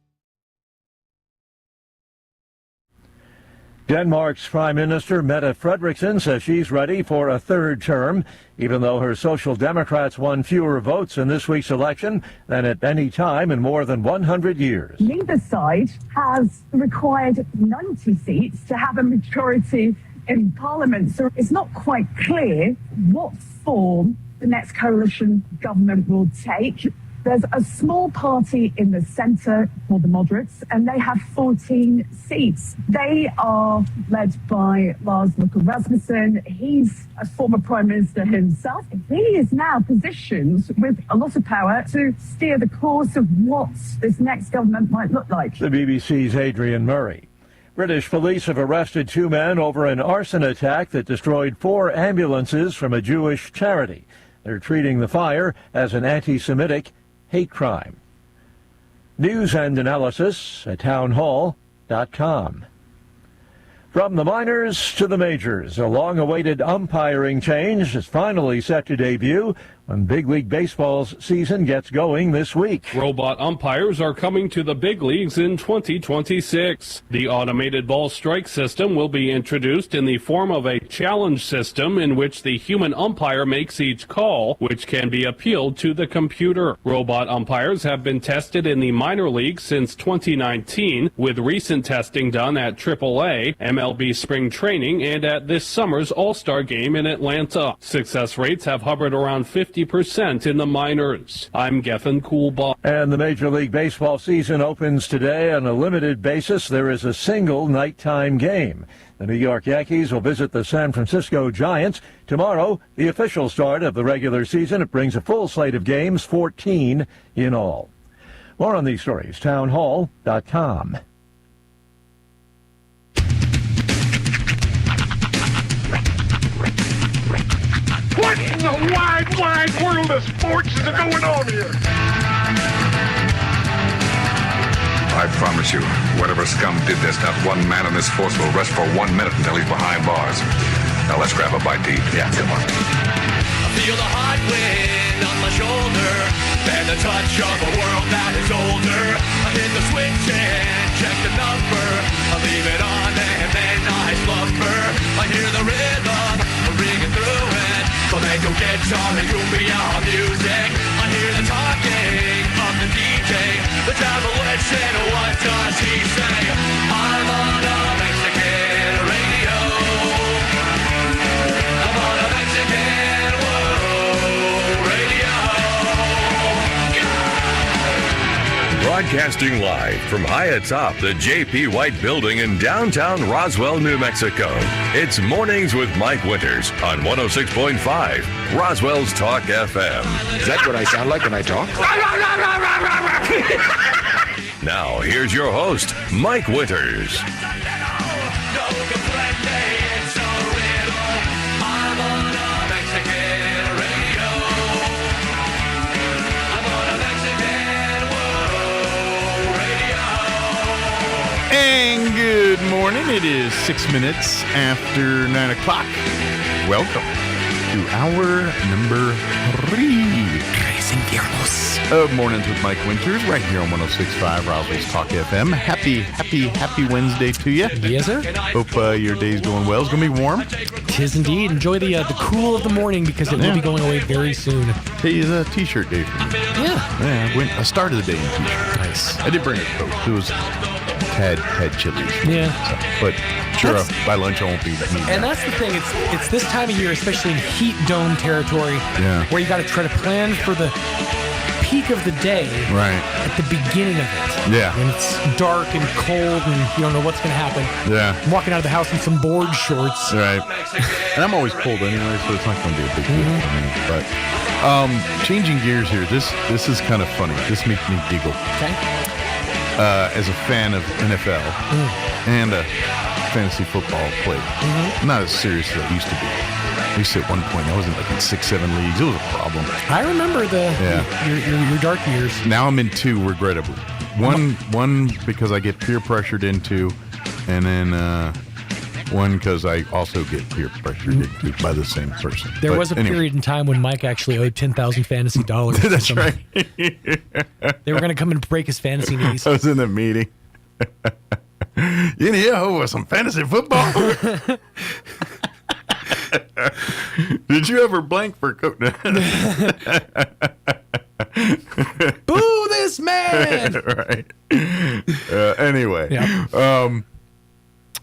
Denmark's Prime Minister Mette Frederiksen says she's ready for a third term, even though her Social Democrats won fewer votes in this week's election than at any time in more than 100 years. Neither side has required 90 seats to have a majority in Parliament, so it's not quite clear what form the next coalition government will take. There's a small party in the centre called the Moderates, and they have 14 seats. They are led by Lars Løkke Rasmussen. He's a former Prime Minister himself. He is now positioned with a lot of power to steer the course of what this next government might look like. The BBC's Adrian Murray. British police have arrested 2 men over an arson attack that destroyed 4 ambulances from a Jewish charity. They're treating the fire as an anti-Semitic hate crime. News and analysis at townhall.com. From the minors to the majors, a long-awaited umpiring change is finally set to debut when Big League Baseball's season gets going this week. Robot umpires are coming to the big leagues in 2026. The automated ball strike system will be introduced in the form of a challenge system in which the human umpire makes each call, which can be appealed to the computer. Robot umpires have been tested in the minor leagues since 2019, with recent testing done at AAA, MLB spring training, and at this summer's All-Star game in Atlanta. Success rates have hovered around 50% in the minors. I'm Gethin Coolbaugh. And the Major League Baseball season opens today on a limited basis. There is a single nighttime game. The New York Yankees will visit the San Francisco Giants. Tomorrow, the official start of the regular season. It brings a full slate of games, 14 in all. More on these stories, townhall.com. What in the wide, wide world of sports is going on here? I promise you, whatever scum did this, not one man in this force will rest for 1 minute until he's behind bars. Now let's grab a bite to eat. Yeah, come on. I feel the hot wind on my shoulder and the touch of a world that is older. I hit the switch and check the number. I leave it on and then I slumber. I hear the rhythm ringing through it. Flamenco guitar and cumbia music. I hear the talking of the DJ. The devil listen, what does he say? I'm on a Mexican radio. I'm on a Mexican radio. Broadcasting live from high atop the J.P. White Building in downtown Roswell, New Mexico. It's Mornings with Mike Winters on 106.5 Roswell's Talk FM. Is that what I sound like when I talk? Now, here's your host, Mike Winters. And good morning. It is 6 minutes after 9 o'clock. Welcome to hour number 3 of Mornings with Mike Winters, right here on 106.5 Roswell's Talk FM. Happy Wednesday to you. Yes, sir. Hope your day's going well. It's going to be warm. Tis indeed. Enjoy the cool of the morning because it will be going away very soon. Today's a t-shirt day for me. Yeah. I started the day in t-shirt. Nice. I did bring a coat. It was had chilies. Yeah. So, but sure, by lunch I won't be eating. And that's the thing. It's this time of year, especially in heat dome territory, where you got to try to plan for the peak of the day at the beginning of it. Yeah. When it's dark and cold and you don't know what's going to happen. Yeah. I'm walking out of the house in some board shorts. Right. And I'm always cold anyway, so it's not going to be a big deal for me. But changing gears here, this is kind of funny. This makes me giggle. Okay. As a fan of NFL and a fantasy football player. Not as serious as I used to be. At least at one point, I was in like in 6-7 leagues. It was a problem. I remember your dark years. Now I'm in 2, regrettably. One because I get peer pressured into, and then one because I also get peer pressured into by the same person. There was a period in time when Mike actually owed $10,000 fantasy dollars. That's right. They were going to come and break his fantasy knees. I was in a meeting. You need help with some fantasy football? Did you ever blank for coach? Boo this man! Right. Anyway. Yeah.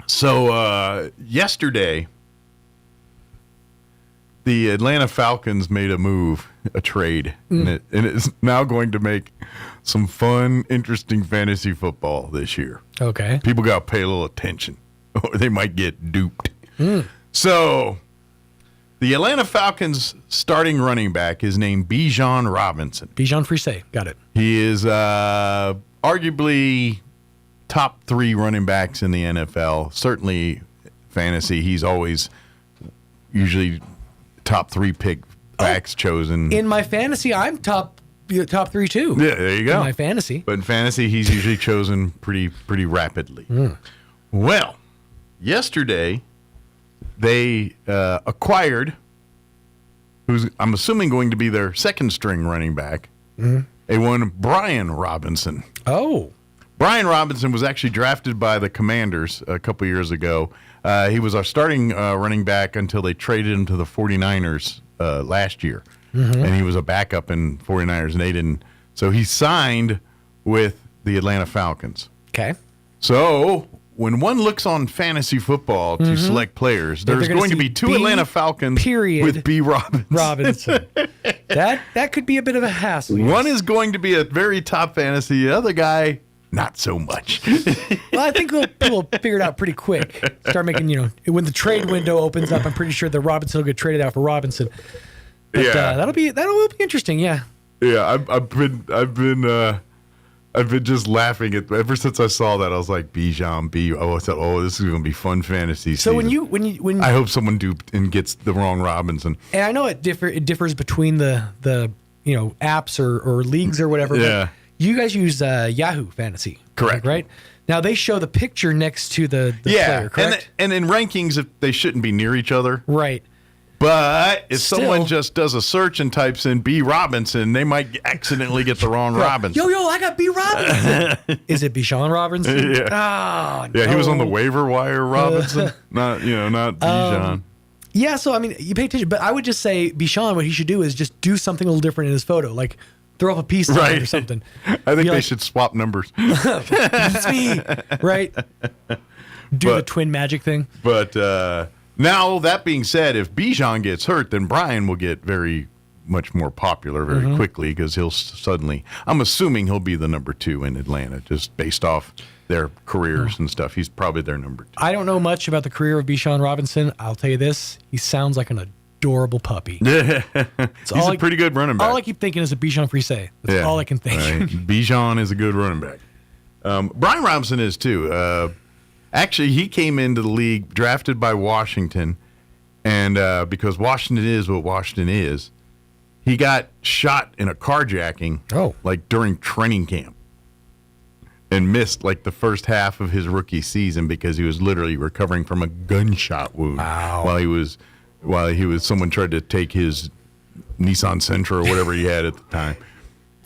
So yesterday, the Atlanta Falcons made a trade, and it's now going to make some fun, interesting fantasy football this year. Okay. People got to pay a little attention, or they might get duped. So, the Atlanta Falcons starting running back is named Bijan Robinson. Bijan Frise, got it. He is arguably top 3 running backs in the NFL. Certainly, fantasy, he's always usually top 3 pick backs chosen. In my fantasy, I'm top 3 too. Yeah, there you go. In my fantasy. But in fantasy, he's usually chosen pretty rapidly. Well, yesterday, they acquired who's I'm assuming going to be their second string running back. A one Brian Robinson. Oh. Brian Robinson was actually drafted by the Commanders a couple years ago. He was our starting running back until they traded him to the 49ers last year. And he was a backup in 49ers, and they didn't. So he signed with the Atlanta Falcons. Okay. So when one looks on fantasy football to select players, there's going to be two Atlanta Falcons with B. Robinson. That could be a bit of a hassle. One is going to be a very top fantasy. The other guy, not so much. Well, I think we'll figure it out pretty quick. Start making, when the trade window opens up, I'm pretty sure that Robinson will get traded out for Robinson. But that'll be interesting. Yeah. Yeah, I've been just laughing at ever since I saw that. I was like, Bijan B. Oh, I thought, this is going to be fun fantasy. So season. when I hope someone duped and gets the wrong Robinson. And I know it differs between the apps or leagues or whatever. Yeah. But you guys use Yahoo Fantasy, correct? Right. Now they show the picture next to the player, correct? And in rankings, they shouldn't be near each other, right? But if someone just does a search and types in B. Robinson, they might accidentally get the wrong Robinson. Yo, I got B. Robinson. Is it Bijan Robinson? Yeah. Oh, no. Yeah, he was on the waiver wire Robinson, not Bijan. Yeah, so, you pay attention. But I would just say Bijan, what he should do is just do something a little different in his photo. Like, throw up a peace sign or something. I think they should swap numbers. It's me, right? Do the twin magic thing. But... now, that being said, if Bijan gets hurt, then Brian will get very much more popular very quickly because he'll suddenly, I'm assuming he'll be the number 2 in Atlanta just based off their careers and stuff. He's probably their number 2. I don't know much about the career of Bijan Robinson. I'll tell you this. He sounds like an adorable puppy. He's a pretty good running back. All I keep thinking is a Bijan Frise. That's all I can think. Right. Bijan is a good running back. Brian Robinson is too. Actually, he came into the league drafted by Washington, and because Washington is what Washington is, he got shot in a carjacking during training camp and missed the first half of his rookie season because he was literally recovering from a gunshot wound while he was someone tried to take his Nissan Sentra or whatever he had at the time.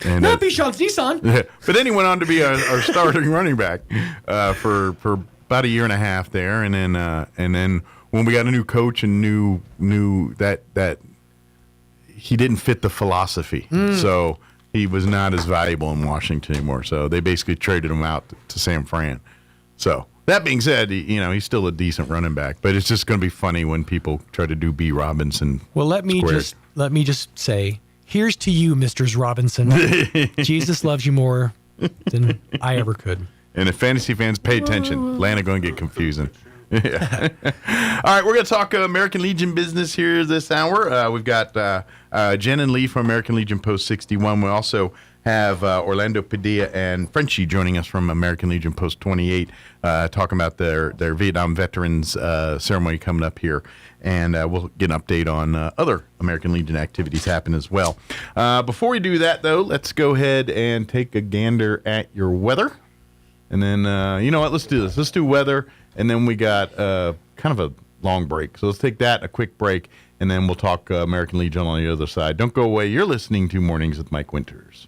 And not Bijan's Nissan. But then he went on to be our starting running back for about a year and a half there, and then when we got a new coach and knew that he didn't fit the philosophy, so he was not as valuable in Washington anymore. So they basically traded him out to San Fran. So that being said, he's still a decent running back, but it's just going to be funny when people try to do B. Robinson. Well, let me just say, here's to you, Mr. Robinson. Jesus loves you more than I ever could. And if fantasy fans pay attention, Atlanta going to get confusing. Yeah. All right, we're going to talk American Legion business here this hour. We've got Jen and Lee from American Legion Post 61. We also have Orlando Padilla and Frenchie joining us from American Legion Post 28, talking about their Vietnam Veterans ceremony coming up here. And we'll get an update on other American Legion activities happen as well. Before we do that, though, let's go ahead and take a gander at your weather. And then, you know what, let's do this. Let's do weather, and then we got kind of a long break. So let's take that, a quick break, and then we'll talk American Legion on the other side. Don't go away. You're listening to Mornings with Mike Winters.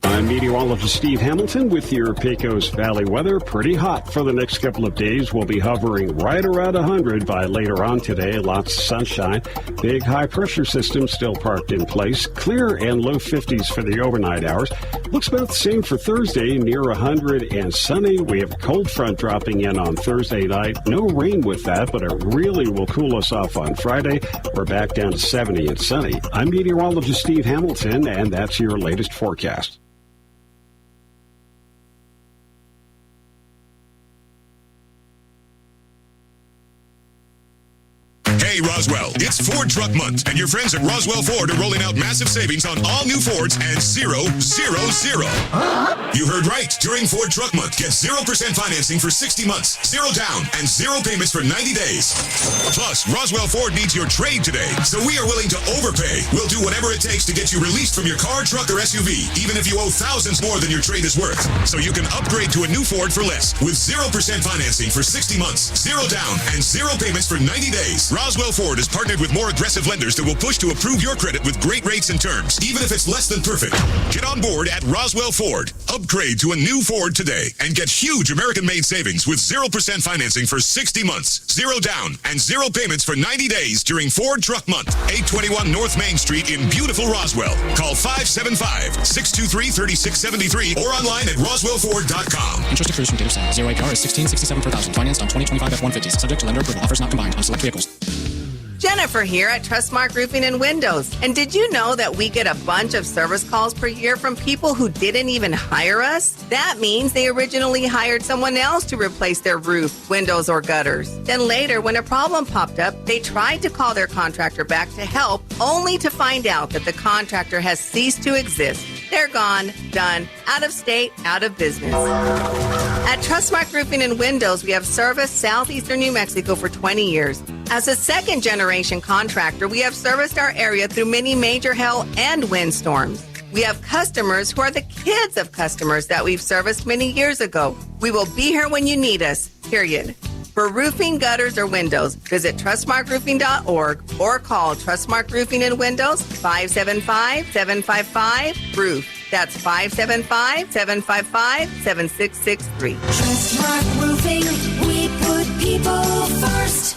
I'm meteorologist Steve Hamilton with your Pecos Valley weather. Pretty hot for the next couple of days. We'll be hovering right around 100 by later on today. Lots of sunshine. Big high pressure system still parked in place. Clear and low 50s for the overnight hours. Looks about the same for Thursday, near 100 and sunny. We have a cold front dropping in on Thursday night. No rain with that, but it really will cool us off on Friday. We're back down to 70 and sunny. I'm meteorologist Steve Hamilton, and that's your latest forecast. Hey, Roswell, it's Ford Truck Month, and your friends at Roswell Ford are rolling out massive savings on all new Fords and 000. You heard right. During Ford Truck Month, get 0% financing for 60 months, 0 down, and 0 payments for 90 days. Plus, Roswell Ford needs your trade today, so we are willing to overpay. We'll do whatever it takes to get you released from your car, truck, or SUV, even if you owe thousands more than your trade is worth. So you can upgrade to a new Ford for less, with 0% financing for 60 months, 0 down, and 0 payments for 90 days. Roswell Ford Ford has partnered with more aggressive lenders that will push to approve your credit with great rates and terms, even if it's less than perfect. Get on board at Roswell Ford. Upgrade to a new Ford today and get huge American-made savings with 0% financing for 60 months, 0 down, and 0 payments for 90 days during Ford Truck Month. 821 North Main Street in beautiful Roswell. Call 575-623-3673 or online at roswellford.com. Interest accrues from date of sale. 0 APR is $16.67 per thousand. Financed on 2025 F-150s. Subject to lender approval. Offers not combined on select vehicles. Jennifer here at Trustmark Roofing and Windows. And did you know that we get a bunch of service calls per year from people who didn't even hire us? That means they originally hired someone else to replace their roof, windows, or gutters. Then later, when a problem popped up, they tried to call their contractor back to help, only to find out that the contractor has ceased to exist. They're gone, done, out of state, out of business. At Trustmark Roofing and Windows, we have serviced southeastern New Mexico for 20 years. As a second-generation contractor, we have serviced our area through many major hail and windstorms. We have customers who are the kids of customers that we've serviced many years ago. We will be here when you need us, period. For roofing, gutters, or windows, visit trustmarkroofing.org or call Trustmark Roofing and Windows 575-755-ROOF. That's 575-755-7663. Trustmark Roofing, we put people first.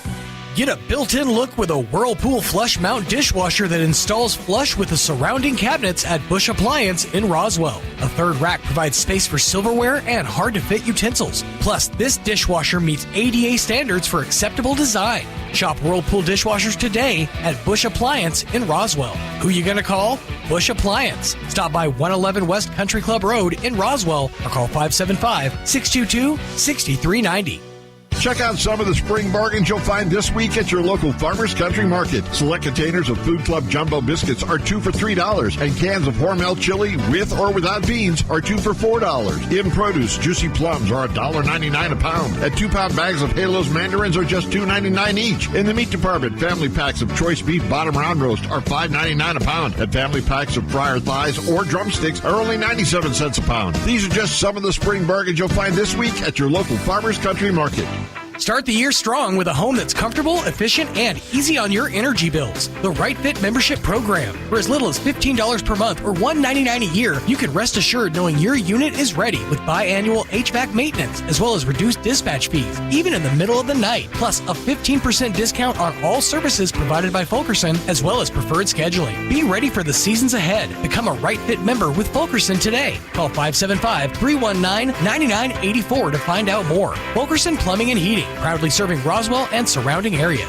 Get a built-in look with a Whirlpool flush mount dishwasher that installs flush with the surrounding cabinets at Bush Appliance in Roswell. A third rack provides space for silverware and hard-to-fit utensils. Plus, this dishwasher meets ADA standards for acceptable design. Shop Whirlpool dishwashers today at Bush Appliance in Roswell. Who you gonna call? Bush Appliance. Stop by 111 West Country Club Road in Roswell or call 575-622-6390. Check out some of the spring bargains you'll find this week at your local Farmers Country Market. Select containers of Food Club Jumbo biscuits are 2 for $3, and cans of Hormel chili with or without beans are 2 for $4. In produce, juicy plums are $1.99 a pound, and 2-pound bags of Halos mandarins are just $2.99 each. In the meat department, family packs of choice beef bottom round roast are $5.99 a pound, and family packs of fryer thighs or drumsticks are only 97 cents a pound. These are just some of the spring bargains you'll find this week at your local Farmers Country Market. Start the year strong with a home that's comfortable, efficient, and easy on your energy bills. The Right Fit membership program. For as little as $15 per month or $199 a year, you can rest assured knowing your unit is ready with biannual HVAC maintenance, as well as reduced dispatch fees, even in the middle of the night. Plus, a 15% discount on all services provided by Fulkerson, as well as preferred scheduling. Be ready for the seasons ahead. Become a Right Fit member with Fulkerson today. Call 575-319-9984 to find out more. Fulkerson Plumbing and Heating. Proudly serving Roswell and surrounding area.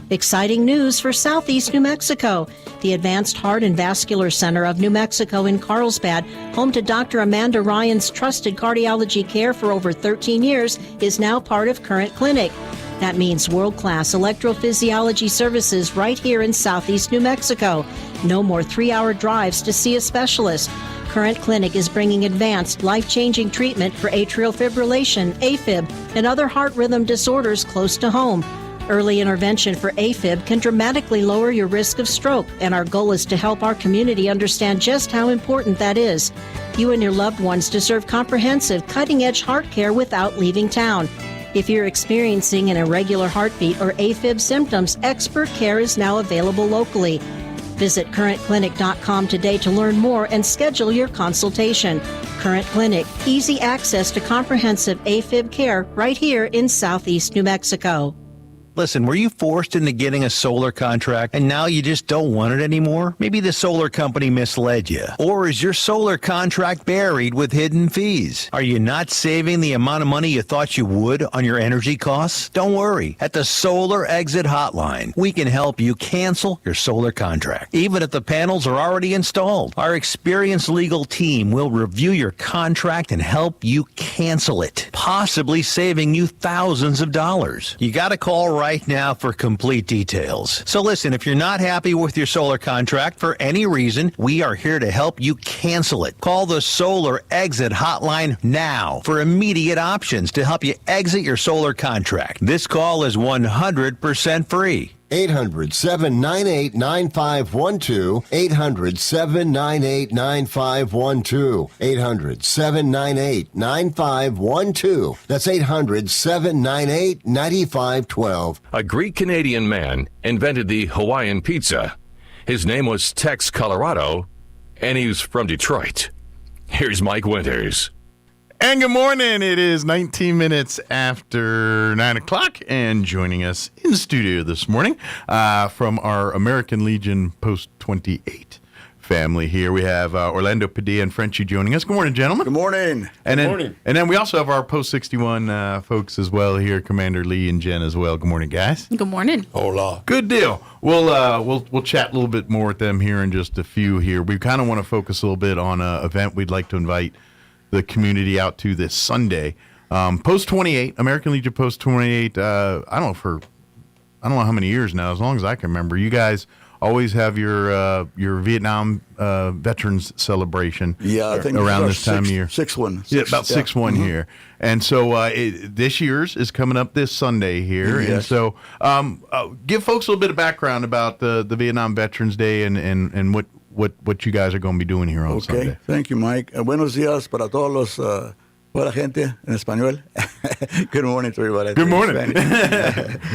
Exciting news for Southeast New Mexico. The Advanced Heart and Vascular Center of New Mexico in Carlsbad, home to Dr. Amanda Ryan's trusted cardiology care for over 13 years, is now part of Current Clinic. That means world-class electrophysiology services right here in Southeast New Mexico. No more 3-hour drives to see a specialist. Current Clinic is bringing advanced, life-changing treatment for atrial fibrillation, AFib, and other heart rhythm disorders close to home. Early intervention for AFib can dramatically lower your risk of stroke, and our goal is to help our community understand just how important that is. You and your loved ones deserve comprehensive, cutting-edge heart care without leaving town. If you're experiencing an irregular heartbeat or AFib symptoms, expert care is now available locally. Visit currentclinic.com today to learn more and schedule your consultation. Current Clinic, easy access to comprehensive AFib care right here in Southeast New Mexico. Listen, were you forced into getting a solar contract and now you just don't want it anymore? Maybe the solar company misled you. Or is your solar contract buried with hidden fees? Are you not saving the amount of money you thought you would on your energy costs? Don't worry. At the Solar Exit Hotline, we can help you cancel your solar contract, even if the panels are already installed. Our experienced legal team will review your contract and help you cancel it, possibly saving you thousands of dollars. You got to call right now for complete details. So listen, if you're not happy with your solar contract for any reason, we are here to help you cancel it. Call the Solar Exit Hotline now for immediate options to help you exit your solar contract. This call is 100% free. 800-798-9512. 800-798-9512. 800-798-9512. That's 800-798-9512. A Greek-Canadian man invented the Hawaiian pizza. His name was Tex Colorado, and he's from Detroit. Here's Mike Winters. And good morning. It is 19 minutes after 9 o'clock, and joining us in the studio this morning from our American Legion Post 28 family here, we have Orlando Padilla and Frenchie joining us. Good morning, gentlemen. Good morning. And Good then, morning. And then we also have our Post 61 folks as well here, Commander Lee and Jen as well. Good morning, guys. Good morning. Hola. Good deal. We'll chat a little bit more with them here in just a few here. We kind of want to focus a little bit on an event we'd like to invite the community out to this Sunday. Post 28, American Legion Post 28. I don't know how many years now, as long as I can remember. You guys always have your Vietnam Veterans celebration. Yeah, I think around this time of year. 6-1. Yeah, about 6-1 here. And so this year's is coming up this Sunday here. Yes. And so give folks a little bit of background about the Vietnam Veterans Day and what you guys are going to be doing here on Sunday. Thank you, Mike. Buenos días para todos los buena gente en español. Good morning to everybody. Good morning.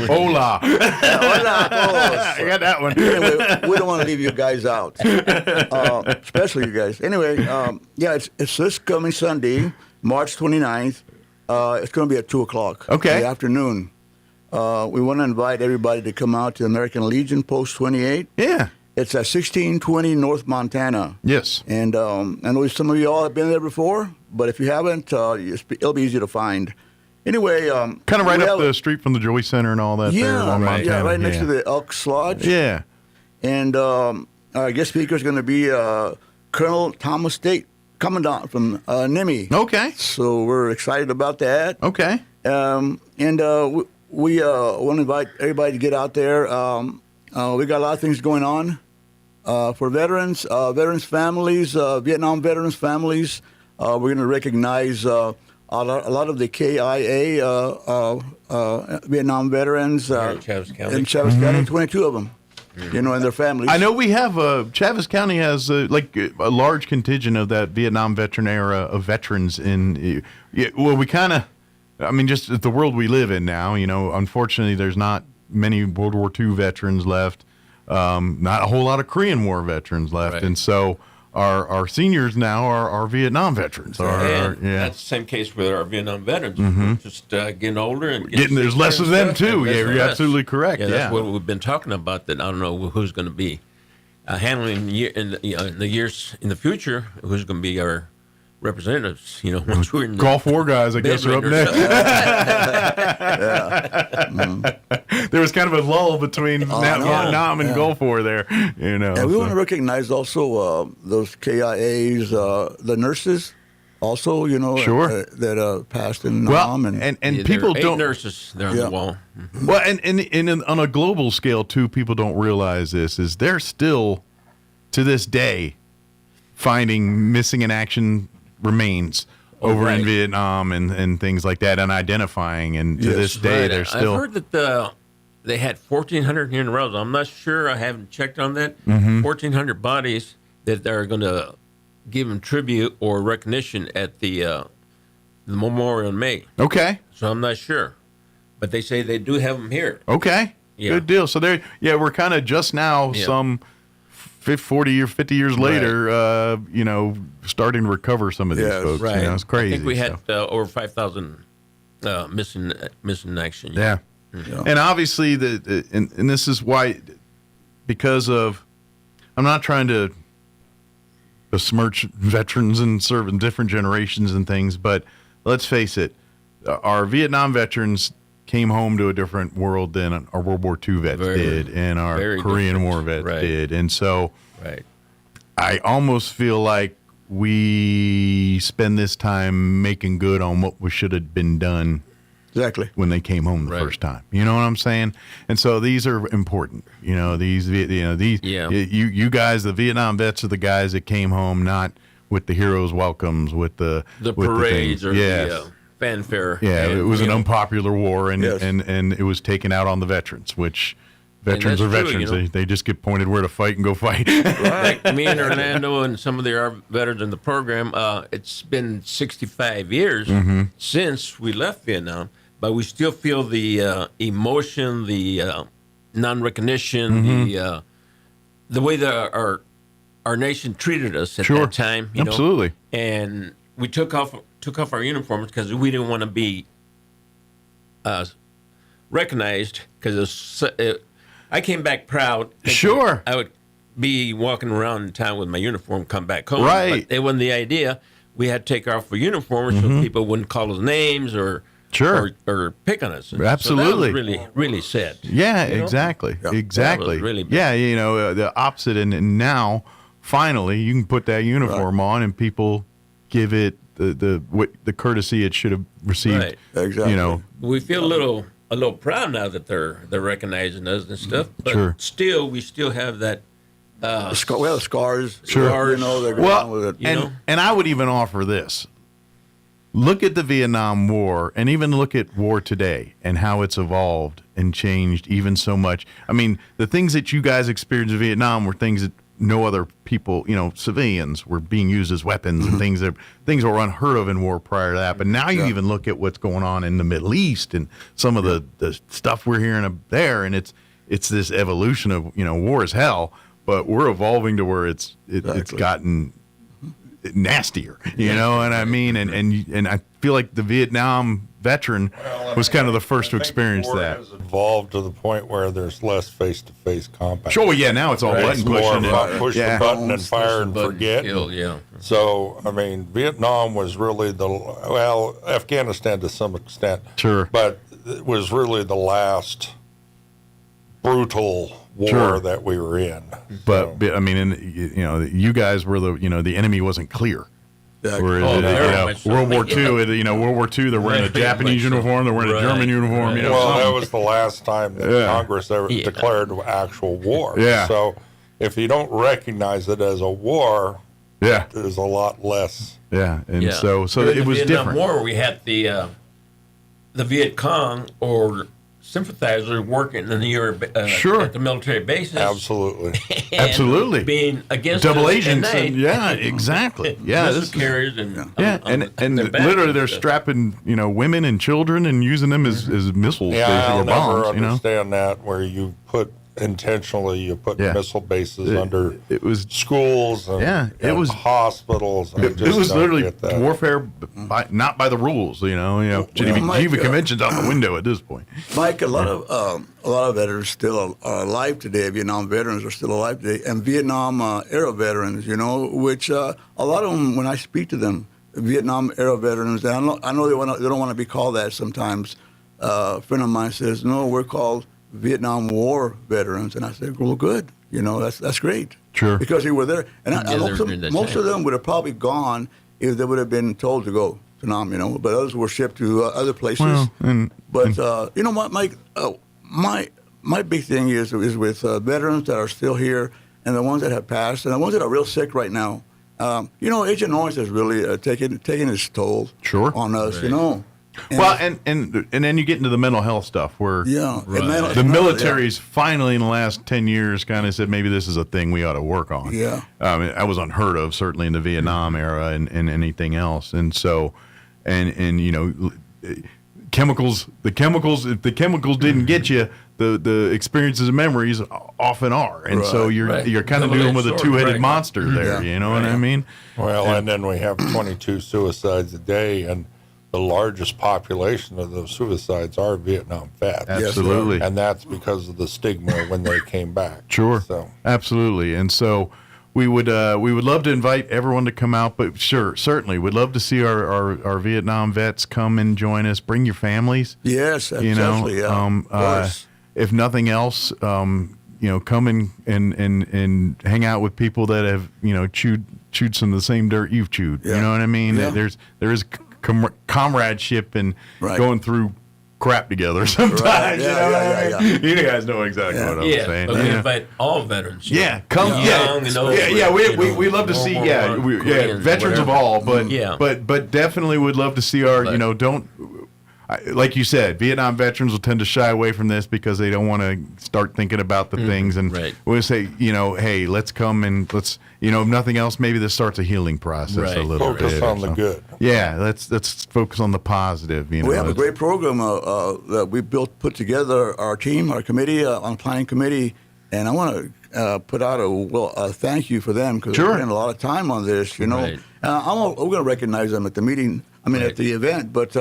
Hola. Hola a todos. I got that one. Anyway, we don't want to leave you guys out, especially you guys. Anyway, it's this coming Sunday, March 29th. It's going to be at 2 o'clock in the afternoon. We want to invite everybody to come out to American Legion Post 28. Yeah. It's at 1620 North Montana. Yes. And I know some of you all have been there before, but if you haven't, it'll be easy to find. Anyway, kind of right up the street from the Joy Center and all that. there along Montana. Yeah, right next to the Elks Lodge. Yeah. And our guest speaker is going to be Colonel Thomas State, Commandant from NIMI. Okay. So we're excited about that. Okay. We want to invite everybody to get out there. We got a lot of things going on for veterans, veterans' families, Vietnam veterans' families. We're going to recognize a lot of the KIA Vietnam veterans in Chaves County, 22 of them, and their families. I know we have Chaves County has a large contingent of that Vietnam veteran era of veterans in. We kind of, just the world we live in now. Unfortunately, there's not many World War II veterans left, not a whole lot of Korean War veterans left, and so our seniors now are Vietnam veterans. That's the same case with our Vietnam veterans. Mhm. Just getting older and There's less of them too. Yeah, you're absolutely correct. Yeah, that's what we've been talking about. That I don't know who's going to be handling in the years in the future. Who's going to be our representatives? Once we're in the Gulf War guys, I guess, are up next. There was kind of a lull between Vietnam and Gulf War there, And we want to recognize also those KIAs, the nurses, also, Sure. that passed in Well, Nam. and people don't. nurses there on the wall. Well, and on a global scale too, people don't realize this is they're still to this day finding missing in action remains over in Vietnam and things like that, and identifying. And to this day, they're still. I've heard that they had 1,400 here in Roswell. I'm not sure. I haven't checked on that. Mhm. 1,400 bodies that they're going to give them tribute or recognition at the memorial in May. Okay. So I'm not sure, but they say they do have them here. Okay. Yeah. Good deal. So we're kind of just now some 40 or 50 years later, starting to recover some of these folks. Right. It's crazy. I think we had over 5,000 missing in action. Yeah. And obviously, and this is why, because of, I'm not trying to besmirch veterans and serve in different generations and things, but let's face it, our Vietnam veterans came home to a different world than our World War II vets did, and our Korean War vets did. And so I almost feel like we spend this time making good on what should have been done when they came home the first time. You know what I'm saying? And so these are important. You guys, the Vietnam vets, are the guys that came home not with the heroes' welcomes, with the parades the or the fanfare. Yeah, and, it was an unpopular war, and it was taken out on the veterans, which Veterans are that's true, veterans. you know. They just get pointed where to fight and go fight. Like me and Orlando and some of the veterans in the program, it's been 65 years Mhm. since we left Vietnam, but we still feel the emotion, the non-recognition, Mhm. the way that our nation treated us at Sure. that time. You Absolutely. know? And we took off our uniforms because we didn't want to be recognized because I came back proud. Sure. I would be walking around in town with my uniform, come back home. Right. But it wasn't the idea. We had to take off our uniforms so Mhm. people wouldn't call us names or pick on us. And Absolutely. So that was really, really sad. Yeah, You know? exactly. Yeah. Exactly. That was really bad. Yeah, you know, the opposite. And now, finally, you can put that uniform on and people give it the courtesy it should have received. Right. Exactly. You know, We feel a little proud now that they're recognizing us and stuff. But Sure. still, we still have that. Well, scars. Sure. You know, they're going well, with it. and I would even offer this. Look at the Vietnam War and even look at war today and how it's evolved and changed even so much. I mean, the things that you guys experienced in Vietnam were things that no other people, you know, civilians were being used as weapons and things that were unheard of in war prior to that. But now you even look at what's going on in the Middle East and some of the stuff we're hearing up there, and it's this evolution of, you know, war is hell, but we're evolving to where it's gotten nastier, you know what I mean? And I feel like the Vietnam veteran was kind of the first to experience that. Has evolved to the point where there's less face-to-face combat. Sure, yeah, now it's all button more pushing. about push Yeah. the button and fire and button, forget. kill, yeah. So, I mean, Vietnam was really Afghanistan to some extent. Sure. But it was really the last brutal war Sure. that we were in. But I mean, you know, you guys were the enemy wasn't clear. Whereas, very much so. World War II, World War II, they're wearing a Very Japanese much so. uniform, they're wearing a German uniform. You know, well, something. that was the last time that Congress ever declared actual war. Yeah. So if you don't recognize it as a war, yeah, there's a lot less. Yeah, and Yeah. so During it was the Vietnam different. War, we had the Viet Cong or sympathizers working in the Sure. at the military bases. Absolutely. And Absolutely. being against Double us at agents. night. And, yeah, exactly. Yeah, Missile carriers and and their backs literally and they're stuff. strapping, you know, women and children and using them as missiles, Yeah, basically, I'll or never bombs. You know, understand that where you put missile bases under it was schools and, it was hospitals. I It just was don't literally get that. warfare, not by the rules. You know, Geneva Convention's out the window at this point. Mike, a lot of veterans still are alive today. Vietnam veterans are still alive today, and Vietnam era veterans, you know, which a lot of them, when I speak to them, Vietnam era veterans, and I know they don't want to be called that sometimes. A friend of mine says, "No, we're called Vietnam War veterans," and I said, "Well, good, you know, that's great." Sure. Because they were there, and Yeah, most of them would have probably gone if they would have been told to go to Nam, you know. But others were shipped to other places. Well, You know what, Mike? My big thing is with veterans that are still here and the ones that have passed and the ones that are real sick right now. You know, Agent Orange has really taken its toll on us. You know. Well, and then you get into the mental health stuff where the military's finally in the last 10 years kind of said maybe this is a thing we ought to work on. Yeah. That was unheard of, certainly in the Vietnam era and anything else. And so, and you know, chemicals, if the chemicals didn't get you, the experiences and memories often are. And so you're kind of dealing with a two-headed monster there. You know what I mean? Well, and then we have 22 suicides a day, and the largest population of those suicides are Vietnam vets. Absolutely. And that's because of the stigma when they came back. Sure. So. Absolutely. And so we would love to invite everyone to come out, but certainly we'd love to see our Vietnam vets come and join us. Bring your families. Yes, you know, yeah. If nothing else, you know, come and hang out with people that have, you know, chewed some of the same dirt you've chewed. You know what I mean? Yeah. There is comradeship and going through crap together sometimes. Yeah. You guys know exactly what I'm saying. But we invite all veterans. You know, Come, young and old. We love to see, veterans of all, but definitely would love to see our, you know, like you said, Vietnam veterans will tend to shy away from this because they don't want to start thinking about the things. And we'll say, hey, let's come and let's, if nothing else, maybe this starts a healing process a little bit. Focus on the good. Yeah, let's focus on the positive. We have a great program that we put together, our team, our committee, on planning committee, and I want to put out a thank you for them because they spent a lot of time on this. We're going to recognize them at the meeting. At the event, but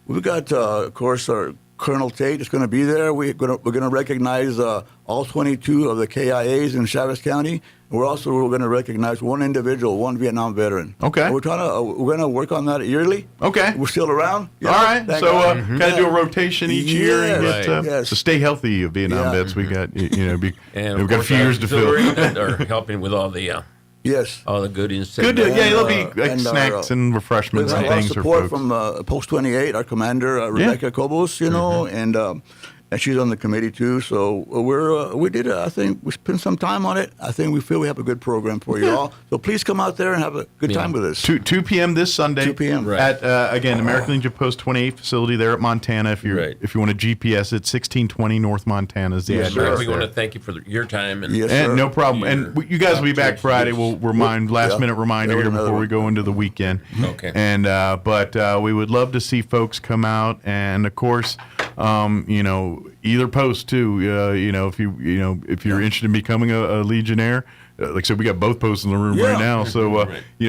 we've got, of course, our Colonel Tate is going to be there. We're going to recognize all 22 of the KIAs in Chavez County. We're going to recognize one individual, one Vietnam veteran. Okay. We're going to work on that yearly. Okay. We're still around. All right. So kind of do a rotation each year and get to stay healthy. Vietnam vets. We got we've got a few years to fill. Are helping with all the. Yes. All the goodies. Good. There'll be snacks and refreshments and things for support folks. From Post 28, our commander, Rebecca Cobos, and she's on the committee too. So we did. I think we spent some time on it. I think we feel we have a good program for you all. So please come out there and have a good time with us. 2 p.m. this Sunday. 2 p.m. At again American Legion Post 28 facility there at Montana. If you want to GPS it, 1620 North Montana is the address. We want to thank you for your time and no problem. And you guys will be back Friday. We'll remind last minute reminder here before we go into the weekend. Okay. And but we would love to see folks come out, and of course, either post too. If you're interested in becoming a Legionnaire. Like I said, we got both posts in the room right now. So,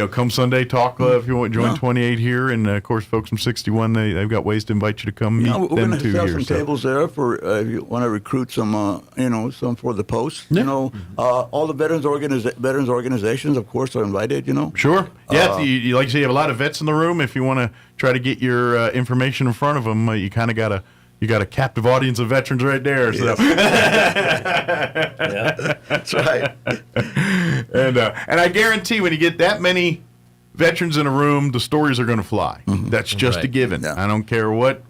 come Sunday, talk if you want to join 28 here. And, of course, folks from 61, they've got ways to invite you to come meet them too here. We're going to have some tables there for if you want to recruit some, some for the post. All the veterans organizations, of course, are invited, Sure. Yeah, like you say, you have a lot of vets in the room. If you want to try to get your information in front of them, you kind of got to. You got a captive audience of veterans right there. So. Yeah, that's right. And I guarantee when you get that many veterans in a room, the stories are going to fly. Mm-hmm. That's just a given. Yeah. I don't care what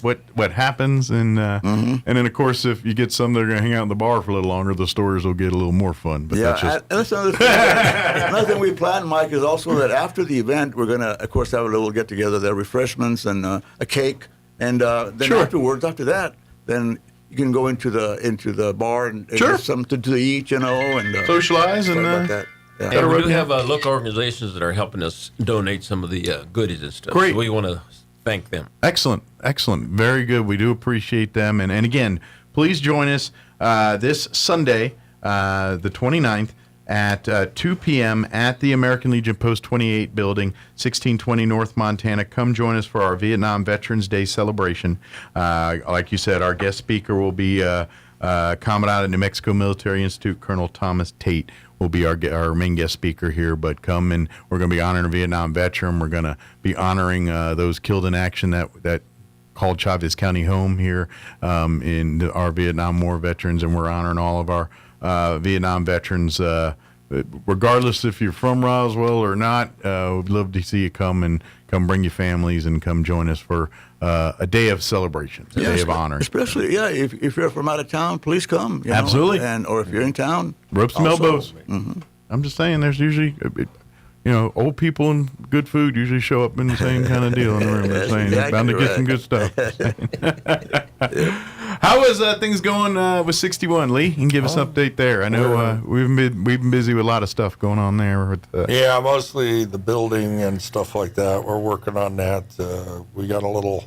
happens. And and then, of course, if you get some that are going to hang out in the bar for a little longer, the stories will get a little more fun. But that's just... that's another thing. Another thing we planned, Mike, is also that after the event, we're going to, of course, have a little get-together there, refreshments and a cake. And then after that, then you can go into the bar and get something to eat, and socialize and that. Yeah. And we do have local organizations that are helping us donate some of the goodies and stuff. Great. So we want to thank them. Excellent. Very good. We do appreciate them. And again, please join us this Sunday, the 29th, at 2 p.m. at the American Legion Post 28 building, 1620 North Montana. Come join us for our Vietnam Veterans Day celebration. Like you said, our guest speaker will be Commandant at New Mexico Military Institute, Colonel Thomas Tate will be our main guest speaker here. But come, and we're going to be honoring a Vietnam veteran. We're going to be honoring those killed in action that called Chavez County home here in our Vietnam War veterans, and we're honoring all of our Vietnam veterans, regardless if you're from Roswell or not. We'd love to see you come bring your families and come join us for a day of celebration, a day of honor. Especially, if you're from out of town, please come. Absolutely. Or if you're in town, ropes and elbows. Mm-hmm. I'm just saying, there's usually, old people and good food usually show up in the same kind of deal in the room. I'm saying, you're bound to get some good stuff. How is things going with 61, Lee? You can give us an update there. I know we've been busy with a lot of stuff going on there. Yeah, mostly the building and stuff like that. We're working on that. We got a little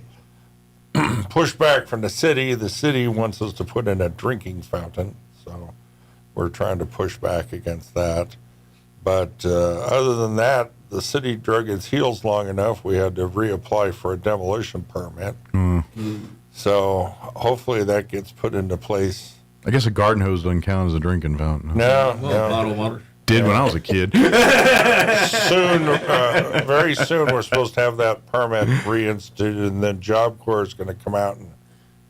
pushback from the city. The city wants us to put in a drinking fountain, so we're trying to push back against that. But other than that, the city drug its heels long enough. We had to reapply for a demolition permit. So hopefully that gets put into place. I guess a garden hose doesn't count as a drinking fountain. No. Bottled water. Did when I was a kid. Very soon, we're supposed to have that permit reinstituted, and then Job Corps is going to come out and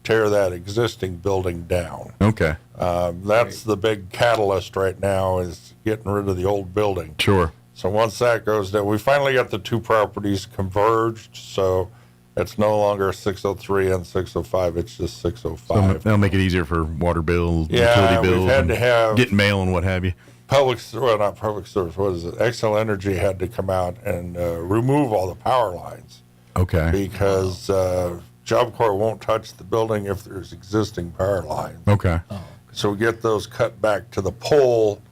tear that existing building down. Okay. That's the big catalyst right now, is getting rid of the old building. Sure. So once that goes down, we finally got the two properties converged, so it's no longer 603 and 605, it's just 605. So that'll make it easier for water bills, yeah, utility bills, we've had to have getting mail and what have you. Not public service, what is it? Xcel Energy had to come out and remove all the power lines. Okay. Because Job Corps won't touch the building if there's existing power lines. Okay. So we get those cut back to the pole,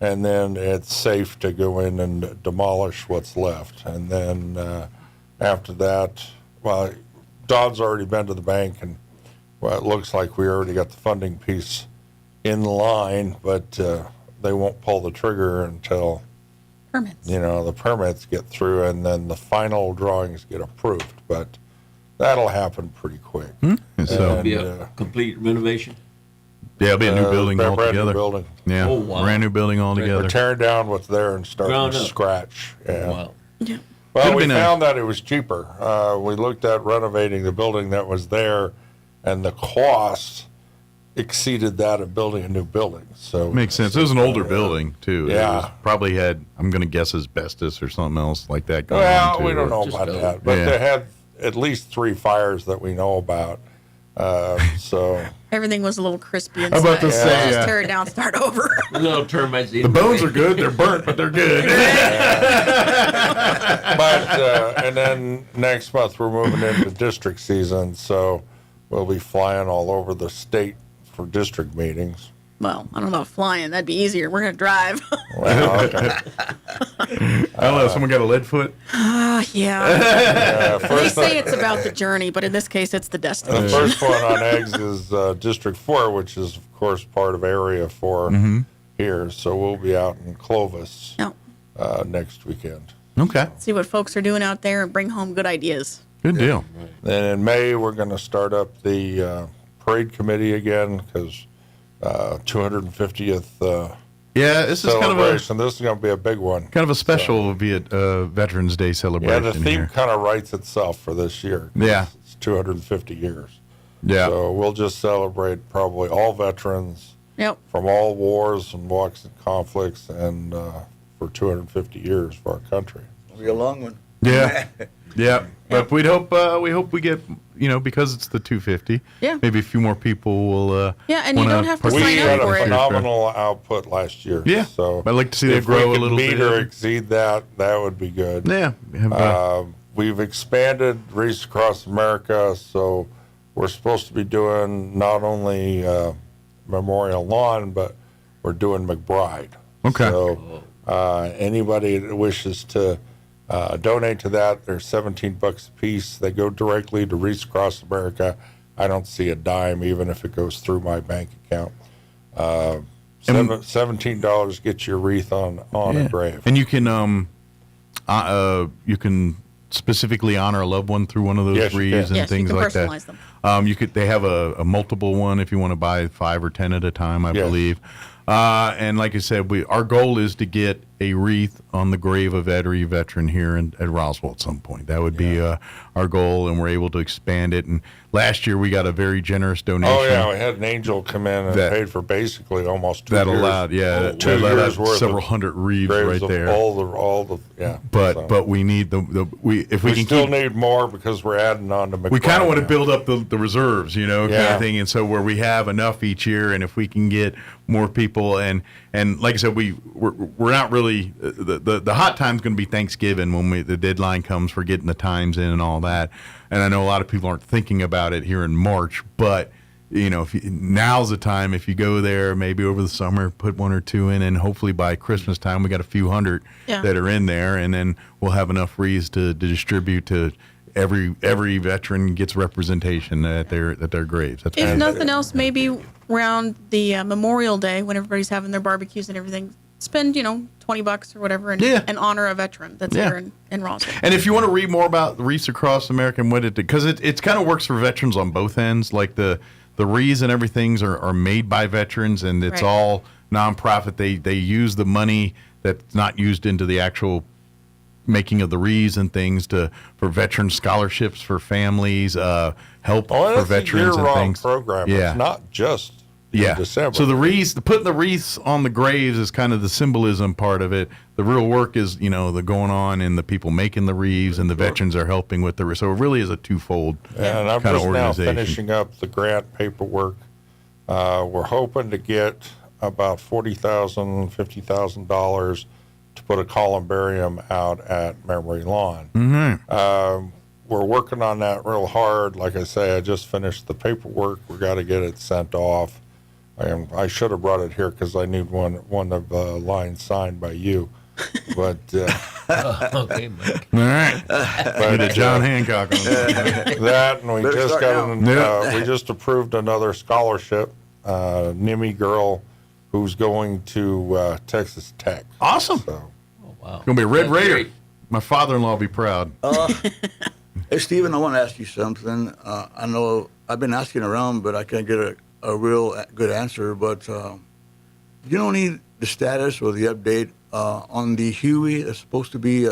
and then it's safe to go in and demolish what's left. And then after that, well, Don's already been to the bank, and well, it looks like we already got the funding piece in line, but they won't pull the trigger until the permits get through, and then the final drawings get approved. But that'll happen pretty quick. So it'll be a complete renovation. Yeah, it'll be a new building brand altogether. new building. Yeah, Oh, wow. brand new building altogether. We're tearing down what's there and starting Ground from up. scratch. Yeah. Wow. Well, Could've we been found that it was cheaper. We looked at renovating the building that was there, and the cost exceeded that of building a new building. So Makes sense. It was an older building, too. It Yeah. was probably had, I'm going to guess, asbestos or something else like that going Well, on, too. we don't know Just about go. that, but Yeah. they had at least 3 fires that we know about. So Everything was a little crispy I'm inside. about to say, Just tear it down, start over. Little termites. The bones are good. They're burnt, but they're good. but and then next month we're moving into district season, so we'll be flying all over the state for district meetings. Well, I don't know, flying, that'd be easier. We're going to drive. Well, okay. I don't know. Someone got a lead foot? Yeah. They First say it's about the journey, but in this case, it's the the destination. first one on eggs is District 4, which is, of course, part of Area 4 here. So we'll be out in Clovis Yep. Next weekend. Okay. See what folks are doing out there and bring home good ideas. Good deal. Then in May, we're going to start up the parade committee again because 250th Yeah, this is kind of a celebration. This is going to be a big one. special Veterans Day celebration. Yeah, the theme here. kind of writes itself for this year. 'cause Yeah. It's 250 years. Yeah. So we'll just celebrate probably all veterans Yep. from all wars and walks and conflicts and for 250 years for our country. It'll be a long one. Yeah. Yeah. But we hope we get, because it's the 250. Yeah. Maybe a few more people will. Yeah, and you wanna don't have to participate We sign had up a for it. phenomenal output last year. Yeah. So I'd like to see that if grow we a could little meet bit. or exceed that, that would be good. Yeah. We've expanded Wreaths Across America, so we're supposed to be doing not only Memorial Lawn, but we're doing McBride. Okay. So anybody that wishes to donate to that, they're $17 a piece. They go directly to Wreaths Across America. I don't see a dime, even if it goes through my bank account. $17 gets your wreath on a grave. And you can specifically honor a loved one through one of those Yes, you wreaths can. and Yes, you things can like personalize that. them. They have a multiple one if you want to buy 5 or 10 at a time, I Yes. believe. And like I said, our goal is to get a wreath on the grave of every veteran here at Roswell at some point. That would be our goal, and we're able to expand it. And last year we got a very generous donation. Oh, yeah, we had an angel come in and That- paid for basically almost 2 that years. allowed, that 2 years years worth several of hundred wreaths graves right of there. all the yeah. But we need if we we can still keep, need more because we're adding on to McBride. we kind of want to now. build up the reserves, kind Yeah. of thing, and so where we have enough each year, and if we can get more people, and like I said, we're not really the hot time's going to be Thanksgiving when the deadline comes for getting the times in and all that, and I know a lot of people aren't thinking about it here in March, but now's the time. If you go there, maybe over the summer, put 1 or 2 in, and hopefully by Christmas time we got a few hundred that are in there, and then we'll have enough wreaths to distribute to. Every veteran gets representation at their graves. That's If right. nothing else, maybe around the Memorial Day when everybody's having their barbecues and everything, spend $20 or whatever and honor a veteran that's here in Roswell. And if you want to read more about Wreaths Across America and what it did, because it kind of works for veterans on both ends. Like the wreaths and everything are made by veterans, and it's Right. all nonprofit. They use the money that's not used into the actual making of the wreaths and things for veteran scholarships for families, help for That's veterans a and year-round things. program. Yeah. It's not just in December. So the wreaths, putting the wreaths on the graves is kind of the symbolism part of it. The real work is, the going on and the people making the wreaths, and the veterans are helping with the. So it really is a twofold And I'm kind of just now organization. finishing up the grant paperwork. We're hoping to get about $40,000, $50,000 to put a columbarium out at Memory Lawn. Mm-hmm. we're working on that real hard. Like I say, I just finished the paperwork. We got to get it sent off. I should have brought it here because I need one of lines signed by you. But okay, Mike. All right. Get a John Hancock on that, and we just got we just approved another scholarship. NIMI girl who's going to Texas Tech. Awesome. So. Oh, wow. Gonna be a Red That's Raider. great. My father-in-law will be proud. Hey, Stephen, I want to ask you something. I know I've been asking around, but I can't get a real good answer. But you don't need the status or the update on the Huey that's supposed to be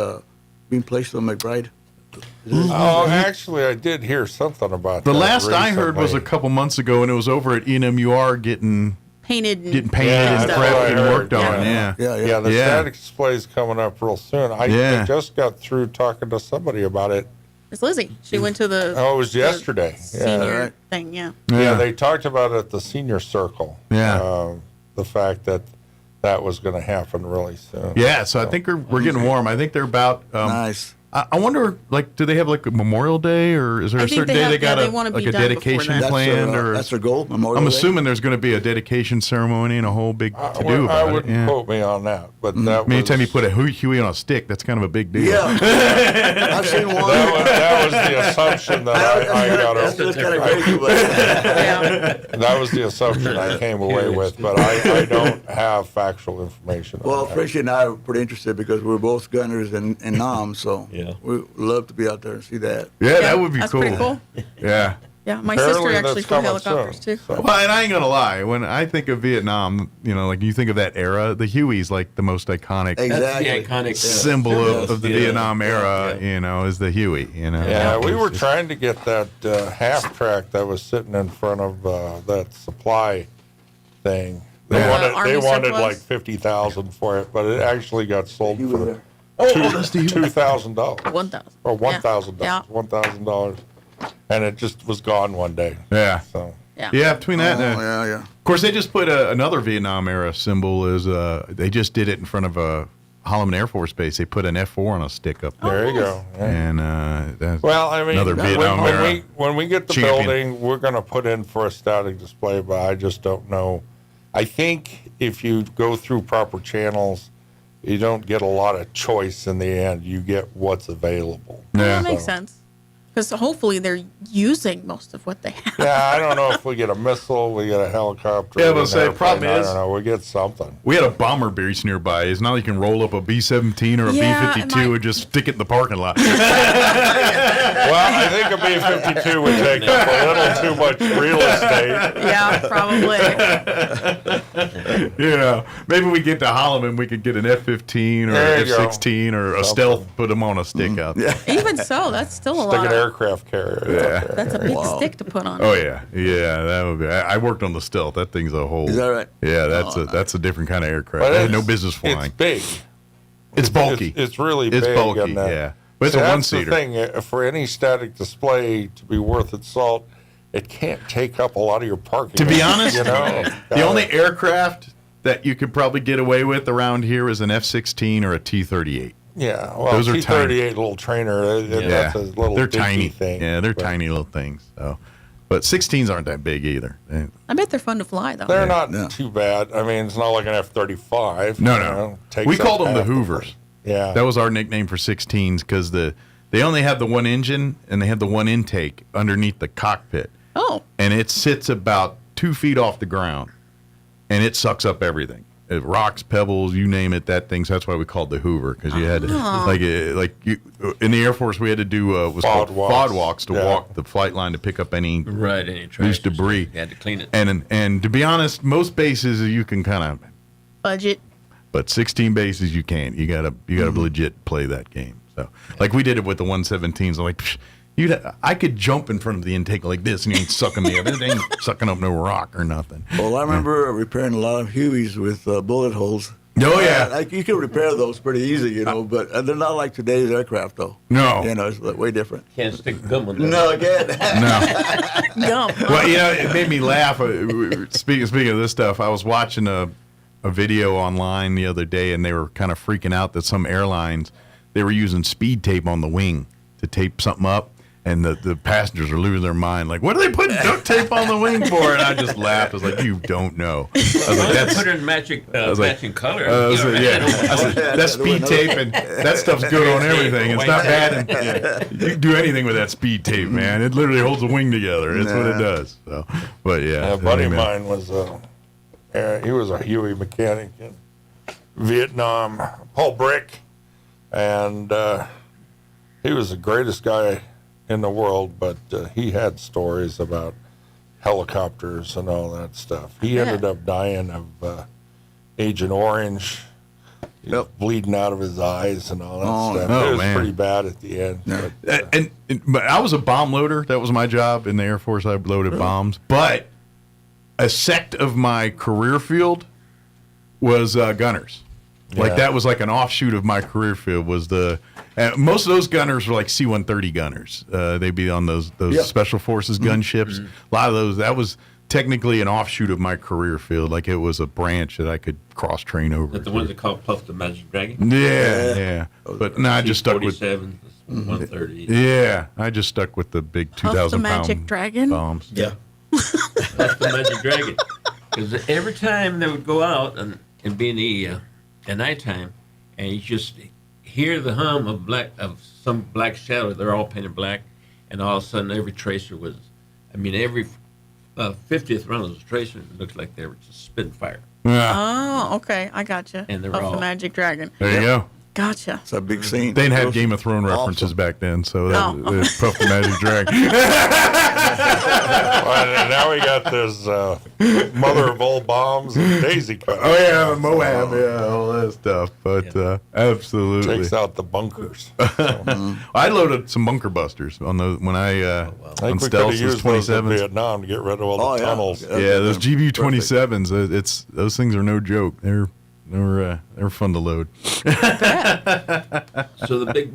being placed on McBride? Oh, actually, I did hear something about The that. last I heard was a recently. couple months ago, and it was over at ENMUR getting Painted. and that's what I prepped and heard. worked on. Yeah. Yeah, the static display's coming up real soon. I just got through talking to somebody about it. It's Lizzie. She went to the. Oh, it was yesterday. Senior thing, yeah. Yeah, they talked about it at the senior circle. Yeah. The fact that was going to happen really soon. Yeah, so I think we're getting warm. I think they're about nice. I wonder, like, do they have like a Memorial Day, or is there I a think certain they day have- they got yeah, they wanna like be a done before dedication that. planned, or That's their goal, Memorial I'm Day? assuming there's going to be a dedication ceremony and a whole big to do about I it. wouldn't Yeah. quote me on that, but that I mean, anytime was, you put a Huey on a stick, that's kind of a big deal. Yeah. I've seen one. that was the assumption that I got. That's just kind of crazy, but That was the assumption I came away with, but I don't have factual information. well, on that. Tracy and I are pretty interested because we're both gunners in NOM, so Yeah. we love to be out there and see that. Yeah, that would be That's cool. pretty cool. Yeah. Yeah, my Apparently sister that's actually flew coming helicopters soon, too. so. Well, and I ain't gonna lie. When I think of Vietnam, like you think of that era, the Huey's like the most iconic Exactly. That's the iconic symbol of the Yeah. Vietnam era. Is the Huey. Yeah, we were trying to get that half track that was sitting in front of that supply thing. They Yeah. Army wanted surplus? like 50,000 for it, but it actually got sold You were for there. $2,000 1,000. or $1,000. Yeah. $1,000, and it just was gone one day. Yeah. So Yeah, between that and yeah. of course, they just put another Vietnam era symbol. Is they just did it in front of a Holloman Air Force Base. They put an F4 on a stick up there. there you go. Yeah. And that's Well, I mean, another Vietnam era. when we get the champion. building, we're going to put in for a static display, but I just don't know. I think if you go through proper channels, you don't get a lot of choice in the end. You get what's available. Well, Yeah. that makes sense. Because hopefully they're using most of what they have. Yeah, I don't know if we get a missile, we get a helicopter. Yeah, but an say, airplane, problem I is- don't know. We get something. We had a bomber base nearby. It's not like you can roll up a B-17 or a Yeah, B-52 and just stick it in the parking lot. Well, I think a B-52 would take up a little too much real estate. Yeah, probably. Maybe we get to Holloman, we could get an F-15 or There an you go. F-16 or a stealth, put them on a stick out there. Even so, that's still a Stick lot. an aircraft carrier. Yeah. Out there. That's a big stick to put on. Oh yeah, that would be. I worked on the stealth. That thing's a whole. Is that right? Yeah, that's a different kind of aircraft. But I had no it's- business flying. It's big. It's bulky. It's really It's big. bulky, and, yeah. But it's a that's one-seater. the thing. For any static display to be worth its salt, it can't take up a lot of your parking. To be lot, honest, the only aircraft that you could probably get away with around here is an F-16 or a T-38. Yeah, well, Those are T-38 tiny. little trainer. That's a little they're dinky tiny. thing. Yeah, they're but tiny little things. So, but 16s aren't that big either. I bet they're fun to fly, though. They're not too bad. I mean, it's not like an F-35. No. Takes We up called them the half the Hoovers. Yeah. That was our nickname for 16s because they only had the one engine and they had the one intake underneath the cockpit. Oh. And it sits about 2 feet off the ground, and it sucks up everything. Rocks, pebbles, you name it. That thing's. That's why we called the Hoover, because you had to, in the Air Force we had to do was called FOD walks to walk the flight line to pick up any any loose debris. You had to clean it. And to be honest, most bases you can kind of, Budget. but 16 bases you can't. You gotta legit play that game. So like we did it with the 117s. I'm like, psh, I could jump in front of the intake like this, and you ain't sucking me up. It ain't sucking up no rock or nothing. Well, I remember repairing a lot of Hueys with bullet holes. Oh, yeah. Like you can repair those pretty easy, but they're not like today's aircraft, though. No. It's way different. Can't stick gum on them. No, again. Gum. Well, it made me laugh. Speaking of this stuff, I was watching a video online the other day, and they were kind of freaking out that some airlines, they were using speed tape on the wing to tape something up. And the passengers are losing their mind. Like, what are they putting duct tape on the wing for? And I just laughed. I was like, you don't know. I was like, that's put it in matching color. I said, that's speed tape, and that stuff's good on everything. It's not bad. And, you can do anything with that speed tape, man. It literally holds the wing together. That's what it does. So, but yeah. A buddy of mine was, he was a Huey mechanic in Vietnam, Paul Brick. And he was the greatest guy in the world, but he had stories about helicopters and all that stuff. He ended up dying of Agent Orange, bleeding out of his eyes and all that stuff. It was pretty bad at the end. But I was a bomb loader. That was my job in the Air Force. I loaded bombs. But a sect of my career field was gunners. Like that was like an offshoot of my career field. Was most of those gunners were like C-130 gunners. They'd be on those special forces gunships. A lot of those. That was technically an offshoot of my career field. Like it was a branch that I could cross train over. That the ones that call Puff the Magic Dragon. Yeah. But no, I just stuck with 130. Yeah, I just stuck with the big 2,000 Puff the pound Magic Dragon. bombs. Yeah. Puff the Magic Dragon. Because every time they would go out and be in the at nighttime, and you just hear the hum of some black shadow. They're all painted black, and all of a sudden every tracer was, every 50th run of those tracers looked like they were just spitting fire. Yeah. Oh, okay, I gotcha. And they're Puff all the Magic Dragon. There you go. Gotcha. It's a big scene. They didn't have Game of Thrones references back then, so that was Puff the Magic Dragon. Well, now we got this mother of all bombs and daisy cutter. Oh yeah, Moab, all that stuff. But absolutely takes out the bunkers. I loaded some bunker busters on those when I think on we could Stealth have used those in 27s. Vietnam to get rid of all the tunnels. Yeah, those GBU-27s. Those things are no joke. They're fun to load. So the big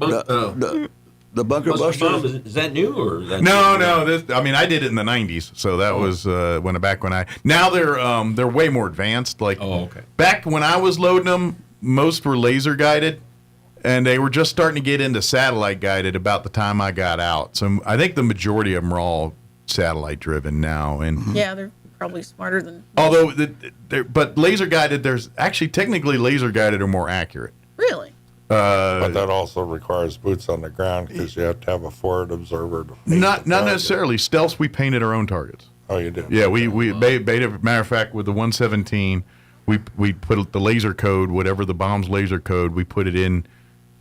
the bunker buster busters. is that new or is that No. I did it in the '90s, so that was when I. Now they're way more advanced. Like back when I was loading them, most were laser guided, and they were just starting to get into satellite guided about the time I got out. So I think the majority of them are all satellite driven now, and Yeah, they're probably smarter than. although but laser guided, there's actually technically laser guided are more accurate. Really? But that also requires boots on the ground because you have to have a forward observer. To Not necessarily. Stealths, we painted our own targets. Oh, you did? Yeah, we matter of fact, with the 117, we put the laser code, whatever the bomb's laser code, we put it in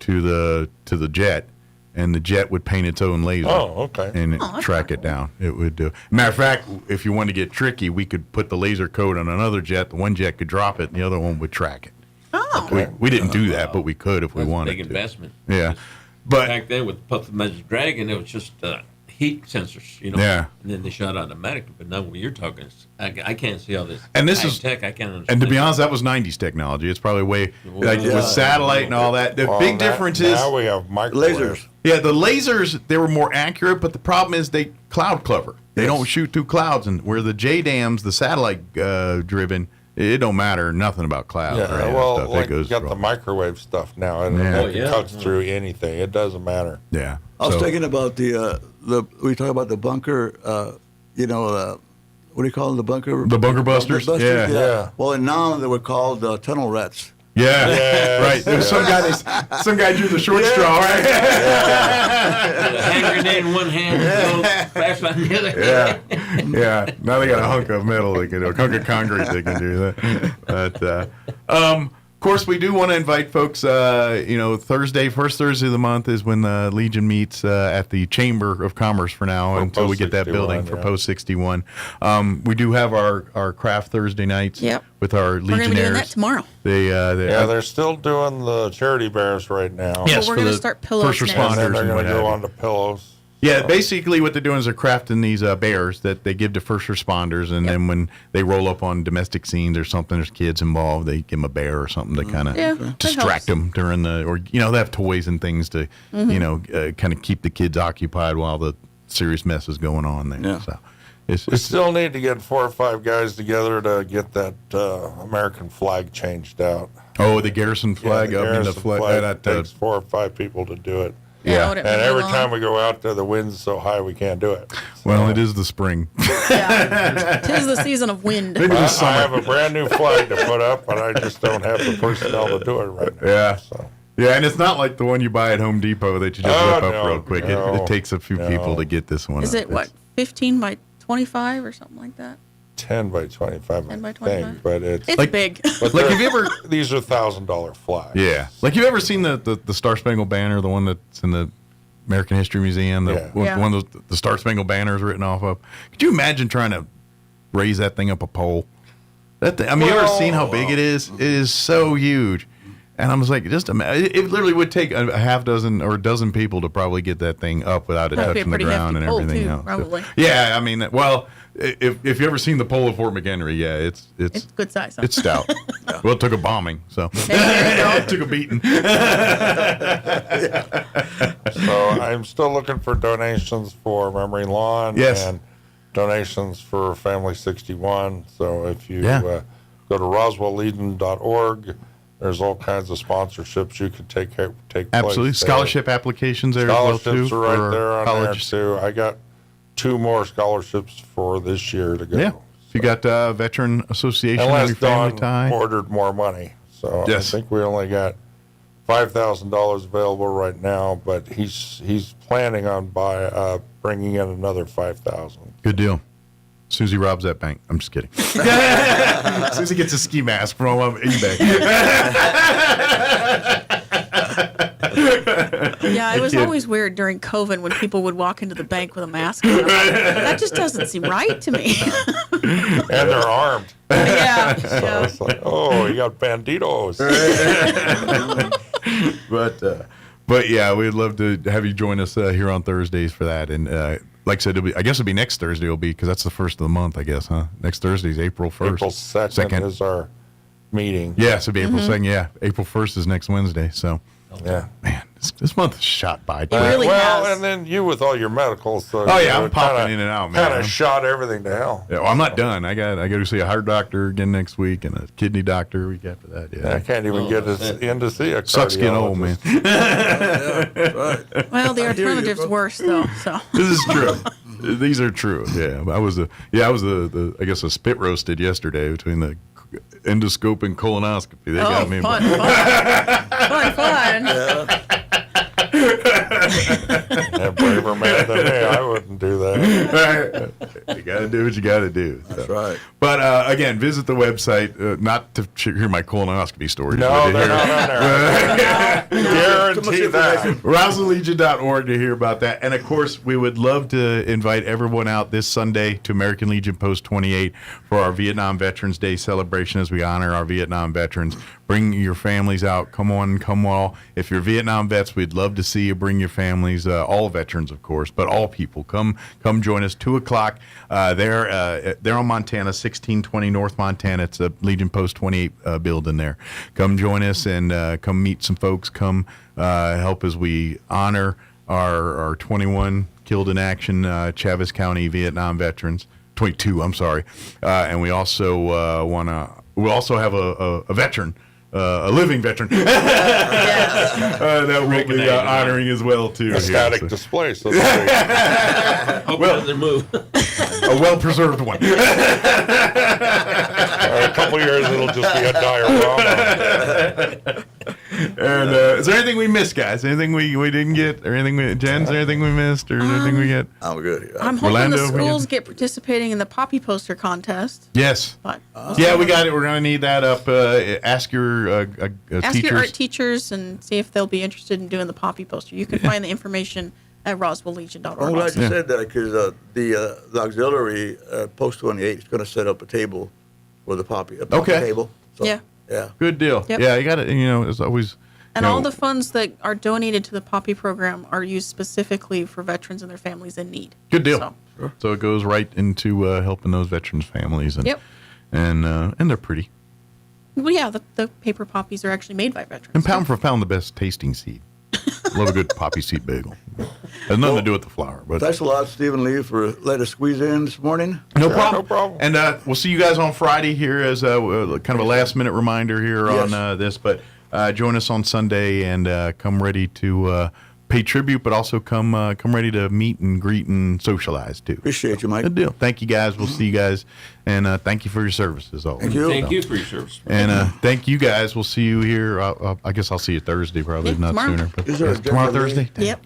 to the jet, and the jet would paint its own laser. Oh, okay. And track it down. It would do. Matter of fact, if you wanted to get tricky, we could put the laser code on another jet. The one jet could drop it, and the other one would track it. Oh. We didn't do that, but we could if we wanted big to. investment. Yeah. But back then with Puff the Magic Dragon, it was just heat sensors, Yeah. And then they shot automatically. But now when you're talking, I can't see all this. And this high is tech. I can't understand. And to be honest, that was '90s technology. It's probably with satellite and all that. The big difference is now we have lasers. Yeah, the lasers, they were more accurate, but the problem is they cloud cover. They don't shoot through clouds, and where the JDAMs, the satellite driven, it don't matter nothing about clouds. Yeah, or any well, stuff. like It goes you got the microwave stuff now, and it cuts through anything. It doesn't matter. Yeah. I was thinking about we talk about the bunker, what do you call them, the bunker? The bunker busters? Yeah. Well, and now they were called tunnel rats. Yeah, right. There was some guy drew the short straw, right? Hand grenade in one hand, flashlight in the other. Yeah. Now they got a hunk of metal they can do, a hunk of concrete they can do that. But of course, we do want to invite folks. Thursday, first Thursday of the month is when the Legion meets at the Chamber of Commerce for now until we get that building for Post 61. We do have our craft Thursday nights with our Legionnaires. We're going to be doing that tomorrow. They're still doing the charity bears right now. Yes, we're going to start pillows first next. responders. And they're going to go on on to pillows. Yeah, basically what they're doing is they're crafting these bears that they give to first responders, and then when they roll up on domestic scenes or something, there's kids involved, they give them a bear or something to kind of distract them during they have toys and things to, kind of keep the kids occupied while the serious mess is going on there. Yeah. So we still need to get 4 or 5 guys together to get that American flag changed out. Oh, the garrison flag? Yeah, the I mean, garrison flag. flag takes 4 or 5 people to do it. Yeah. out at And every Milan. time we go out there, the wind's so high we can't do it. Well, it is the spring. Tis the season of wind. Maybe the summer. I have a brand new flag to put up, but I just don't have the personnel to do it right now. Yeah. So. Yeah, and it's not like the one you buy at Home Depot that you just Oh, whip up no, real quick. no, It takes a few people to get this one Is up. it what, 15 by 25 or something like that? 10 by 25, 10 by I 25? think, but it's It's big. But Like, have you ever? These are $1,000 flags. Yeah. Like, you ever seen the Star Spangled Banner, the one that's in the American History Museum, Yeah. one of the Star Spangled Banner is written off of? Could you imagine trying to raise that thing up a pole? That thing, I mean, you ever seen how big it is? It is so huge. And I was like, just imagine, it literally would take a half dozen or a dozen people to probably get that thing up without it That'd be a touching the pretty ground and hefty pole, everything too, else. probably. Yeah, I mean, well, if you ever seen the pole of Fort McHenry, yeah, it's good size. Huh? it's stout. Well, it took a bombing, so it took a beating. So I'm still looking for donations for Memory Lawn and donations for Family 61. So if you go to roswelllegion.org, there's all kinds of sponsorships you could take place. Absolutely. there. Scholarship applications there as well, Scholarships too. are right for there on college. there, too. I got 2 more scholarships for this year to go. Yeah. You got Veteran Association on Unless your family Don tie. ordered more money. So Yes. I think we only got $5,000 available right now, but he's planning on bringing in another 5,000. Good deal. As soon as he robs that bank. I'm just kidding. As soon as he gets a ski mask from eBay. Yeah, it was always weird during COVID when people would walk into the bank with a mask on. That just doesn't seem right to me. And they're armed. Yeah. So it's like, oh, you got banditos. But yeah, we'd love to have you join us here on Thursdays for that. And like I said, I guess it'll be next Thursday. It'll be because that's the first of the month, I guess, huh? Next Thursday is April 1st. April 2nd is our meeting. Yes, it'll be April 2nd. Yeah, April 1st is next Wednesday. So, yeah, man, this month is shot by. Well, and then you with all your medicals. So Oh yeah, I'm popping in and out, man. Kind of shot everything to hell. Yeah, well, I'm not done. I got to see a heart doctor again next week and a kidney doctor week after that. Yeah, I can't even get in to see a Sucks getting old, man. Well, the alternative's worse though. So This is true. These are true. Yeah, I was I guess a spit roasted yesterday between the endoscope and colonoscopy. They got me. fun. A braver man than me, I wouldn't do that. You got to do what you got to do. So. That's right. But again, visit the website, not to hear my colonoscopy stories. No, but to they're hear- not on there. Guarantee that. RoswellLegion.org to hear about that. And of course, we would love to invite everyone out this Sunday to American Legion Post 28 for our Vietnam Veterans Day celebration as we honor our Vietnam veterans. Bring your families out. Come on, come all. If you're Vietnam vets, we'd love to see you. Bring your families, all veterans, of course, but all people. Come join us. 2:00. They're on Montana, 1620 North Montana. It's a Legion Post 28 building there. Come join us and come meet some folks. Come help as we honor our 21 killed in action Chaves County Vietnam veterans. 22, I'm sorry. And we also we'll also have a veteran. A living veteran that we'll be honoring as well too. A static display, so to speak. Hope it doesn't move. A well-preserved one. A couple years, it'll just be a diorama. And is there anything we missed, guys? Anything we didn't get, or anything Jen's? Anything we missed, or anything we get? I'm good. I'm hoping Orlando, the schools get participating in the poppy poster contest. Yes. But Yeah, we got it. We're gonna need that up. Ask your ask teachers. your art teachers and see if they'll be interested in doing the poppy poster. You can find the information at roswelllegion.org. I'm glad you said that because the auxiliary Post 28 is going to set up a table for the poppy. A poppy table. So, Yeah. Yeah. Good deal. Yep. Yeah, you got it. It's always. And all the funds that are donated to the poppy program are used specifically for veterans and their families in need. Good deal. So, So it goes right into helping those veterans' families, and Yep. and they're pretty. well, yeah, the paper poppies are actually made by veterans. And pound for pound, the best tasting seed. Love a good poppy seed bagel. Has nothing to do with the flour, but Thanks a lot, Stephen Lee, for letting us squeeze in this morning. no problem. And we'll see you guys on Friday here as kind of a last minute reminder here on this. But join us on Sunday and come ready to pay tribute, but also come ready to meet and greet and socialize too. Appreciate you, Mike. Good deal. Thank you guys. We'll see you guys, and thank you for your service as always. Thank you. Thank you for your service. And thank you guys. We'll see you here. I guess I'll see you Thursday, probably not tomorrow. sooner. But Is there a tomorrow different Thursday. day? Yep.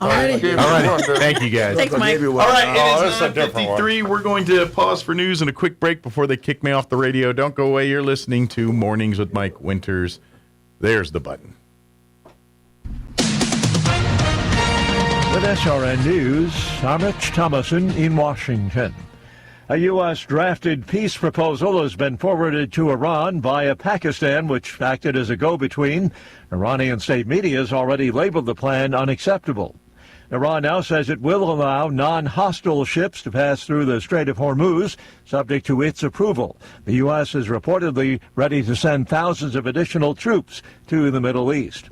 Alrighty. All right. Thank you guys. Thanks, Mike. All right, it is that's a different one. 9:53. We're going to pause for news and a quick break before they kick me off the radio. Don't go away. You're listening to Mornings with Mike Winters. There's the button. With SRN News, I'm Rich Thomason in Washington. A U.S. drafted peace proposal has been forwarded to Iran via Pakistan, which acted as a go-between. Iranian state media has already labeled the plan unacceptable. Iran now says it will allow non-hostile ships to pass through the Strait of Hormuz, subject to its approval. The U.S. is reportedly ready to send thousands of additional troops to the Middle East.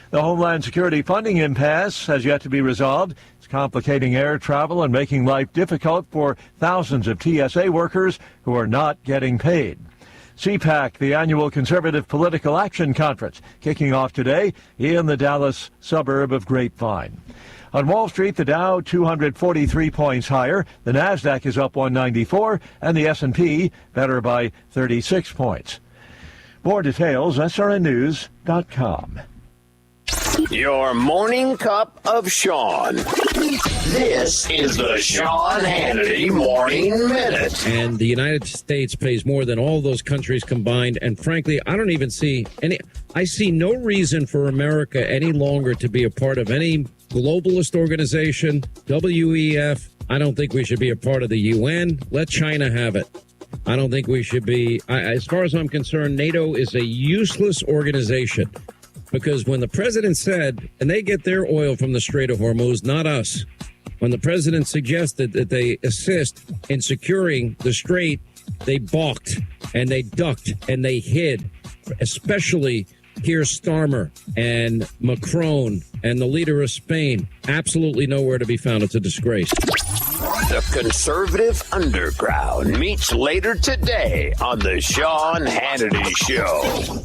The Homeland Security funding impasse has yet to be resolved. It's complicating air travel and making life difficult for thousands of TSA workers who are not getting paid. CPAC, the annual Conservative Political Action Conference, kicking off today in the Dallas suburb of Grapevine. On Wall Street, the Dow 243 points higher, the Nasdaq is up 194, and the S&P better by 36 points. More details, srnnews.com. Your morning cup of Sean. This is the Sean Hannity Morning Minute. And the United States pays more than all those countries combined. And frankly, I don't even see I see no reason for America any longer to be a part of any globalist organization, WEF. I don't think we should be a part of the UN. Let China have it. I don't think we should be. As far as I'm concerned, NATO is a useless organization. Because when the president said, and they get their oil from the Strait of Hormuz, not us. When the president suggested that they assist in securing the strait, they balked and they ducked and they hid, especially Keir Starmer and Macron and the leader of Spain. Absolutely nowhere to be found. It's a disgrace. The Conservative Underground meets later today on the Sean Hannity Show.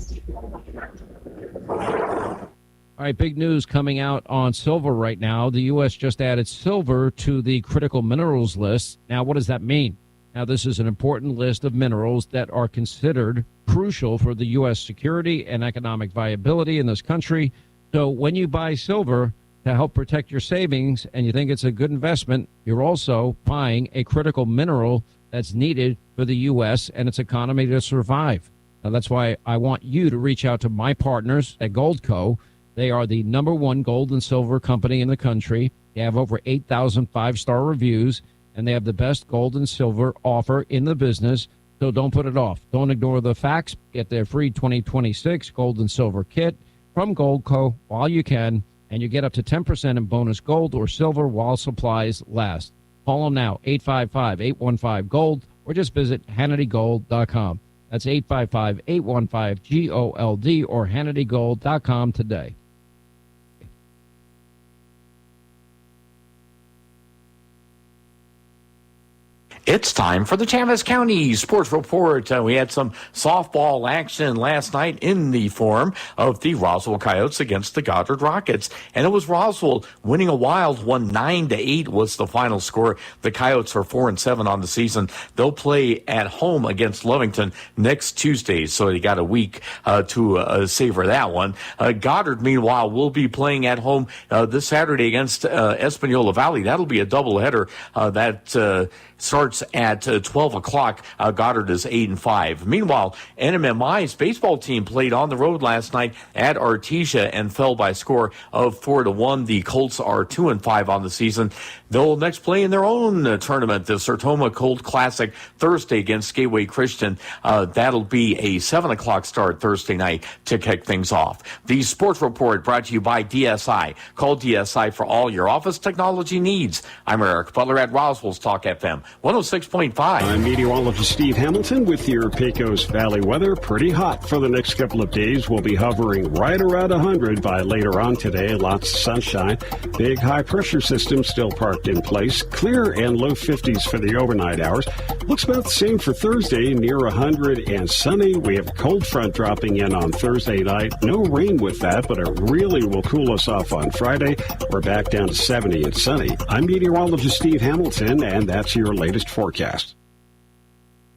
All right, big news coming out on silver right now. The U.S. just added silver to the critical minerals list. Now, what does that mean? Now, this is an important list of minerals that are considered crucial for the U.S. security and economic viability in this country. So when you buy silver to help protect your savings and you think it's a good investment, you're also buying a critical mineral that's needed for the U.S. and its economy to survive. Now, that's why I want you to reach out to my partners at Goldco. They are the #1 gold and silver company in the country. They have over 8,000 five-star reviews, and they have the best gold and silver offer in the business. So don't put it off. Don't ignore the facts. Get their free 2026 gold and silver kit from Goldco while you can, and you get up to 10% in bonus gold or silver while supplies last. Call them now, 855-815-GOLD, or just visit HannityGold.com. That's 855-815-GOLD or HannityGold.com today. It's time for the Chaves County Sports Report. We had some softball action last night in the form of the Roswell Coyotes against the Goddard Rockets. And it was Roswell winning a wild one. 9-8 was the final score. The Coyotes are 4-7 on the season. They'll play at home against Lovington next Tuesday. So they got a week to savor that one. Goddard, meanwhile, will be playing at home this Saturday against Espanola Valley. That'll be a doubleheader that starts at 12 o'clock. Goddard is 8-5. Meanwhile, NMMI's baseball team played on the road last night at Artesia and fell by a score of 4-1. The Colts are 2-5 on the season. They'll next play in their own tournament, the Sertoma Colt Classic, Thursday against Gateway Christian. That'll be a 7 o'clock start Thursday night to kick things off. The Sports Report brought to you by DSI. Call DSI for all your office technology needs. I'm Eric Butler at Roswell's Talk FM 106.5. I'm meteorologist Steve Hamilton with your Pecos Valley weather. Pretty hot for the next couple of days. We'll be hovering right around 100 by later on today. Lots of sunshine. Big high pressure system still parked in place. Clear and low 50s for the overnight hours. Looks about the same for Thursday, near 100 and sunny. We have a cold front dropping in on Thursday night. No rain with that, but it really will cool us off on Friday. We're back down to 70 and sunny. I'm meteorologist Steve Hamilton, and that's your latest forecast.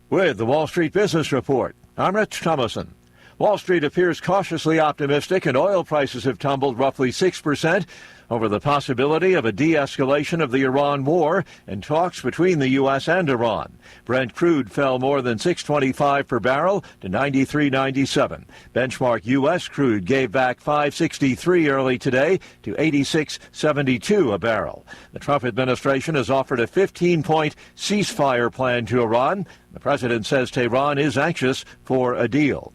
With the Wall Street Business Report, I'm Rich Thomason. Wall Street appears cautiously optimistic, and oil prices have tumbled roughly 6% over the possibility of a de-escalation of the Iran war and talks between the U.S. and Iran. Brent crude fell more than $6.25 per barrel to $93.97. Benchmark U.S. crude gave back $5.63 early today to $86.72 a barrel. The Trump administration has offered a 15-point ceasefire plan to Iran. The president says Tehran is anxious for a deal.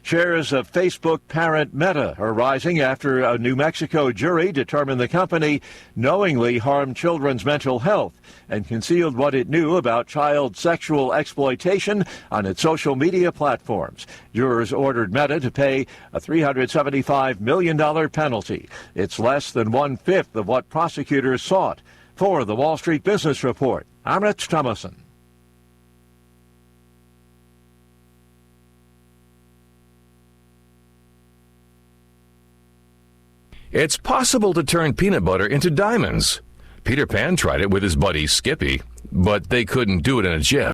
Shares of Facebook parent Meta are rising after a New Mexico jury determined the company knowingly harmed children's mental health and concealed what it knew about child sexual exploitation on its social media platforms. Jurors ordered Meta to pay a $375 million penalty. It's less than one-fifth of what prosecutors sought. For the Wall Street Business Report, I'm Rich Thomason. It's possible to turn peanut butter into diamonds. Peter Pan tried it with his buddy Skippy, but they couldn't do it in a jiff.